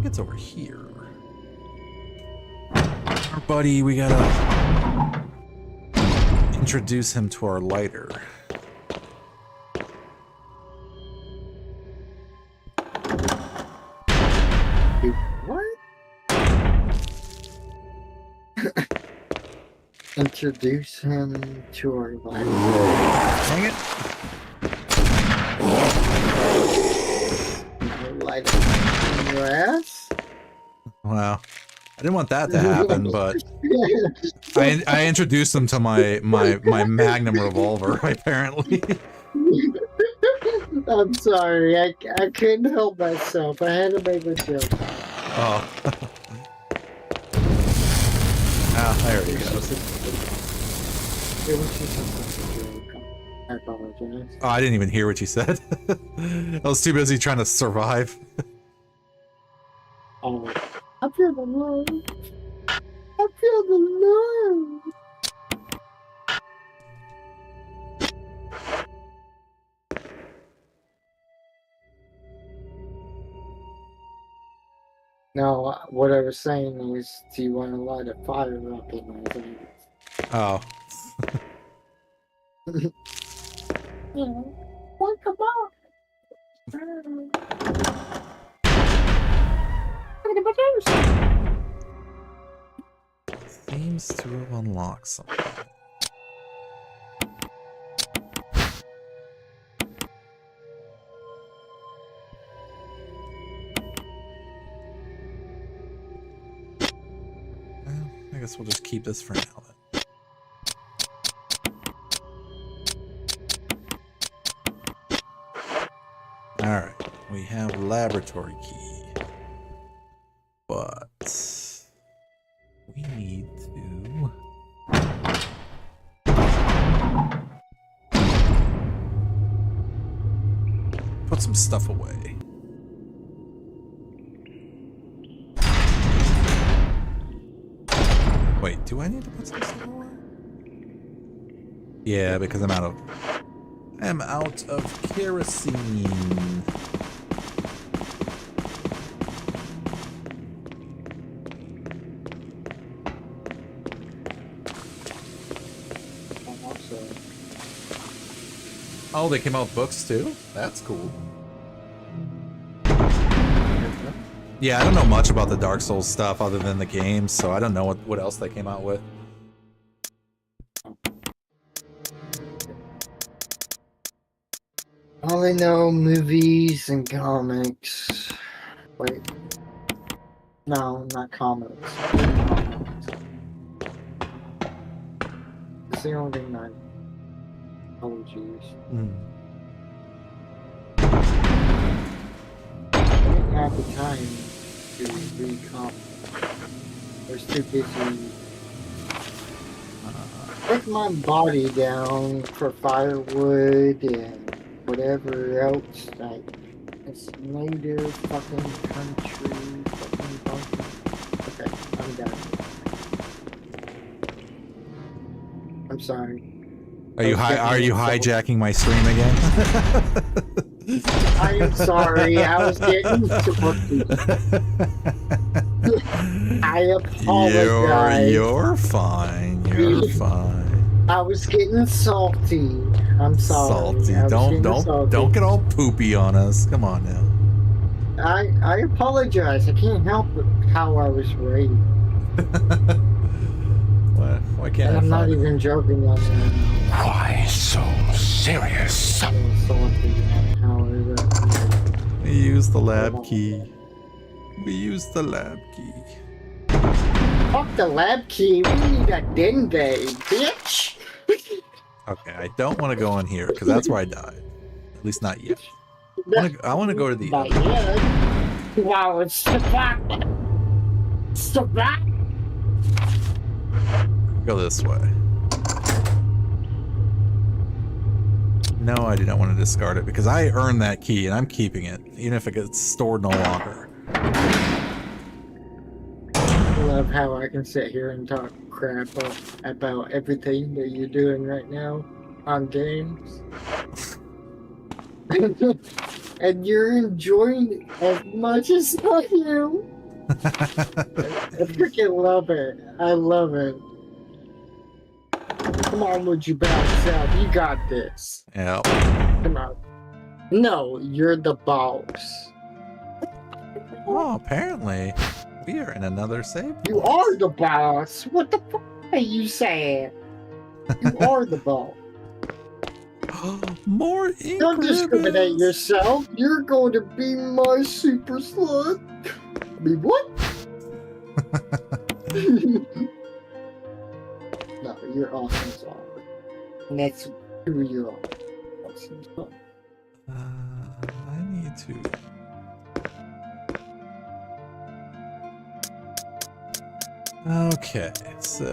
it's over here. Our buddy, we gotta introduce him to our lighter. What? Introduce him to our life. Dang it. Light up in your ass? Wow. I didn't want that to happen, but I introduced him to my Magnum revolver, apparently. I'm sorry, I couldn't help myself. I had to make a joke. Oh. Ah, there he goes. It was just a joke. I apologize. Oh, I didn't even hear what you said. I was too busy trying to survive. Oh, I feel the love. I feel the love. No, what I was saying is, do you want to light a fire up in my veins? Oh. Yeah. What about? Seems to have unlocked something. Well, I guess we'll just keep this for now then. Alright, we have laboratory key. But we need to put some stuff away. Wait, do I need to put some stuff away? Yeah, because I'm out of kerosene. Oh, they came out with books too? That's cool. Yeah, I don't know much about the Dark Souls stuff other than the games, so I don't know what else they came out with. All I know, movies and comics. Wait. No, not comics. It's the only thing I... Oh, jeez. I didn't have the time to read comics. I was too busy putting my body down for firewood and whatever else, like it's native fucking country, fucking bunker. Okay, I'm done. I'm sorry. Are you hijacking my stream again? I am sorry, I was getting salty. I apologize. You're fine. You're fine. I was getting salty. I'm sorry. Salty. Don't get all poopy on us. Come on now. I apologize. I can't help how I was raised. Why can't And I'm not even joking on that. Why so serious? We use the lab key. We use the lab key. Fuck the lab key. We need a dende, bitch. Okay, I don't want to go in here because that's where I died. At least not yet. I want to go to the Not other. yet. Wow, it's back. Go this way. No, I do not want to discard it because I earned that key and I'm keeping it, even if it gets stored no longer. I love how I can sit here and talk crap about everything that you're doing right now on games. And you're enjoying it as much as I am. I freaking love it. I love it. Come on, would you bounce out? You got this. Yeah. Come on. No, you're the boss. Oh, apparently we are in another save. You are the boss. What the fuck are you saying? You are the boss. More ink Don't discriminate ribbons. yourself. You're going to be my super slut. I mean, what? No, you're awesome, Song. And that's who you are. Awesome Song. I need to. Okay, so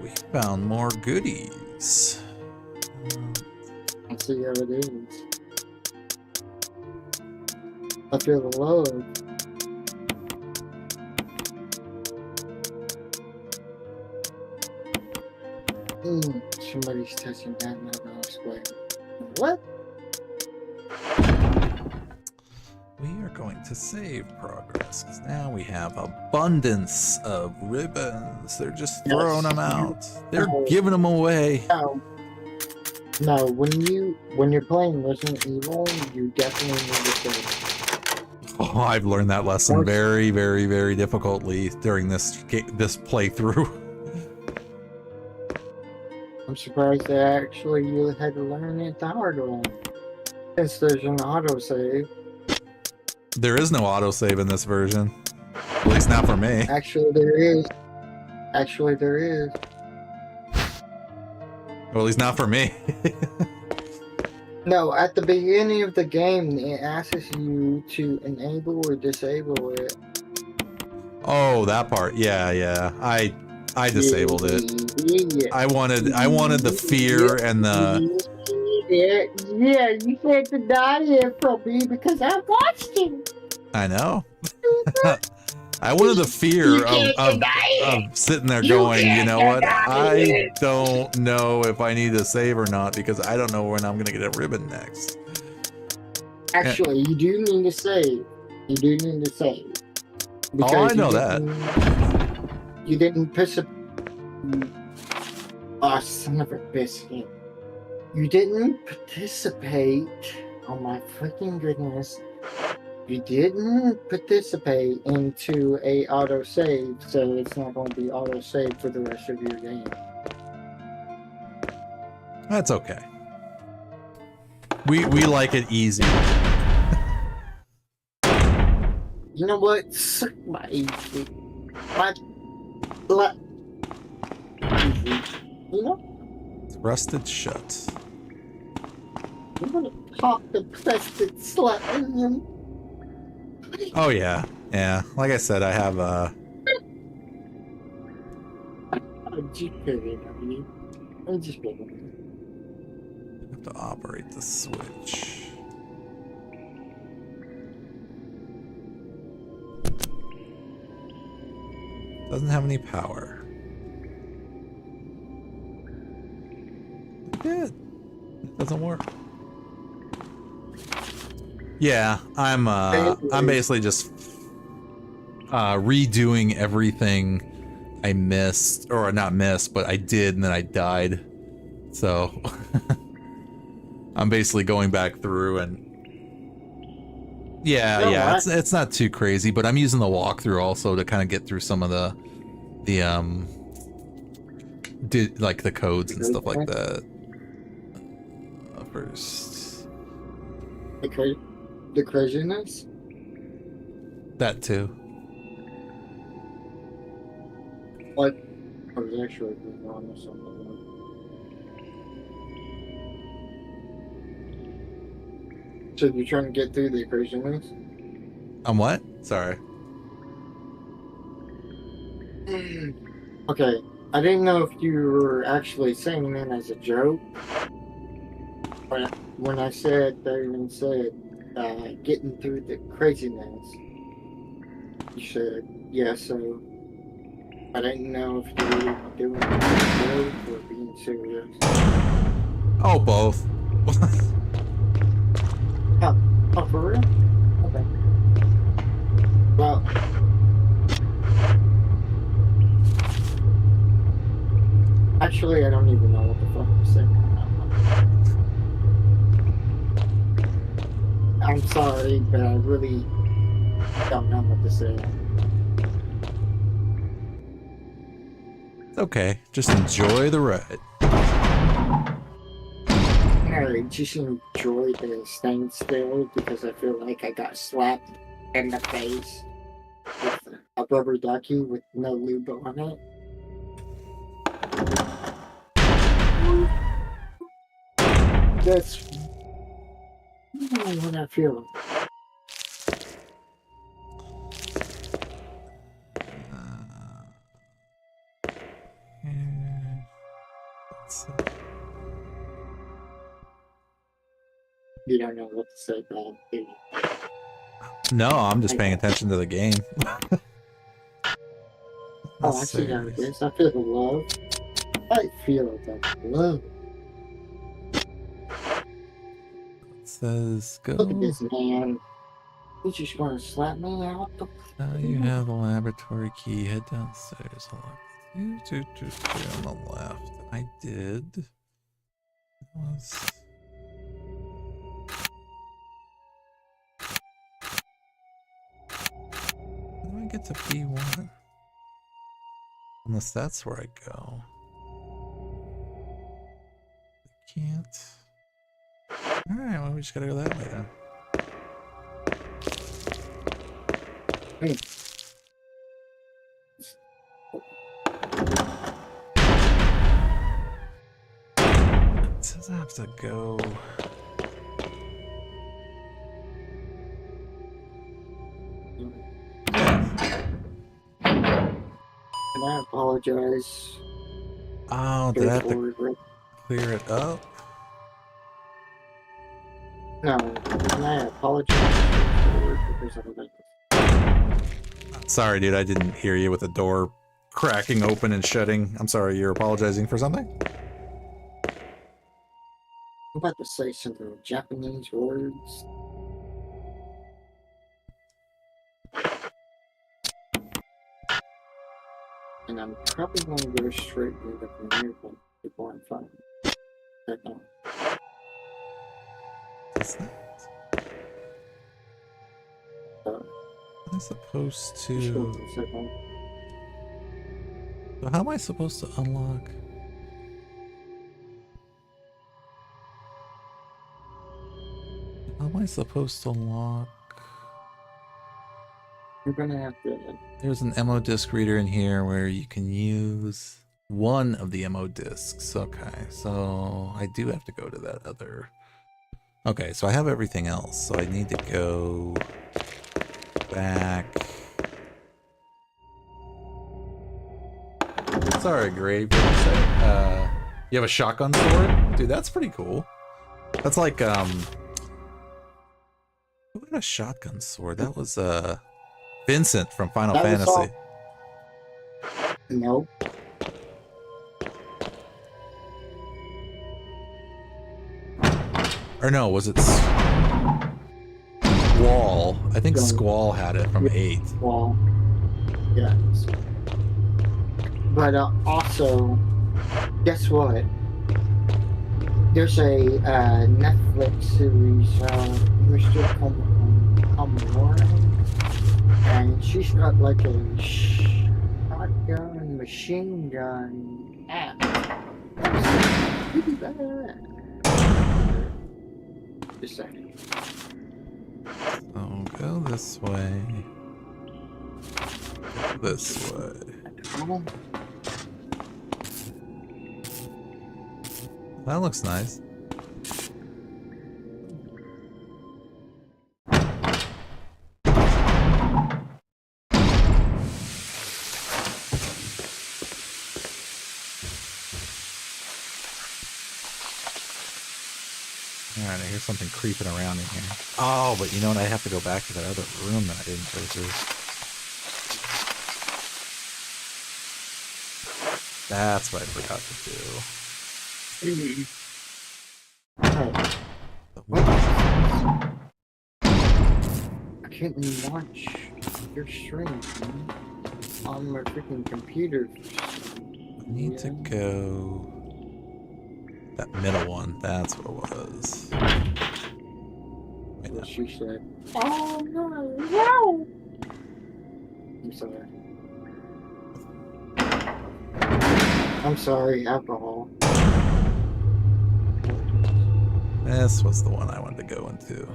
we found more goodies. Let's see how it is. I feel the love. Somebody's touching that mouse. Wait. What? We are going to save progress because now we have abundance of ribbons. They're just throwing them out. They're giving them away. No, when you're playing Resident Evil, you definitely need to save. Oh, I've learned that lesson very, very, very difficultly during this playthrough. I'm surprised that actually you had to learn it the hard way. Since there's an autosave. There is no autosave in this version. At least not for me. Actually, there is. Actually, there is. Well, at least not for me. No, at the beginning of the game, it asks you to enable or disable it. Oh, that part. Yeah, yeah. I disabled it. Yeah. I wanted the fear and the. Yeah, you can't deny it from me because I watched it. I know. I wanted the fear of sitting there going, you know what? I don't know if I need to save or not because I don't know when I'm gonna get a ribbon next. Actually, you do need to save. You do need to save. Oh, I know that. You didn't piss a... Oh, son of a biscuit. You didn't participate. Oh my freaking goodness. You didn't participate into a autosave, so it's not going to be autosave for the rest of your game. That's okay. We like it easy. You know what? Suck my easy. You know? It's rusted shut. I'm gonna pop the plastic slut in him. Oh yeah, yeah. Like I said, I have I'm just kidding, I mean. I'm just kidding. have to operate the switch. Doesn't have any power. Good. It doesn't work. Yeah, I'm basically just redoing everything I missed, or not missed, but I did and then I died. So I'm basically going back through and yeah, it's not too crazy, but I'm using the walkthrough also to kind of get through some of the like the codes and stuff like that. First, the craziness? that too. What? I was actually going on or something. So you're trying to get through the craziness? What? Sorry. Okay, I didn't know if you were actually saying that as a joke. But when I said, David said, getting through the craziness, you said, yeah, so I didn't know if you were doing it as a joke or being serious. Oh, both. Oh, for real? Okay. Well, sorry, but I really don't know what to say. It's okay. Just enjoy the ride. I just enjoy the staying still because I feel like I got slapped in the face with a rubber ducky with no lube on it. That's what I feel. You don't know what to say, Bob. Do you? No, I'm just paying attention to the game. Oh, I see how it is. I feel the love. I feel the love. It says go. Look at this man. He's just gonna slap me out the. Now you have the laboratory key. Head downstairs. On the left. I did. It was. How do I get to B1? Unless that's where I go. I can't. Alright, well, we just gotta go that way then. Hey. It says I have to go. And I apologize. Oh, did I have to clear it up? No, and I apologize because I'm like. Sorry, dude, I didn't hear you with the door cracking open and shutting. I'm sorry, you're apologizing for something? I'm about to say some Japanese words. And I'm probably going to go straight to the premiere before I'm fine. What's that? Am I supposed to... So how am I supposed to unlock? How am I supposed to unlock? You're gonna have to. There's an MO disc reader in here where you can use one of the MO discs. Okay, so I do have to go to that other. Okay, so I have everything else. So I need to go back. Sorry, Grave. What did you say? You have a shotgun sword? Dude, that's pretty cool. That's like, who had a shotgun sword? That was, Vincent from Final Fantasy. No. Or no, was it Squall? I think Squall had it from 8. Squall. Yes. But also, guess what? There's a Netflix series, Mr. Commodore, and she's got like a shotgun, machine gun app. Just saying. Oh, go this way. Go this way. That looks nice. Alright, I hear something creeping around in here. Oh, but you know what? I have to go back to that other room that I didn't go through. That's what I forgot to do. I can't watch your stream on my freaking computer. I need to go... That middle one, that's what it was. That's what she said. Oh no, no! I'm sorry. I'm sorry, alcohol. This was the one I wanted to go into.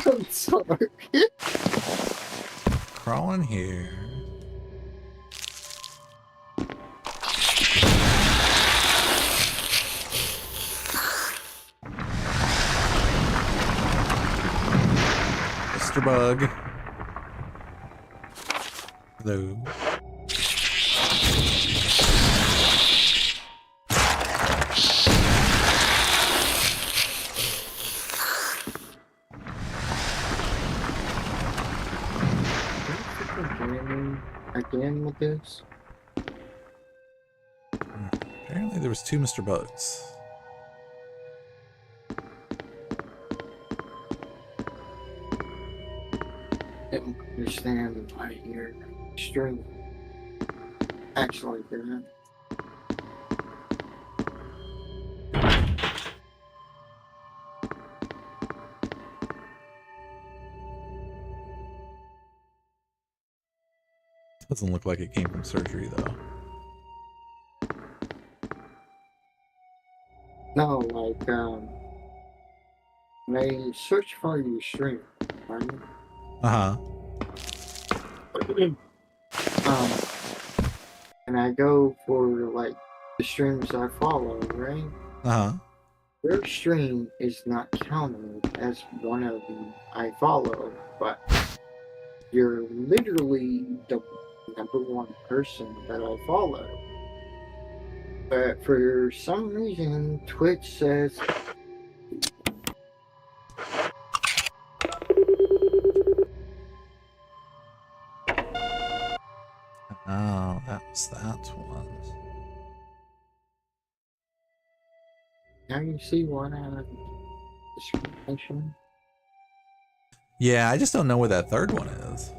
I'm sorry. Crawling here. Mr. Bug. Hello. Again with this? Apparently there was 2 Mr. Bugs. I don't understand why you're string acts like that. Doesn't look like it came from surgery though. No, like, they search for your stream, right? Uh-huh. And I go for, like, the streams I follow, right? Uh-huh. Your stream is not counted as one of them I follow, but you're literally the #1 person that I follow. But for some reason, Twitch says Oh, that was that one. now you see what discrimination. Yeah, I just don't know where that third one is.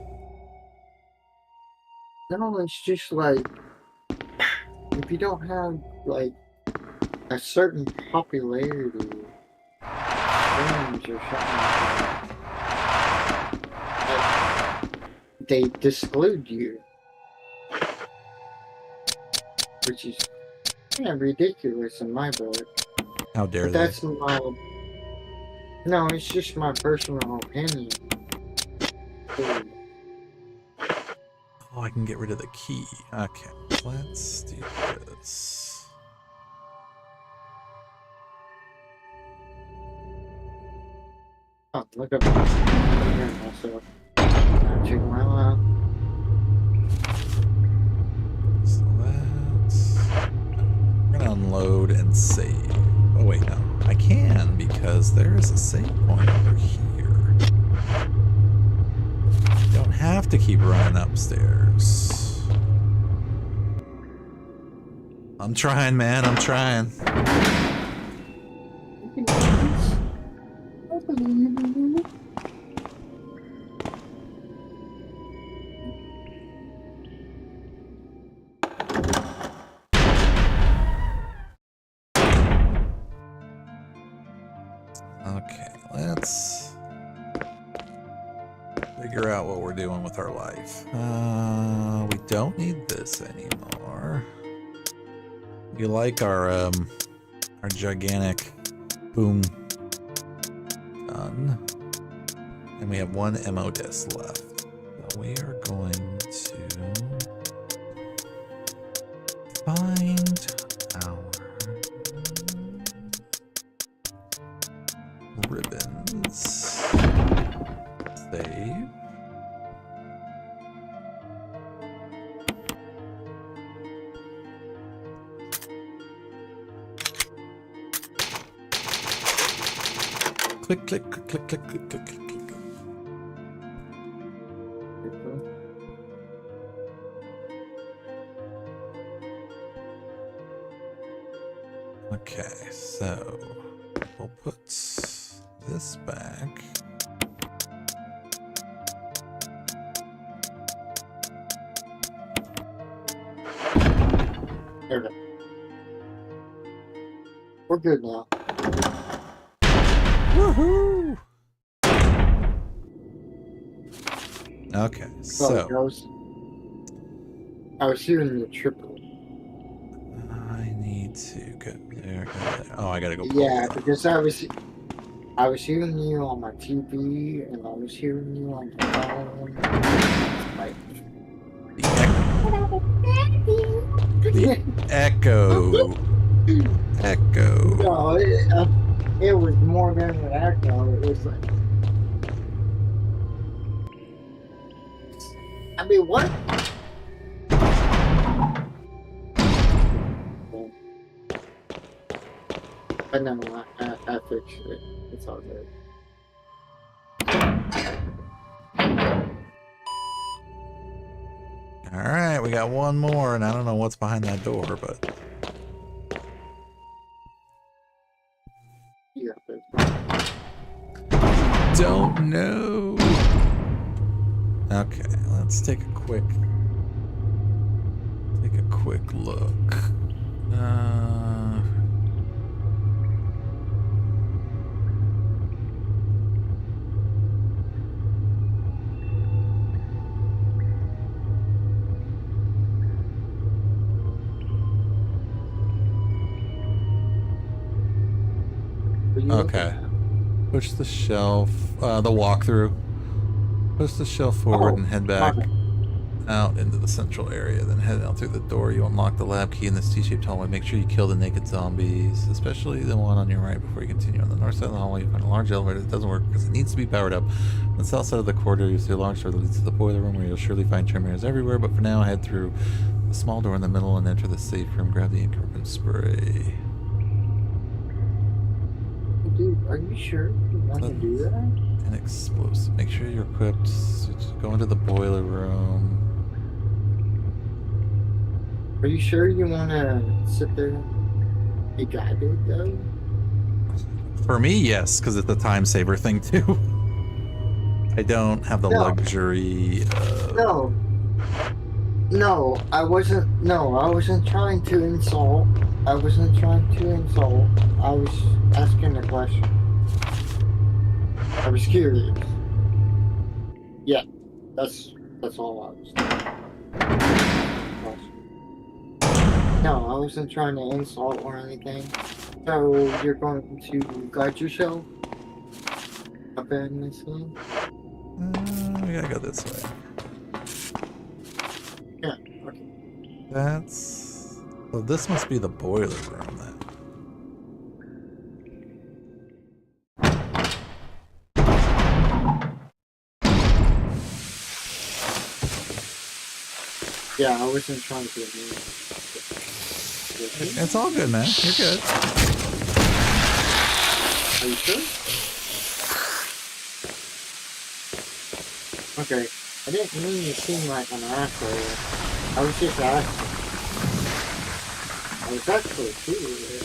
No, it's just like if you don't have like a certain popularity streams or something like they disclude you, which is kind of ridiculous in my book. How dare But they? that's my no, it's just my personal opinion. Oh, I can get rid of the key. Okay, let's do this. Oh, look up here also. Check my out. So that's... We're gonna unload and save. Oh wait, no. I can because there is a save point over here. Don't have to keep running upstairs. I'm trying, man. I'm trying. Okay, let's figure out what we're doing with our life. We don't need this anymore. We like our gigantic boom gun, and we have 1 ammo disc left. So we are going to find our ribbons. Save. Click, click, click, click, click, click, click, click, click. Okay, so we'll put this back. Okay. We're good now. Woohoo! Okay, so I was hearing the triple. I need to go there, go there. Oh, I gotta go. Yeah, because I was hearing you on my TV and I was hearing you on the phone. Like, The echo. Echo. no, it was more than an echo. It was like, I mean, what? But no, I fixed it. It's all good. All right, we got one more, and I don't know what's behind that door, but Yeah, don't know. Okay, let's take a quick look. Okay. Push the shelf, the walkthrough. Push the shelf forward and head back out into the central area. Then head out through the door. You unlock the lab key in this T-shaped hallway. Make sure you kill the naked zombies, especially the one on your right before you continue. On the north side of the hallway, you find a large elevator that doesn't work because it needs to be powered up. On the south side of the corridor, you see a long door that leads to the boiler room where you'll surely find chimeras everywhere. But for now, head through the small door in the middle and enter the safe room. Grab the increment spray. Dude, are you sure you want to do that? An explosive. Make sure you're equipped. Just go into the boiler room. Are you sure you want to sit there and be guided, though? For me, yes, because it's a time saver thing too. I don't have the luxury of... No, I wasn't trying to insult. I was asking a question. I was curious. Yeah, that's all I was doing. No, I wasn't trying to insult or anything. So you're going to guide yourself up in this thing? we gotta go this way. Yeah, okay. That's... Well, this must be the boiler room then. Yeah, I wasn't trying to be mean. It's all good, man. You're good. Are you sure? Okay, I didn't mean to seem like an asshole. I was just asking. I was actually curious.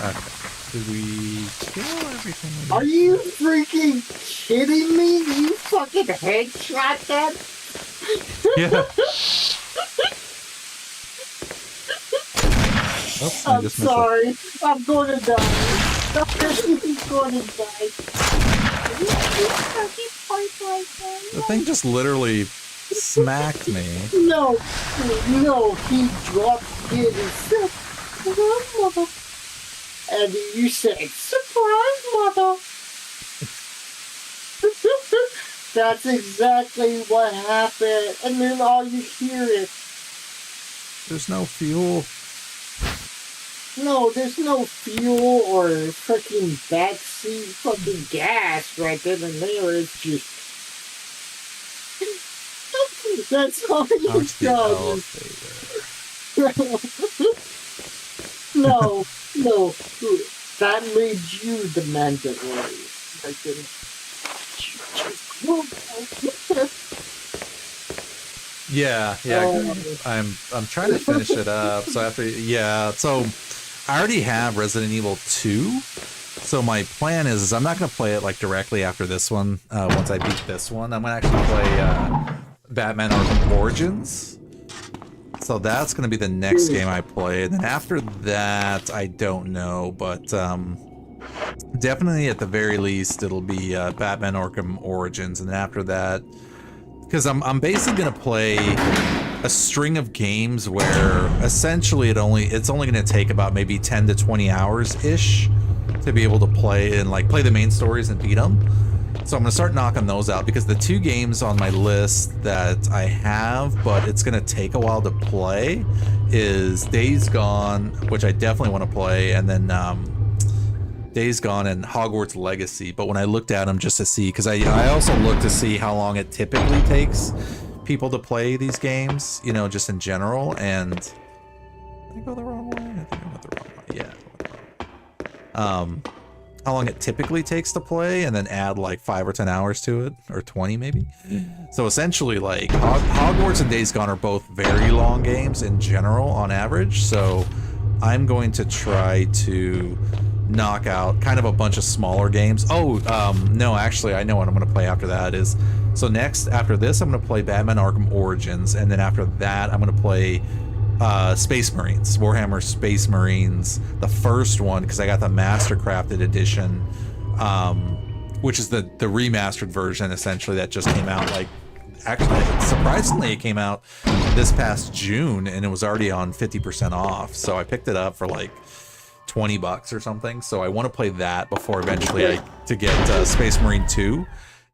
Okay. Did we kill everything? Are you freaking kidding me? You fucking headshot that? Yeah. Oops, I I'm just missed sorry. I'm gonna die. I'm gonna die. The thing just literally smacked me. No, he dropped it and said, "Mother," and you said, "Surprise, mother." That's exactly what happened, and then all you hear is, There's no fuel. "No, there's no fuel or freaking backseat fucking gas right then and there. It's just." That's all you Ouch, the got. elevator. No, that made you the mandatory. I didn't. Yeah. I'm trying to finish it up. So after, so I already have Resident Evil 2, So my plan is I'm not going to play it like directly after this one. Once I beat this one, I'm going to actually play Batman Arkham Origins. So that's going to be the next game I play. And then after that, I don't know, but definitely at the very least, it'll be Batman Arkham Origins. And then after that, because I'm basically going to play a string of games where essentially it's only going to take about maybe 10 to 20 hours ish to be able to play and like play the main stories and beat them. So I'm gonna start knocking those out because the two games on my list that I have, but it's gonna take a while to play, is Days Gone, which I definitely want to play, and then Days Gone and Hogwarts Legacy. But when I looked at them just to see, because I also looked to see how long it typically takes people to play these games, you know, just in general, and did I go the wrong way? I think I went the wrong way. Yeah. How long it typically takes to play, and then add like 5 or 10 hours to it, or 20 maybe. So essentially, like Hogwarts and Days Gone are both very long games in general on average. So I'm going to try to knock out kind of a bunch of smaller games. Oh, no, actually, I know what I'm going to play after that is. So next, after this, I'm going to play Batman Arkham Origins, and then after that, I'm going to play Space Marines, Warhammer Space Marines, the first one, because I got the Mastercrafted edition, which is the remastered version essentially that just came out. Like, actually, surprisingly, it came out this past June and it was already on 50% off. So I picked it up for like $20 or something. So I want to play that before eventually to get Space Marine 2,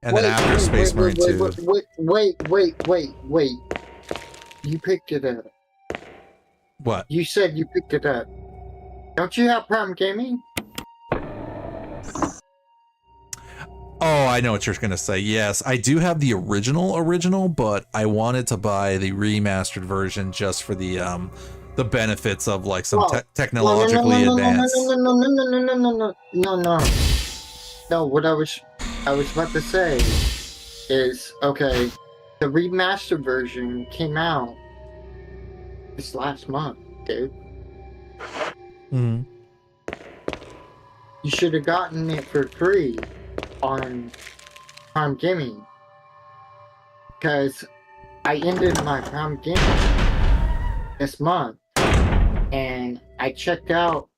and then after Space Marine 2. Wait. You picked it up. What? You said you picked it up. Don't you have Prime Gaming? Oh, I know what you're gonna say. Yes, I do have the original, but I wanted to buy the remastered version just for the benefits of like some technologically advanced. No, what I was about to say is, okay, the remastered version came out this last month, dude. Mm-hmm. You should have gotten it for free on Prime Gaming, because I ended my Prime Gaming this month, and I checked out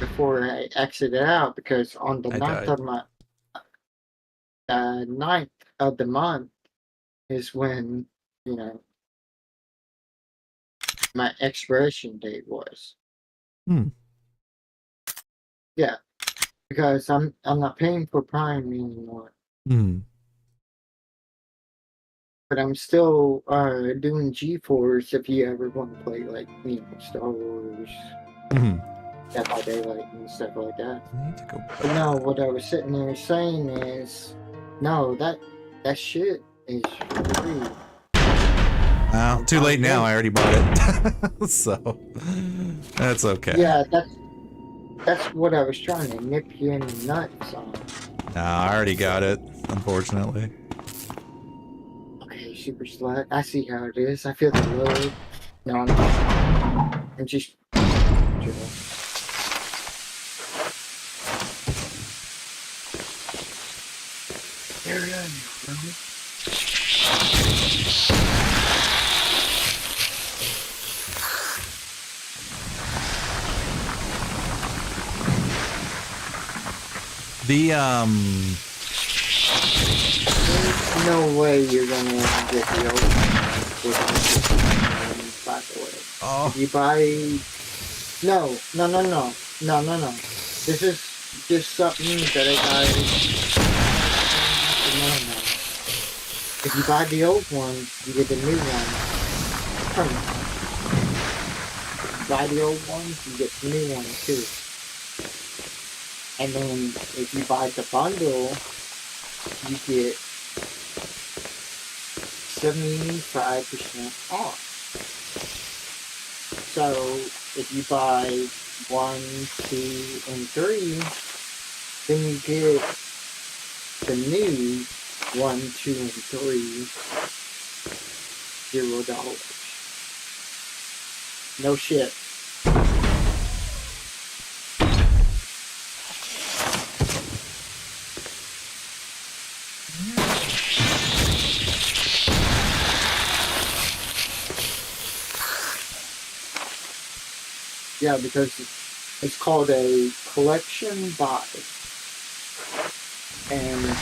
before I exited out, because on the 9th of the month is when, you know, my expiration date was. Yeah, because I'm not paying for Prime anymore. But I'm still doing GeForce if you ever want to play, like, you know, Star Wars, Dead by Daylight and stuff like that. I need to go back. But no, what I was sitting there saying is, no, that shit is free. Well, too late now. I already bought it, so that's okay. Yeah, that's what I was trying to nip you in the nuts on. No, I already got it, unfortunately. Okay, Super Slut. I see how it is. I feel the load. No, I'm just. There it is, bro. The There's no way you're gonna get the old one, by the way. Oh. If you buy no. This is just something that I got. No. If you buy the old one, you get the new one. If you buy the old one, you get the new one too. And then if you buy the bundle, you get 75% off. So if you buy 1, 2, and 3, then you get the new 1, 2, and 3 $0. No shit. Yeah, because it's called a collection buy. And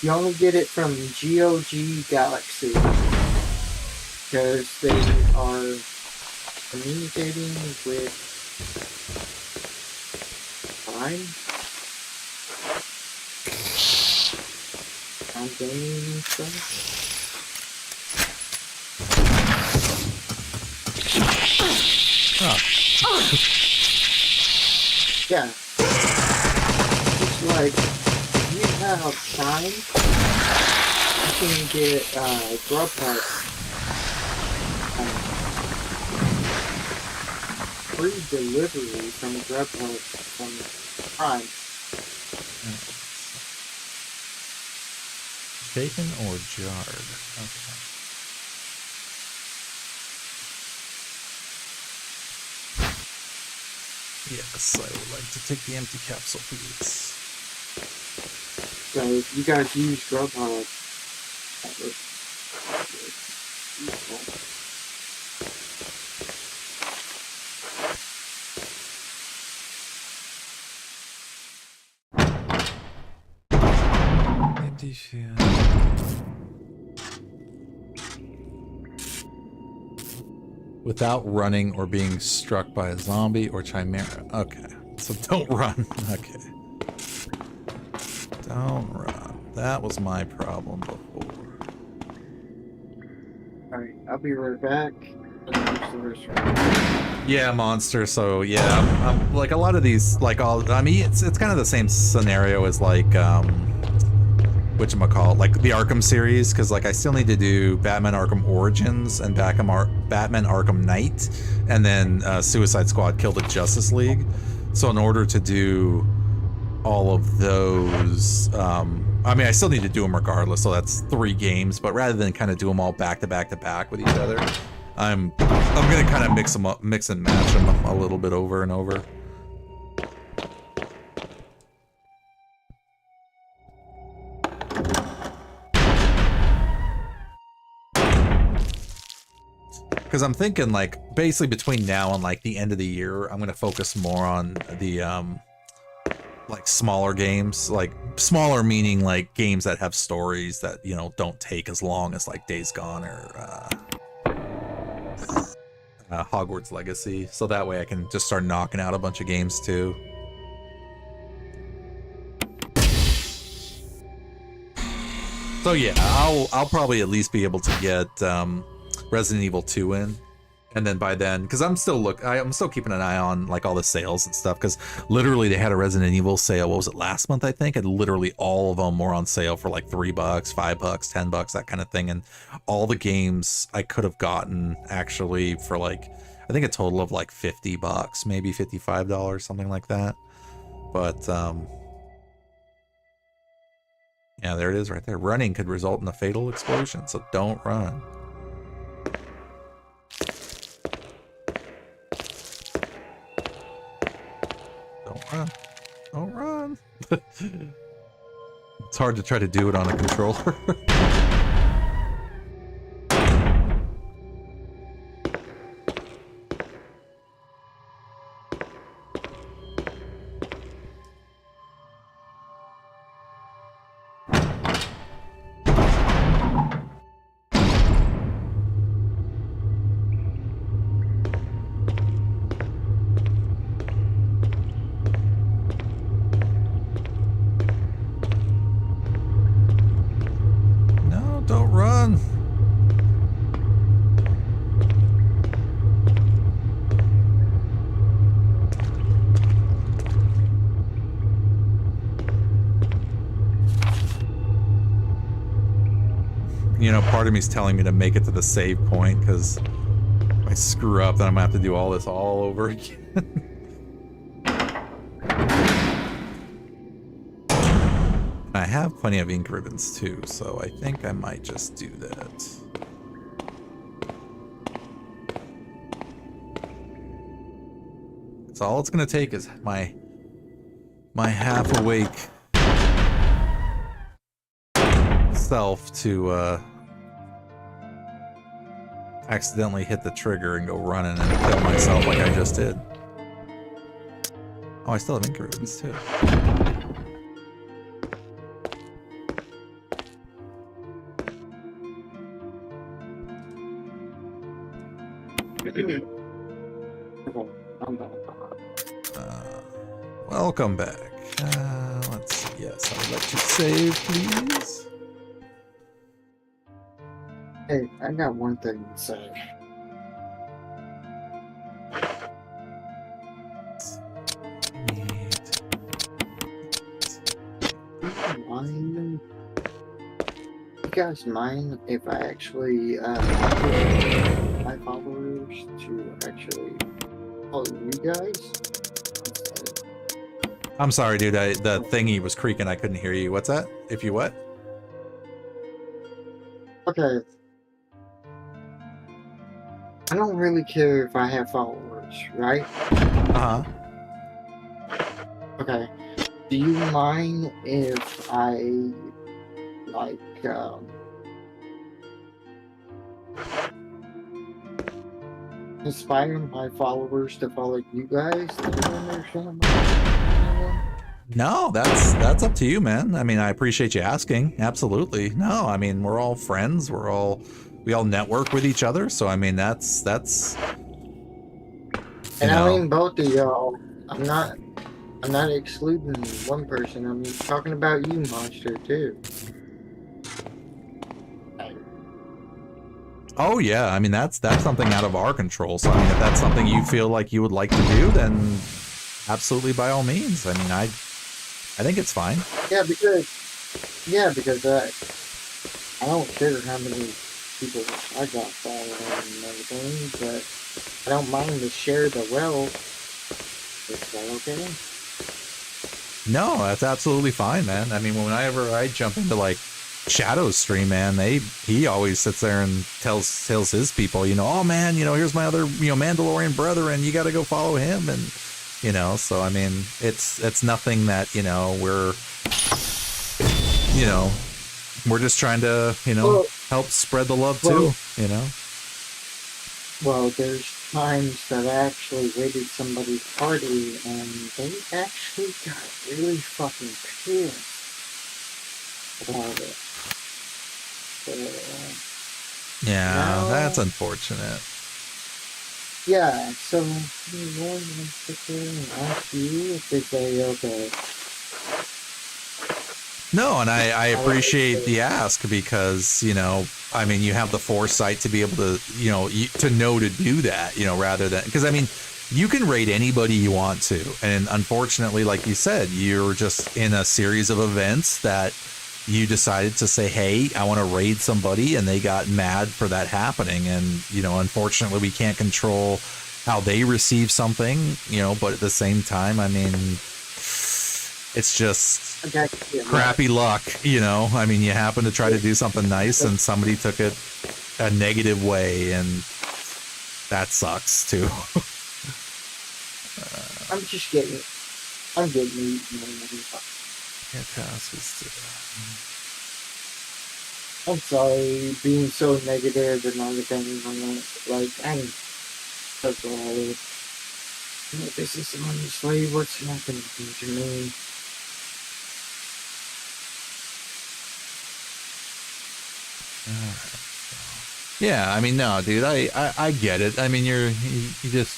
you only get it from GOG Galaxy. Because they are communicating with Prime. I'm gaming and stuff. Oh. Yeah. It's like, if you have Prime, you can get Grubhub free delivery from Grubhub from Prime. Shaken or jarred? Okay. Yes, I would like to take the empty capsule, please. So if you guys use Grubhub, that would be useful. Empty shield. Without running or being struck by a zombie or chimera. Okay, so don't run. Okay. Don't run. That was my problem before. Alright, I'll be right back. Yeah, monster. So yeah, I'm like a lot of these, like I mean, it's kind of the same scenario as like whatchamacallit, like the Arkham series, because like I still need to do Batman Arkham Origins and Batman Arkham Knight, and then Suicide Squad Kill the Justice League. So in order to do all of those, I mean, I still need to do them regardless. So that's 3 games, but rather than kind of do them all back to back to back with each other, I'm gonna kind of mix and match them a little bit over and over. Because I'm thinking, like, basically between now and like the end of the year, I'm gonna focus more on the like smaller games, like smaller meaning like games that have stories that, you know, don't take as long as like Days Gone or Hogwarts Legacy. So that way I can just start knocking out a bunch of games too. So yeah, I'll probably at least be able to get Resident Evil 2 in, and then by then, because I'm still keeping an eye on like all the sales and stuff, because literally they had a Resident Evil sale. What was it, last month I think? And literally all of them were on sale for like $3, $5, $10, that kind of thing. And all the games I could have gotten actually for like, I think a total of like $50, maybe $55, something like that. But yeah, there it is right there. Running could result in a fatal explosion, so don't run. Don't run. Don't run. It's hard to try to do it on a controller. No, don't run. You know, part of me is telling me to make it to the save point, because if I screw up, then I'm gonna have to do all this all over again. I have plenty of ink ribbons too, so I think I might just do that. So all it's gonna take is my half awake self to accidentally hit the trigger and go running and kill myself like I just did. Oh, I still have ink ribbons too. Welcome back. Let's see. Yes, I'll let you save, please. Hey, I got one thing to say. Mind? You guys mind if I actually my followers to actually follow you guys? I'm sorry, dude. The thingy was creaking. I couldn't hear you. What's that? If you what? Okay. I don't really care if I have followers, right? Uh-huh. Okay. Do you mind if I, like, inspire my followers to follow you guys? No, that's up to you, man. I mean, I appreciate you asking. Absolutely. No, I mean, we're all friends. We all network with each other. So I mean, that's. And I mean both of y'all. I'm not excluding one person. I'm talking about you, Monster, too. Oh yeah, I mean that's something out of our control. So I mean, if that's something you feel like you would like to do, then absolutely by all means. I mean, I think it's fine. Yeah, because I don't care how many people I got following and everything, but I don't mind to share the wealth. Is that okay? No, that's absolutely fine, man. I mean, whenever I jump into like Shadow's stream, man, he always sits there and tells his people, you know, oh man, you know, here's my other, you know, Mandalorian brethren, you got to go follow him, and you know, so I mean, it's nothing that, you know, we're just trying to, you know, help spread the love too, you know. Well, there's times that I actually raided somebody's party and they actually got really fucking pissed about it. So, yeah, now, that's unfortunate. Yeah, so I'm going to sit there and ask you if they say okay. No, and I appreciate the ask because, you know, I mean, you have the foresight to be able to, you know, to know to do that, you know, rather than, because I mean, you can raid anybody you want to. And unfortunately, like you said, you're just in a series of events that you decided to say, hey, I want to raid somebody, and they got mad for that happening. And, you know, unfortunately, we can't control how they receive something, you know, but at the same time, I mean, it's just crappy luck, you know. I mean, you happen to try to do something nice and somebody took it a negative way, and that sucks too. I'm getting I'm sorry, being so negative and everything. I'm not, like, I'm that's all. This is honestly what's happening to me. Yeah, I mean, no, dude, I get it. I mean, you just,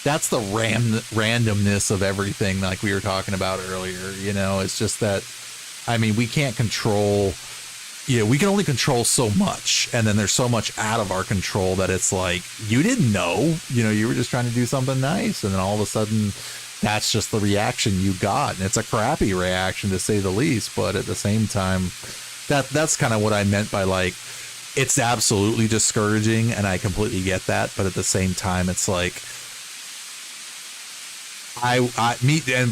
that's the randomness of everything, like we were talking about earlier. You know, it's just that, I mean, we can't control, you know, we can only control so much, and then there's so much out of our control that it's like, you didn't know, you know, you were just trying to do something nice, and then all of a sudden, that's just the reaction you got, and it's a crappy reaction to say the least. But at the same time, that's kind of what I meant by, like, it's absolutely discouraging, and I completely get that. But at the same time, it's like,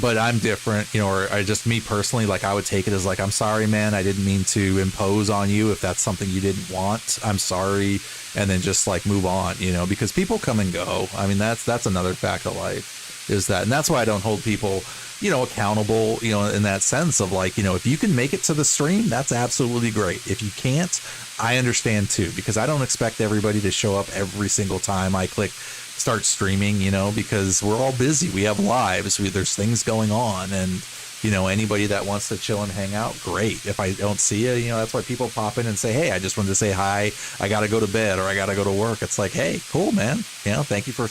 but I'm different, you know, or just me personally, like, I would take it as like, I'm sorry, man, I didn't mean to impose on you. If that's something you didn't want, I'm sorry. And then just like move on, you know, because people come and go. I mean, that's another fact of life, is that, and that's why I don't hold people accountable, in that sense of like, if you can make it to the stream, that's absolutely great. If you can't, I understand too, because I don't expect everybody to show up every single time I click start streaming, because we're all busy. We have lives. There's things going on. And, anybody that wants to chill and hang out, great. If I don't see you, that's why people pop in and say, hey, I just wanted to say hi. I got to go to bed or I got to go to work. It's like, hey, cool, man. Thank you for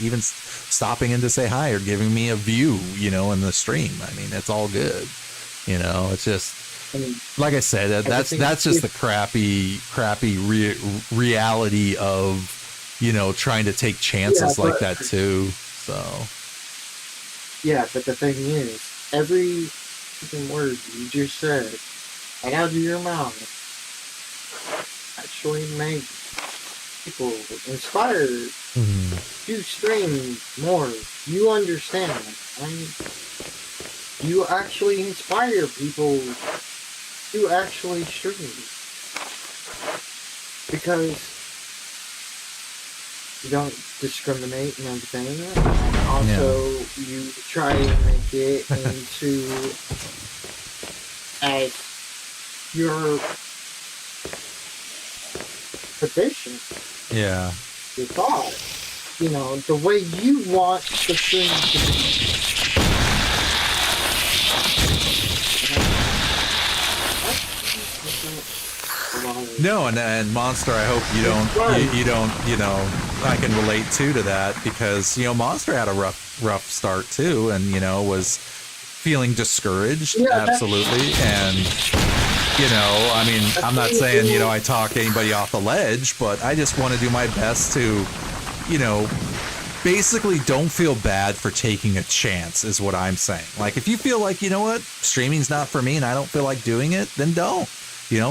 even stopping in to say hi or giving me a view, in the stream. I mean, it's all good. It's just, like I said, that's just the crappy reality of, trying to take chances like that too. So. Yeah, but the thing is, every fucking word you just said out of your mouth actually make people inspired to stream more. You understand. You actually inspire people to actually stream. Because you don't discriminate and everything. And also, you try and make it into as your position. Yeah. Your thought. The way you want the stream to be. No, and Monster, I hope you don't, I can relate too to that because, Monster had a rough start too and, was feeling discouraged. Yeah, absolutely. And, I mean, I'm not saying, I talk anybody off the ledge, but I just want to do my best to, basically don't feel bad for taking a chance is what I'm saying. Like, if you feel like, streaming's not for me and I don't feel like doing it, then don't.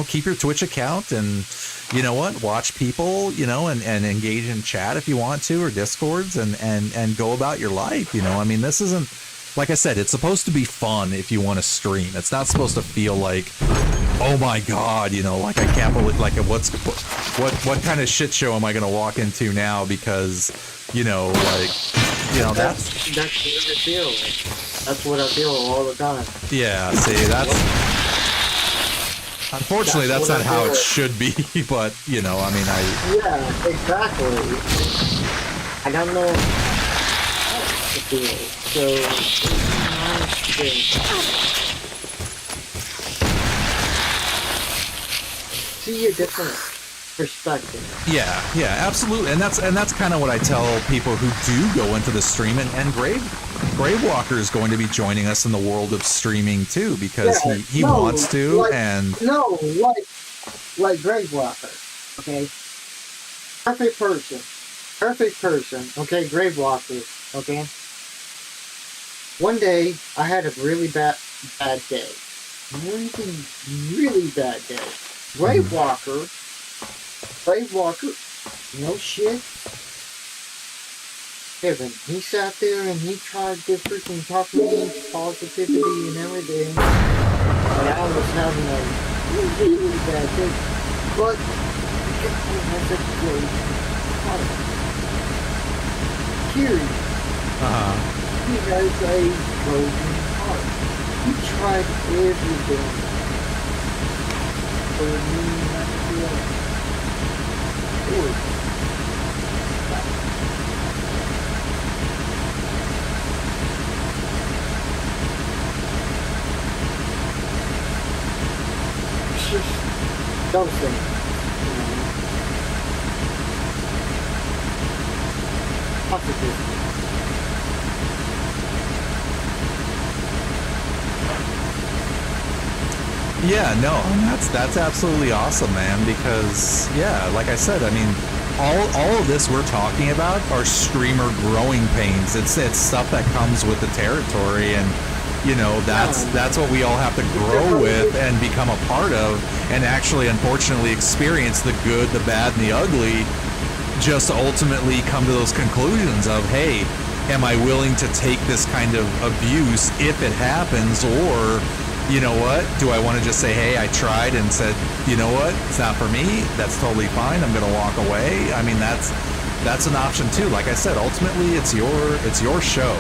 Keep your Twitch account and, watch people, and engage in chat if you want to, or Discords and go about your life. I mean, this isn't, like I said, it's supposed to be fun if you want to stream. It's not supposed to feel like, oh my God, like I can't believe, like what kind of shit show am I going to walk into now? Because, that's what I feel. That's what I feel all the time. Yeah, see, unfortunately, that's not how it should be, but, I mean, Yeah, exactly. I don't know how to feel, so it's nice to see a different perspective. Yeah, absolutely. And that's kind of what I tell people who do go into the stream, and Gravewalker is going to be joining us in the world of streaming too, because he wants to, like Gravewalker, okay? Perfect person, okay? Gravewalker, okay? One day, I had a really bad day. Really bad day. Gravewalker, no shit. Kevin, he sat there and he tried to freaking talk me into positivity and everything. And I was having a really bad day. But he has a great heart. Kiri, he has a broken heart. He tried everything for me not to feel it. Just those things. Positive. Yeah, no, and that's absolutely awesome, man, because like I said, I mean, all of this we're talking about are streamer growing pains. It's stuff that comes with the territory, and that's what we all have to grow with and become a part of, and actually, unfortunately, experience the good, the bad, and the ugly, just to ultimately come to those conclusions of, hey, am I willing to take this kind of abuse if it happens, or, you know what, do I want to just say, hey, I tried and said, you know what, it's not for me, that's totally fine, I'm going to walk away. I mean, that's that's an option too. Like I said, ultimately it's your show.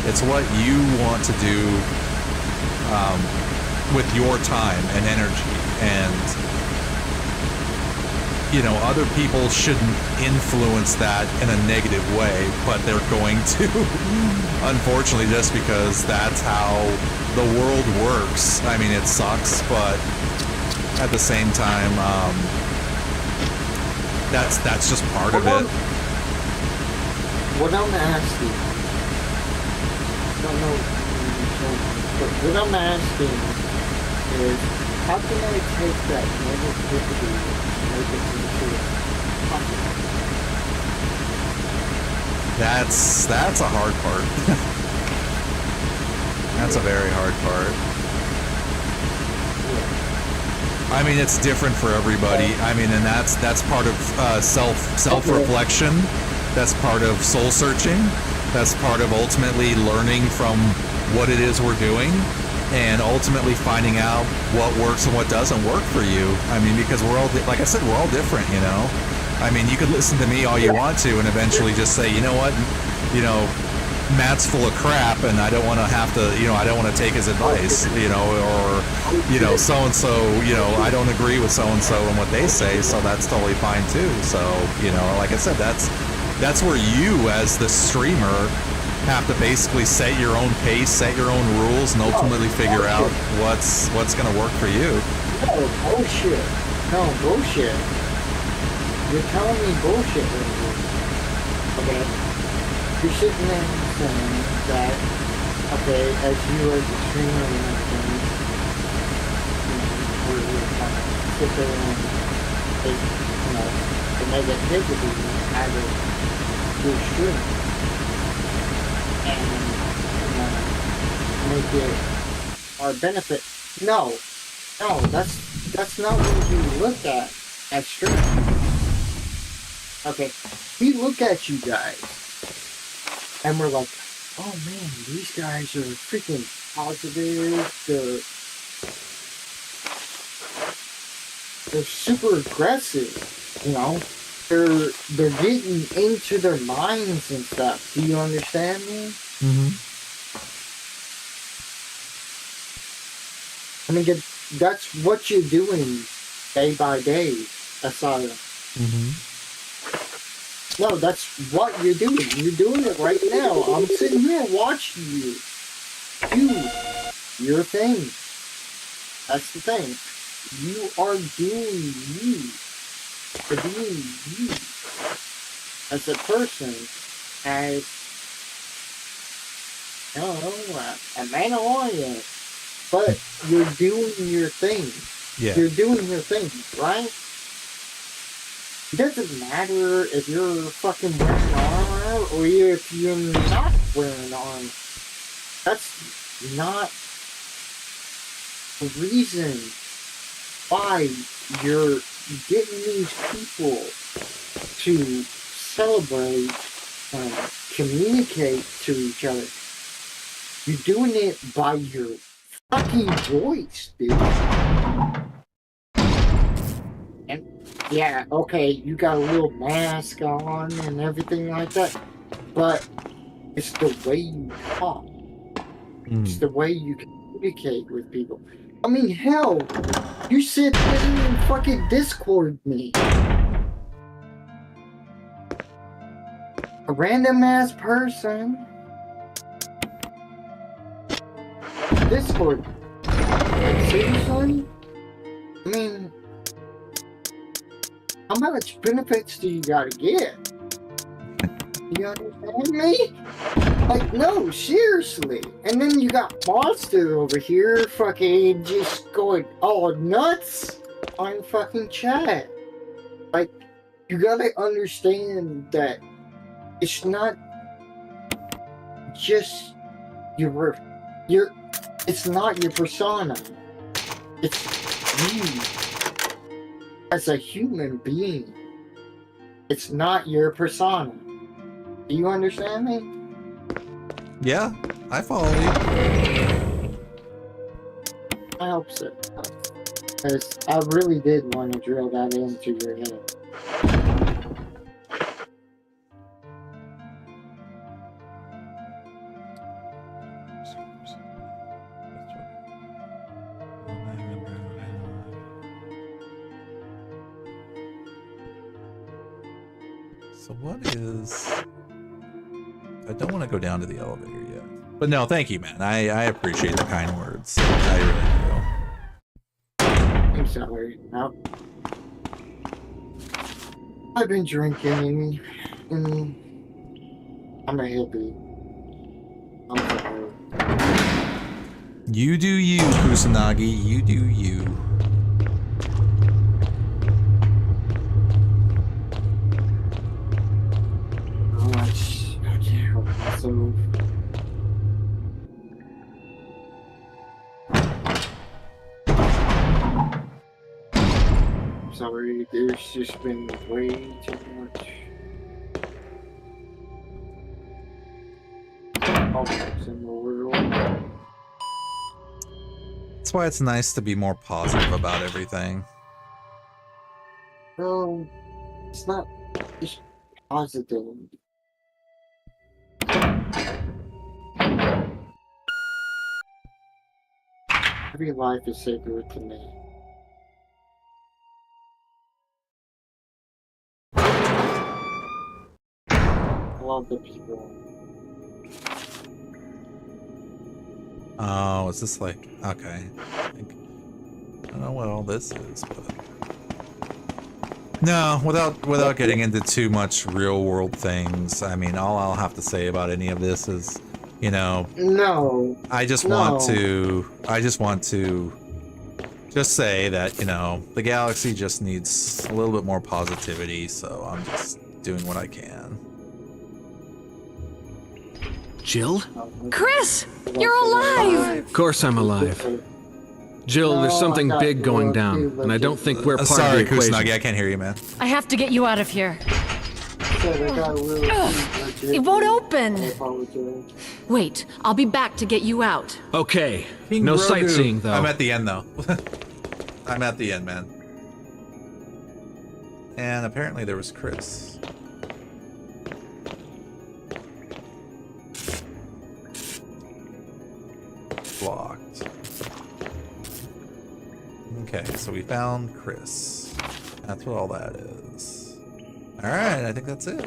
It's what you want to do with your time and energy, and you know, other people shouldn't influence that in a negative way, but they're going to, unfortunately, just because that's how the world works. I mean, it sucks, but at the same time, that's just part of it. What I'm asking, I don't know, but what I'm asking is, how can I take that negativity and make it into a positive? That's a hard part. That's a very hard part. I mean, it's different for everybody. I mean, and that's part of self-reflection. That's part of soul searching. That's part of ultimately learning from what it is we're doing, and ultimately finding out what works and what doesn't work for you. I mean, because we're all, like I said, we're all different, you know? I mean, you could listen to me all you want to and eventually just say, you know what, you know, Matt's full of crap and I don't want to have to, you know, I don't want to take his advice, you know, or, you know, so-and-so, you know, I don't agree with so-and-so and what they say, so that's totally fine too. So, you know, like I said, that's where you as the streamer have to basically set your own pace, set your own rules, and ultimately figure out what's going to work for you. No, bullshit. No, bullshit. You're telling me bullshit right here. Okay? You're sitting there saying that, okay, as you as a streamer and everything, you know, we're kind of sit there and take, you know, the negativity out of your stream. And, you know, make it our benefit. No, that's not what you look at streaming. Okay, we look at you guys, and we're like, oh man, these guys are freaking positive. They're super aggressive, you know. They're getting into their minds and stuff. Do you understand me? Mm-hmm. I mean, that's what you're doing day by day, Asada. Mm-hmm. No, that's what you're doing. You're doing it right now. I'm sitting here watching you do your thing. That's the thing. You are doing you. For being you. As a person. As, I don't know, a Mandalorian. But you're doing your thing. Yeah. You're doing your thing, right? It doesn't matter if you're fucking wearing armor or if you're not wearing armor. That's not the reason why you're getting these people to celebrate and communicate to each other. You're doing it by your fucking voice, dude. And yeah, okay, you got a little mask on and everything like that, but it's the way you talk. It's the way you communicate with people. I mean, hell, you sit there and fucking Discord me. A random ass person. Discord. Like, seriously? I mean, how much benefits do you gotta get? You understand me? Like, no, seriously. And then you got Monster over here fucking just going all nuts on fucking chat. Like, you gotta understand that it's not just it's not your persona. It's you as a human being. It's not your persona. Do you understand me? Yeah, I follow you. I hope so. Because I really did want to drill that into your head. So what is... I don't want to go down to the elevator yet. But no, thank you, man. I appreciate the kind words. I really do. I'm sorry. No. I've been drinking and I'm a hippie. I'm sorry. You do you, Kusanagi. You do you. So I'm sorry, there's just been way too much problems in the world. That's why it's nice to be more positive about everything. No, it's not just positive. Every life is sacred to me. I love the people. Oh, is this like... Okay. I don't know what all this is, but... No, without getting into too much real world things, I mean, all I'll have to say about any of this is, you know... No. I just want to just say that, you know, the galaxy just needs a little bit more positivity, so I'm just doing what I can. Jill? Chris! You're alive! Of course I'm alive. Jill, there's something big going down, and I don't think we're part Sorry, of the equation. Kusanagi, I can't hear you, man. I have to get you out of here. It won't open. Wait, I'll be back to get you out. Okay. King No Grogu. sightseeing, though. I'm at the end, though. I'm at the end, man. And apparently there was Chris. Blocked. Okay, so we found Chris. That's what all that is. Alright, I think that's it.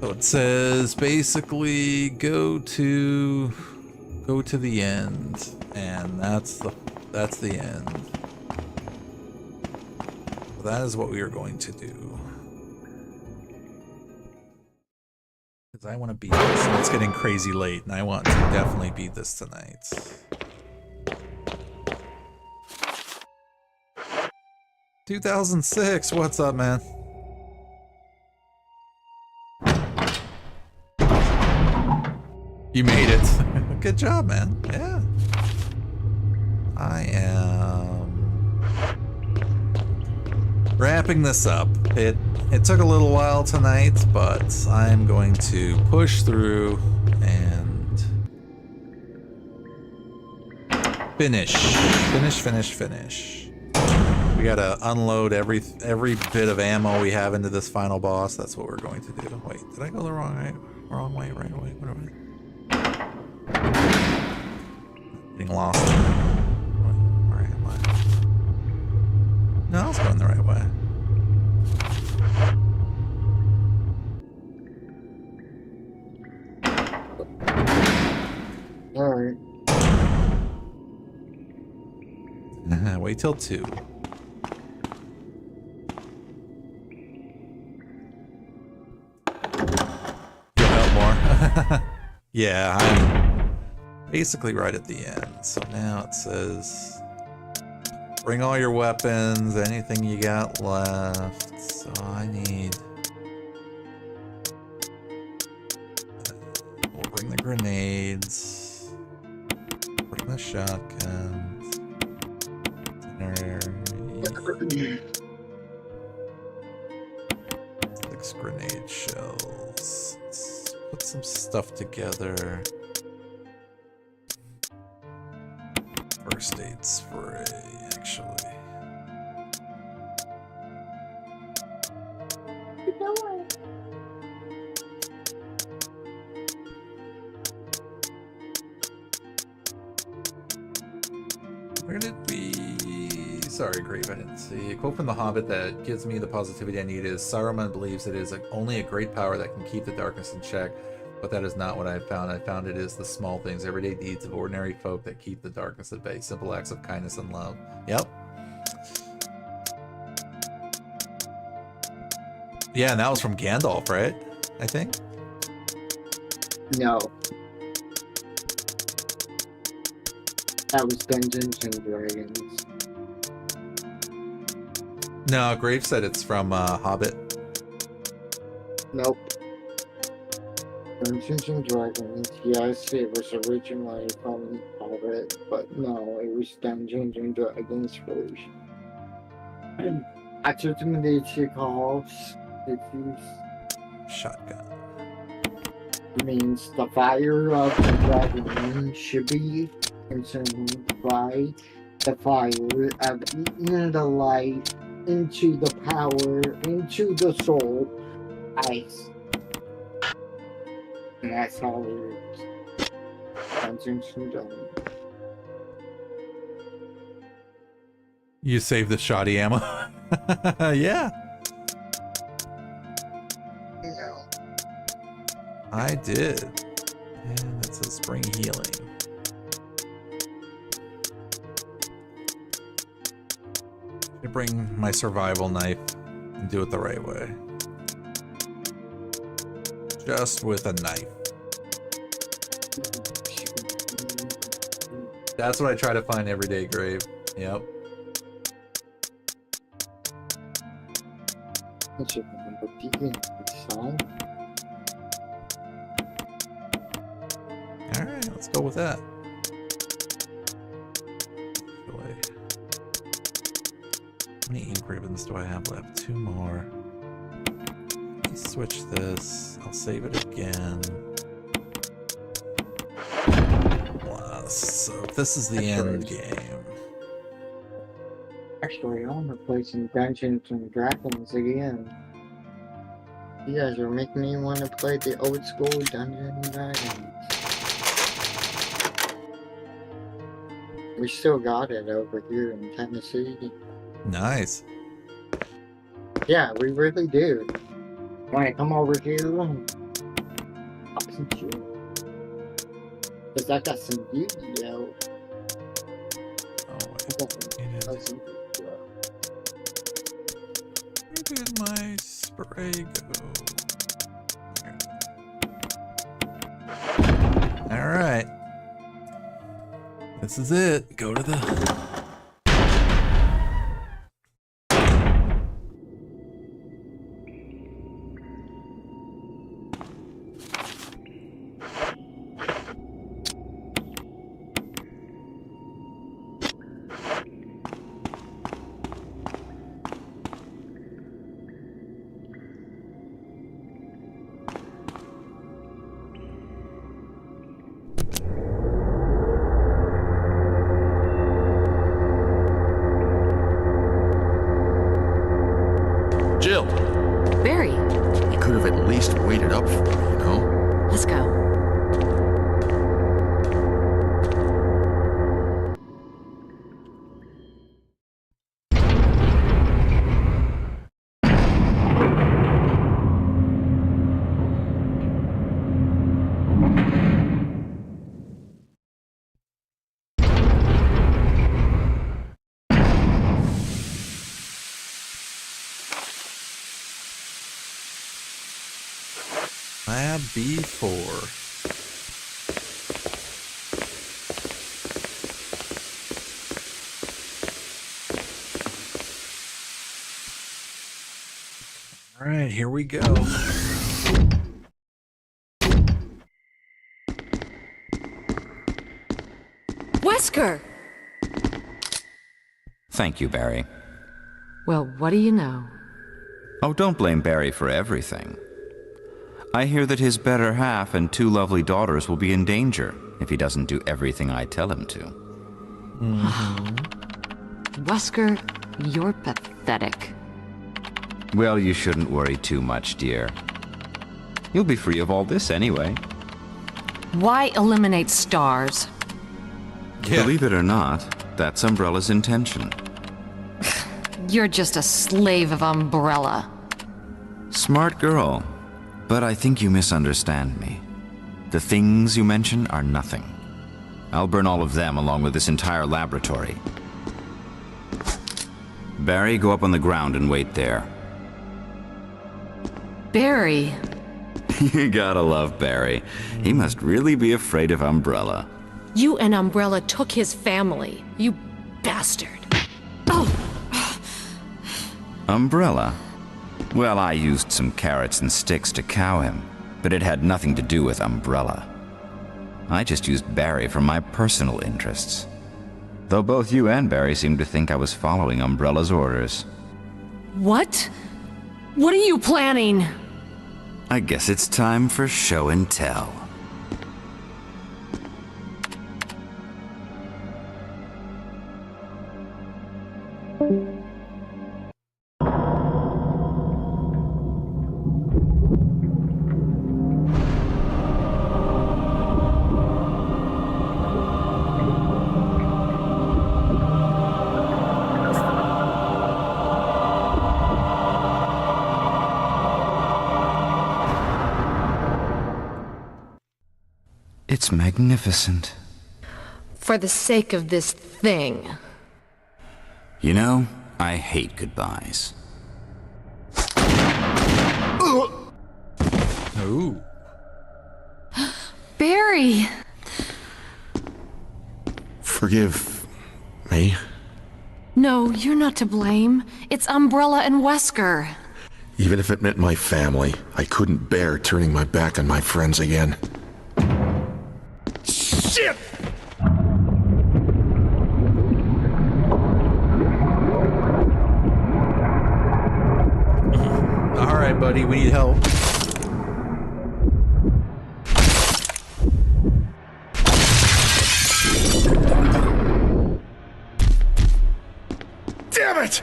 So it says basically go to the end, and that's the end. So that is what we are going to do. Because I want to beat this, and it's getting crazy late, and I want to definitely beat this tonight. "2006, what's up, man?" You made it. Good job, man. Yeah. I am wrapping this up. It took a little while tonight, but I'm going to push through and finish. We gotta unload every bit of ammo we have into this final boss. That's what we're going to do. Wait, did I go the wrong way, right way? What am I? Getting lost. Where am I? No, I was going the right way. Alright. Wait till 2. You'll help more. Yeah, I'm basically right at the end. So now it says, bring all your weapons, anything you got left. So I need... We'll bring the grenades. Bring the shotguns. Six grenade shells. Let's put some stuff together. First aid spray, actually. Where did we... sorry, Grieve, I didn't see. A quote from The Hobbit that gives me the positivity I need is, Saruman believes it is only a great power that can keep the darkness in check, but that is not what I found. I found it is the small things, everyday deeds of ordinary folk that keep the darkness at bay. Simple acts of kindness and love. Yep. Yeah, and that was from Gandalf, right? I think? No. That was Dungeons and Dragons. No, Grave said it's from Hobbit. Nope. Dungeons and Dragons, yes, it was originally from Hobbit, but no, it was Dungeons and Dragons first. I took them to calls. Shotgun. Means the fire of the dragon should be consumed by the fire of eating the light into the power, into the soul, ice. And that's all it is. Dungeons and Dragons. You saved the shoddy ammo. Yeah. No. I did. And that's a spring healing. I bring my survival knife and do it the right way. Just with a knife. That's what I try to find every day, Grave. Yep. Alright, let's go with that. How many ink ribbons do I have left? 2 more. Let me switch this. I'll save it again. So this is the end game. Actually, I want to play some Dungeons and Dragons again. You guys are making me want to play the old school Dungeons and Dragons. We still got it over here in Tennessee. Nice. Yeah, we really do. Want to come over here? I'll teach you. Because I got some Yu-Gi-Oh! Where did my spray go? Alright. This is it. Go to the... Jill, Barry, you could have at least waited up for me, you know? let's go. Lab B4. All right, here we go. Wesker! Thank you, Barry. Well, what do you know? Oh, don't blame Barry for everything. I hear that his better half and 2 lovely daughters will be in danger if he doesn't do everything I tell him to. Wesker, you're pathetic. Well, you shouldn't worry too much, dear. You'll be free of all this anyway. Why eliminate stars? Believe it or not, that's Umbrella's intention. You're just a slave of Umbrella. Smart girl. But I think you misunderstand me. The things you mention are nothing. I'll burn all of them along with this entire laboratory. Barry, go up on the ground and wait there. Barry. You gotta love Barry. He must really be afraid of Umbrella. You and Umbrella took his family. You bastard. Oh! Umbrella? Well, I used some carrots and sticks to cow him, but it had nothing to do with Umbrella. I just used Barry for my personal interests. Though both you and Barry seem to think I was following Umbrella's orders. What? What are you planning? I guess it's time for show and tell. It's magnificent. For the sake of this thing. You know, I hate goodbyes. Ooh. Barry! Forgive me. No, you're not to blame. It's Umbrella and Wesker. Even if it meant my family, I couldn't bear turning my back on my friends again. Shit! All right, buddy, we need help. Damn it!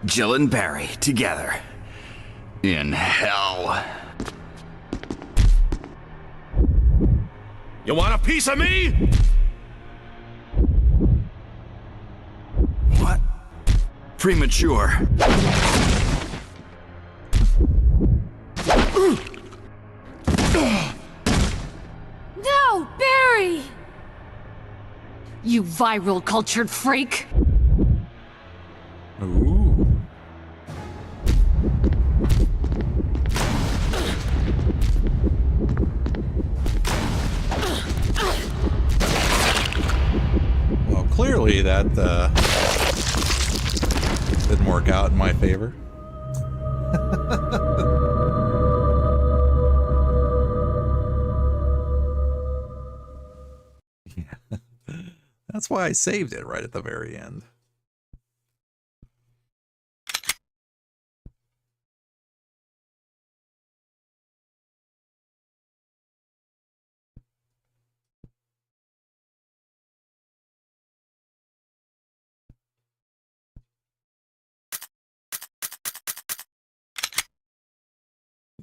Jill and Barry together. In hell. You want a piece of me? What? Premature. No, Barry! You viral cultured freak! Ooh. Well, clearly that didn't work out in my favor. Yeah. That's why I saved it right at the very end.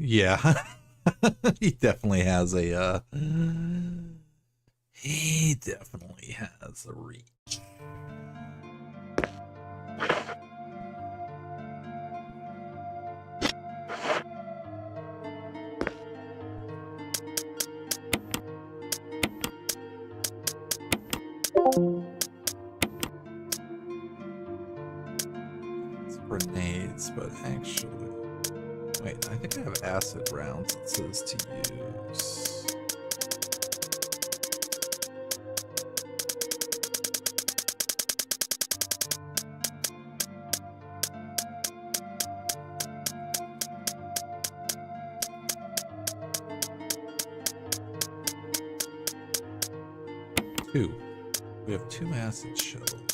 Yeah. He definitely has a he definitely has a reach. It's grenades, but actually wait, I think I have acid rounds it says to use. Two. We have 2 acid shells.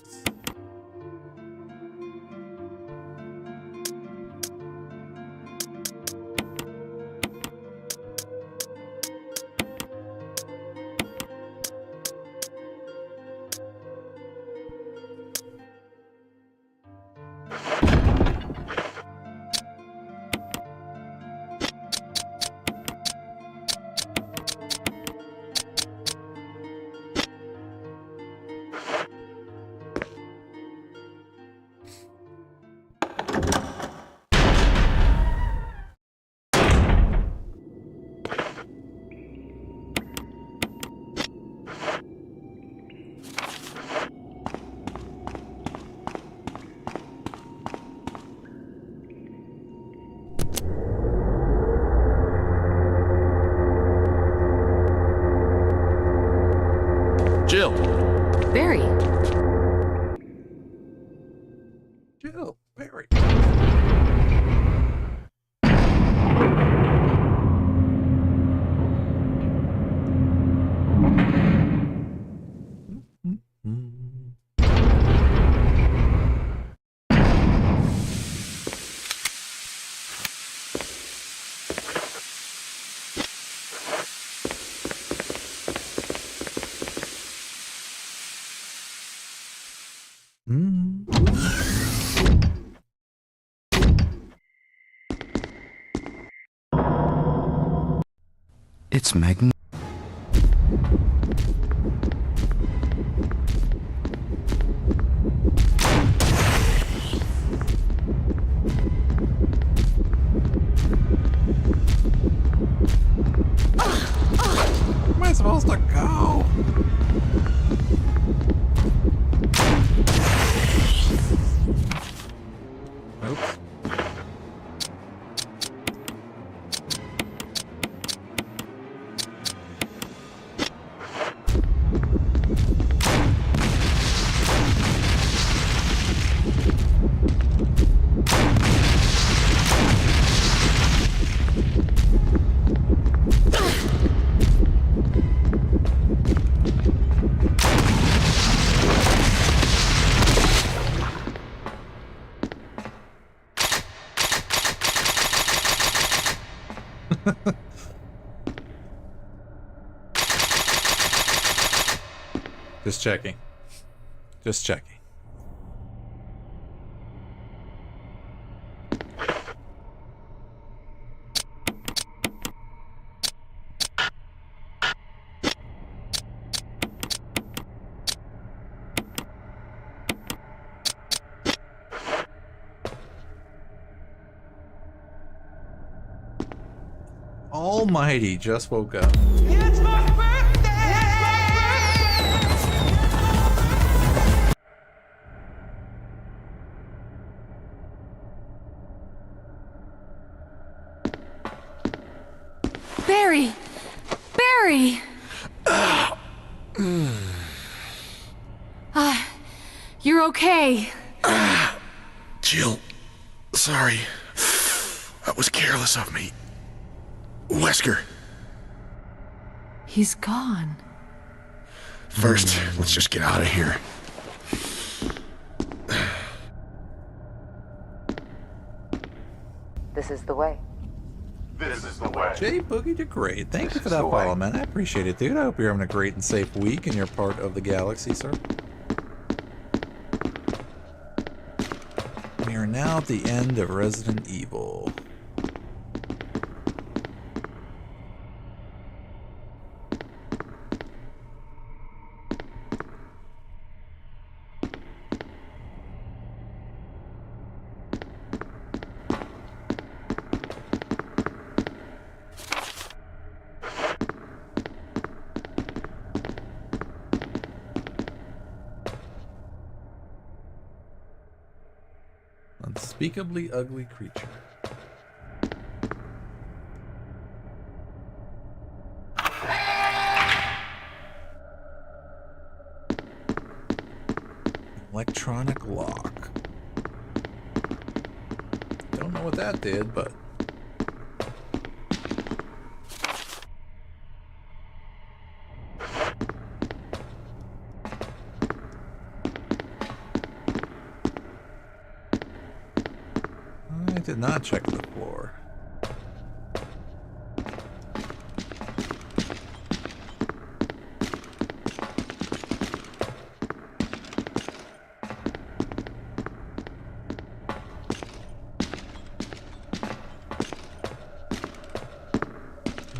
Jill. Barry. Jill, Barry. It's magnificent. Where am I supposed to go? Oops. Just checking. Just checking. Almighty just woke up. It's my birthday! Barry! Barry! You're okay. Jill, sorry. That was careless of me. Wesker. He's gone. First, let's just get out of here. This is the way. This is the way. Jay Boogie to Great. Thank you for that follow, man. I appreciate it, dude. I hope you're having a great and safe week and you're part of the galaxy, sir. We are now at the end of Resident Evil. Unspeakably ugly creature. Electronic lock. Don't know what that did, but I did not check the floor.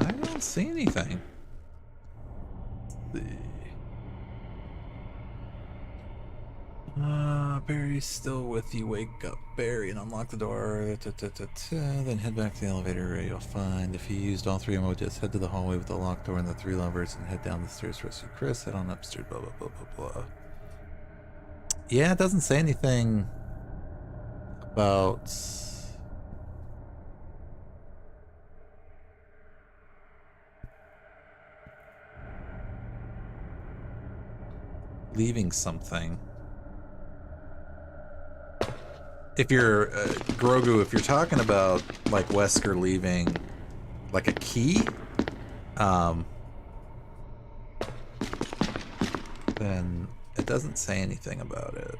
I don't see anything. Let's see. Barry's still with you. Wake up, Barry, and unlock the door. Then head back to the elevator. You'll find if you used all three emojis, head to the hallway with the locked door and the three levers, and head down the stairs to rescue Chris. Head on upstairs. Blah blah blah blah blah. Yeah, it doesn't say anything about. leaving something. If you're Grogu, if you're talking about like Wesker leaving like a key, then it doesn't say anything about it.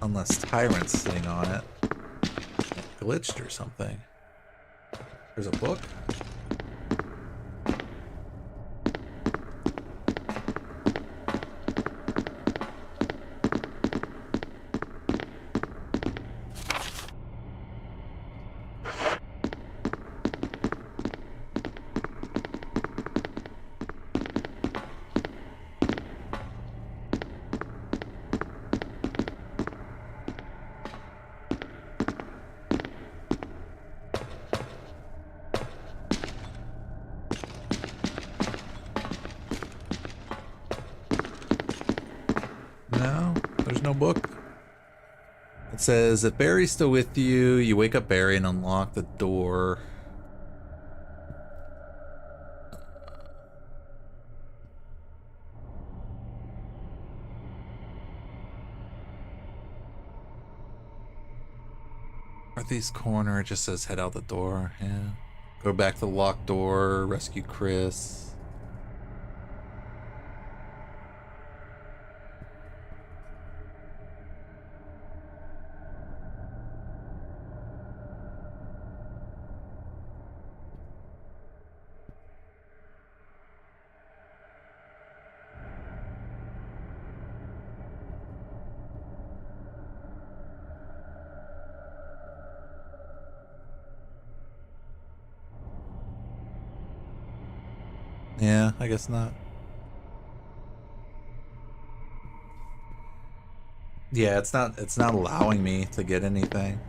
Unless Tyrant's sitting on it. Glitched or something. There's a book. Book. It says if Barry's still with you, you wake up Barry and unlock the door. Northeast corner, it just says head out the door. Yeah. Go back to the locked door, rescue Chris. Yeah, I guess not. Yeah, it's not allowing me to get anything.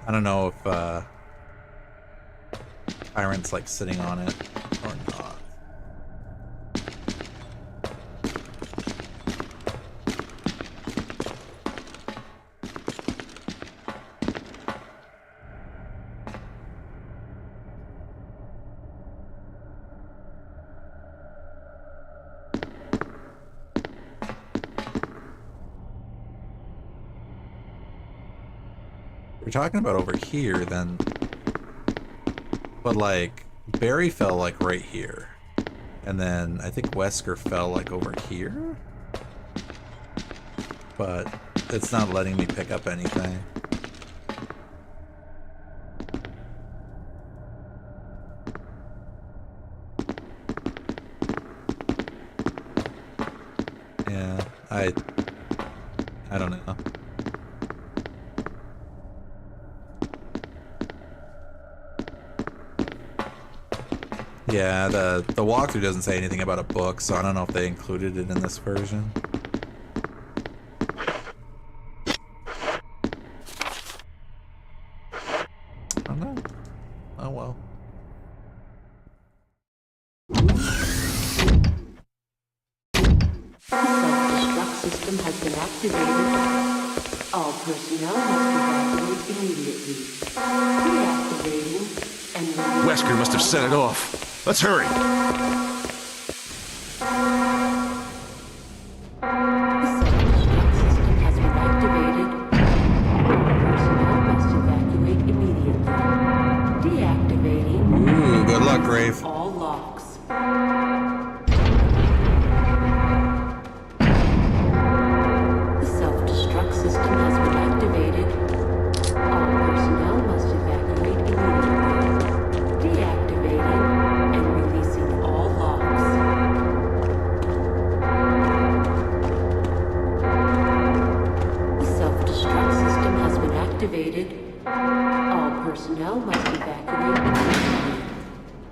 I don't know if Tyrant's like sitting on it or not. We're talking about over here then, but like Barry fell like right here, and then I think Wesker fell like over here, but it's not letting me pick up anything. Yeah, I don't know. Yeah, the walkthrough doesn't say anything about a book, so I don't know if they included it in this version. I don't know. Oh well. Self-destruct system has been activated. All personnel must evacuate immediately. Deactivating and Wesker must have set it off. Let's hurry. the self-destruct system has been activated. All personnel must evacuate immediately. Deactivating. Ooh, good luck, Grave. All locks. The self-destruct system has been activated. All personnel must evacuate immediately. Deactivating and releasing all locks. The self-destruct system has been activated. All personnel must evacuate immediately.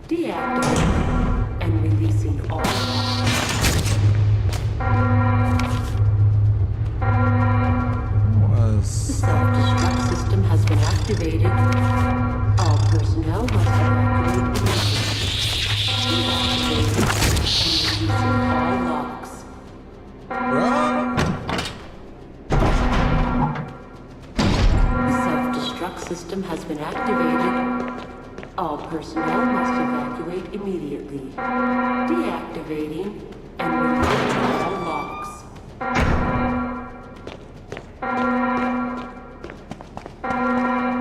Deactivating and releasing all locks. The self-destruct system has been activated. All personnel must evacuate immediately. Deactivating and releasing all locks. activated. All personnel must evacuate immediately. Deactivating and releasing all locks.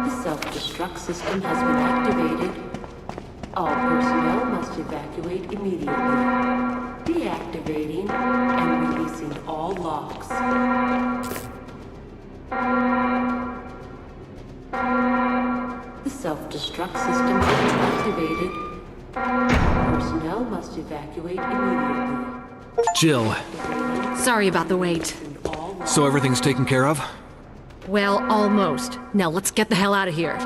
The self-destruct system has been activated. All personnel must evacuate immediately. Deactivating and releasing all locks. The self-destruct system has been activated. Personnel must evacuate immediately. Jill, Sorry about the wait. so everything's taken care of? Well, almost. Now let's get the hell out of here.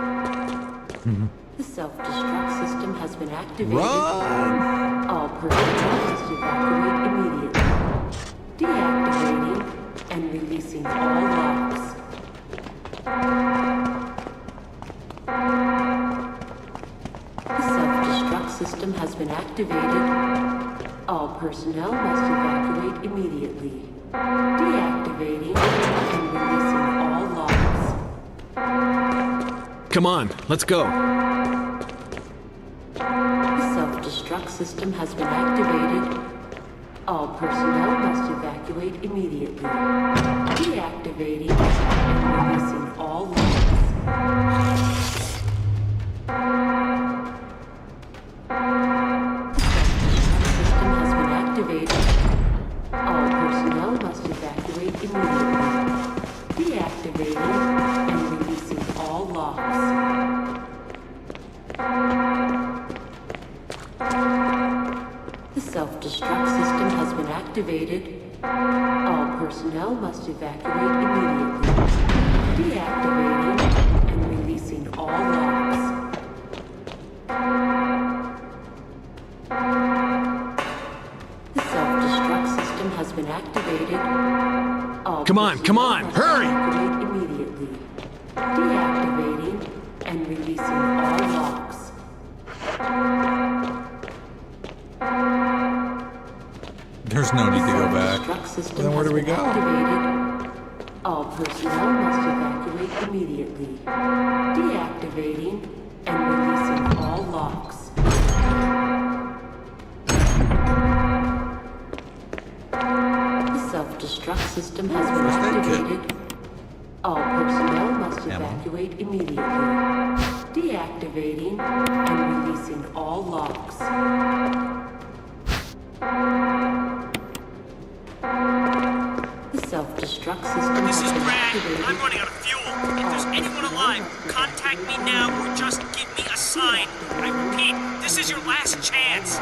The self-destruct system has been activated. Run! All personnel must evacuate immediately. Deactivating and releasing all locks. The self-destruct system has been activated. All personnel must evacuate immediately. Deactivating and releasing all locks. Come on, let's go. The self-destruct system has been activated. All personnel must evacuate immediately. Deactivating and releasing all locks. The self-destruct system has been activated. All personnel must evacuate immediately. Deactivating and releasing all locks. The self-destruct system has been activated. All personnel must evacuate immediately. Deactivating and releasing all locks. The self-destruct system has been activated. All Come on, come on, personnel must hurry! evacuate immediately. Deactivating and releasing all locks. There's no need to go back. Self-destruct system Then where has do we been go? activated. All personnel must evacuate immediately. Deactivating and releasing all locks. The self-destruct system has been First aid kit. activated. All personnel must Ammo. evacuate immediately. Deactivating and releasing all locks. The self-destruct system This has is been Brad. activated. I'm running out of fuel. If there's anyone alive, contact me now or just give me a sign. I repeat, this is your last chance.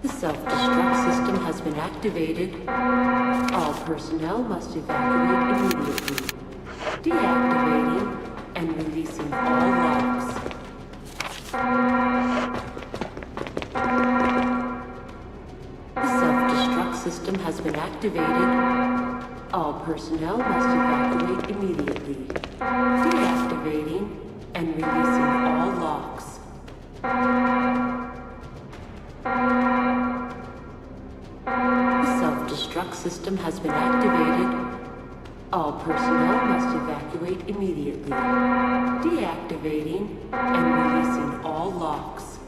The self-destruct system has been activated. All personnel must evacuate immediately. Deactivating and releasing all locks. The self-destruct system has been activated. All personnel must evacuate immediately. Deactivating and releasing all locks. The self-destruct system has been activated. All personnel must evacuate immediately. Deactivating and releasing all locks.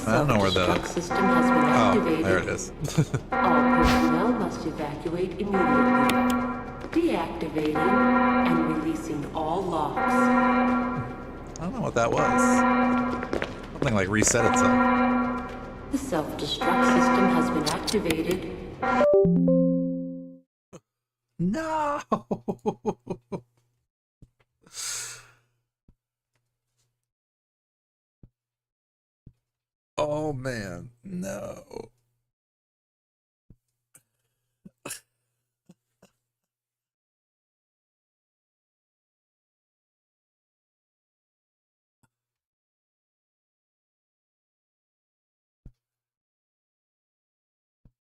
I don't know where the... Self-destruct system has been Oh, activated. there it is. All personnel must evacuate immediately. Deactivating and releasing all locks. I don't know what that was. Something like reset itself. The self-destruct system has been activated. No! Oh man, no.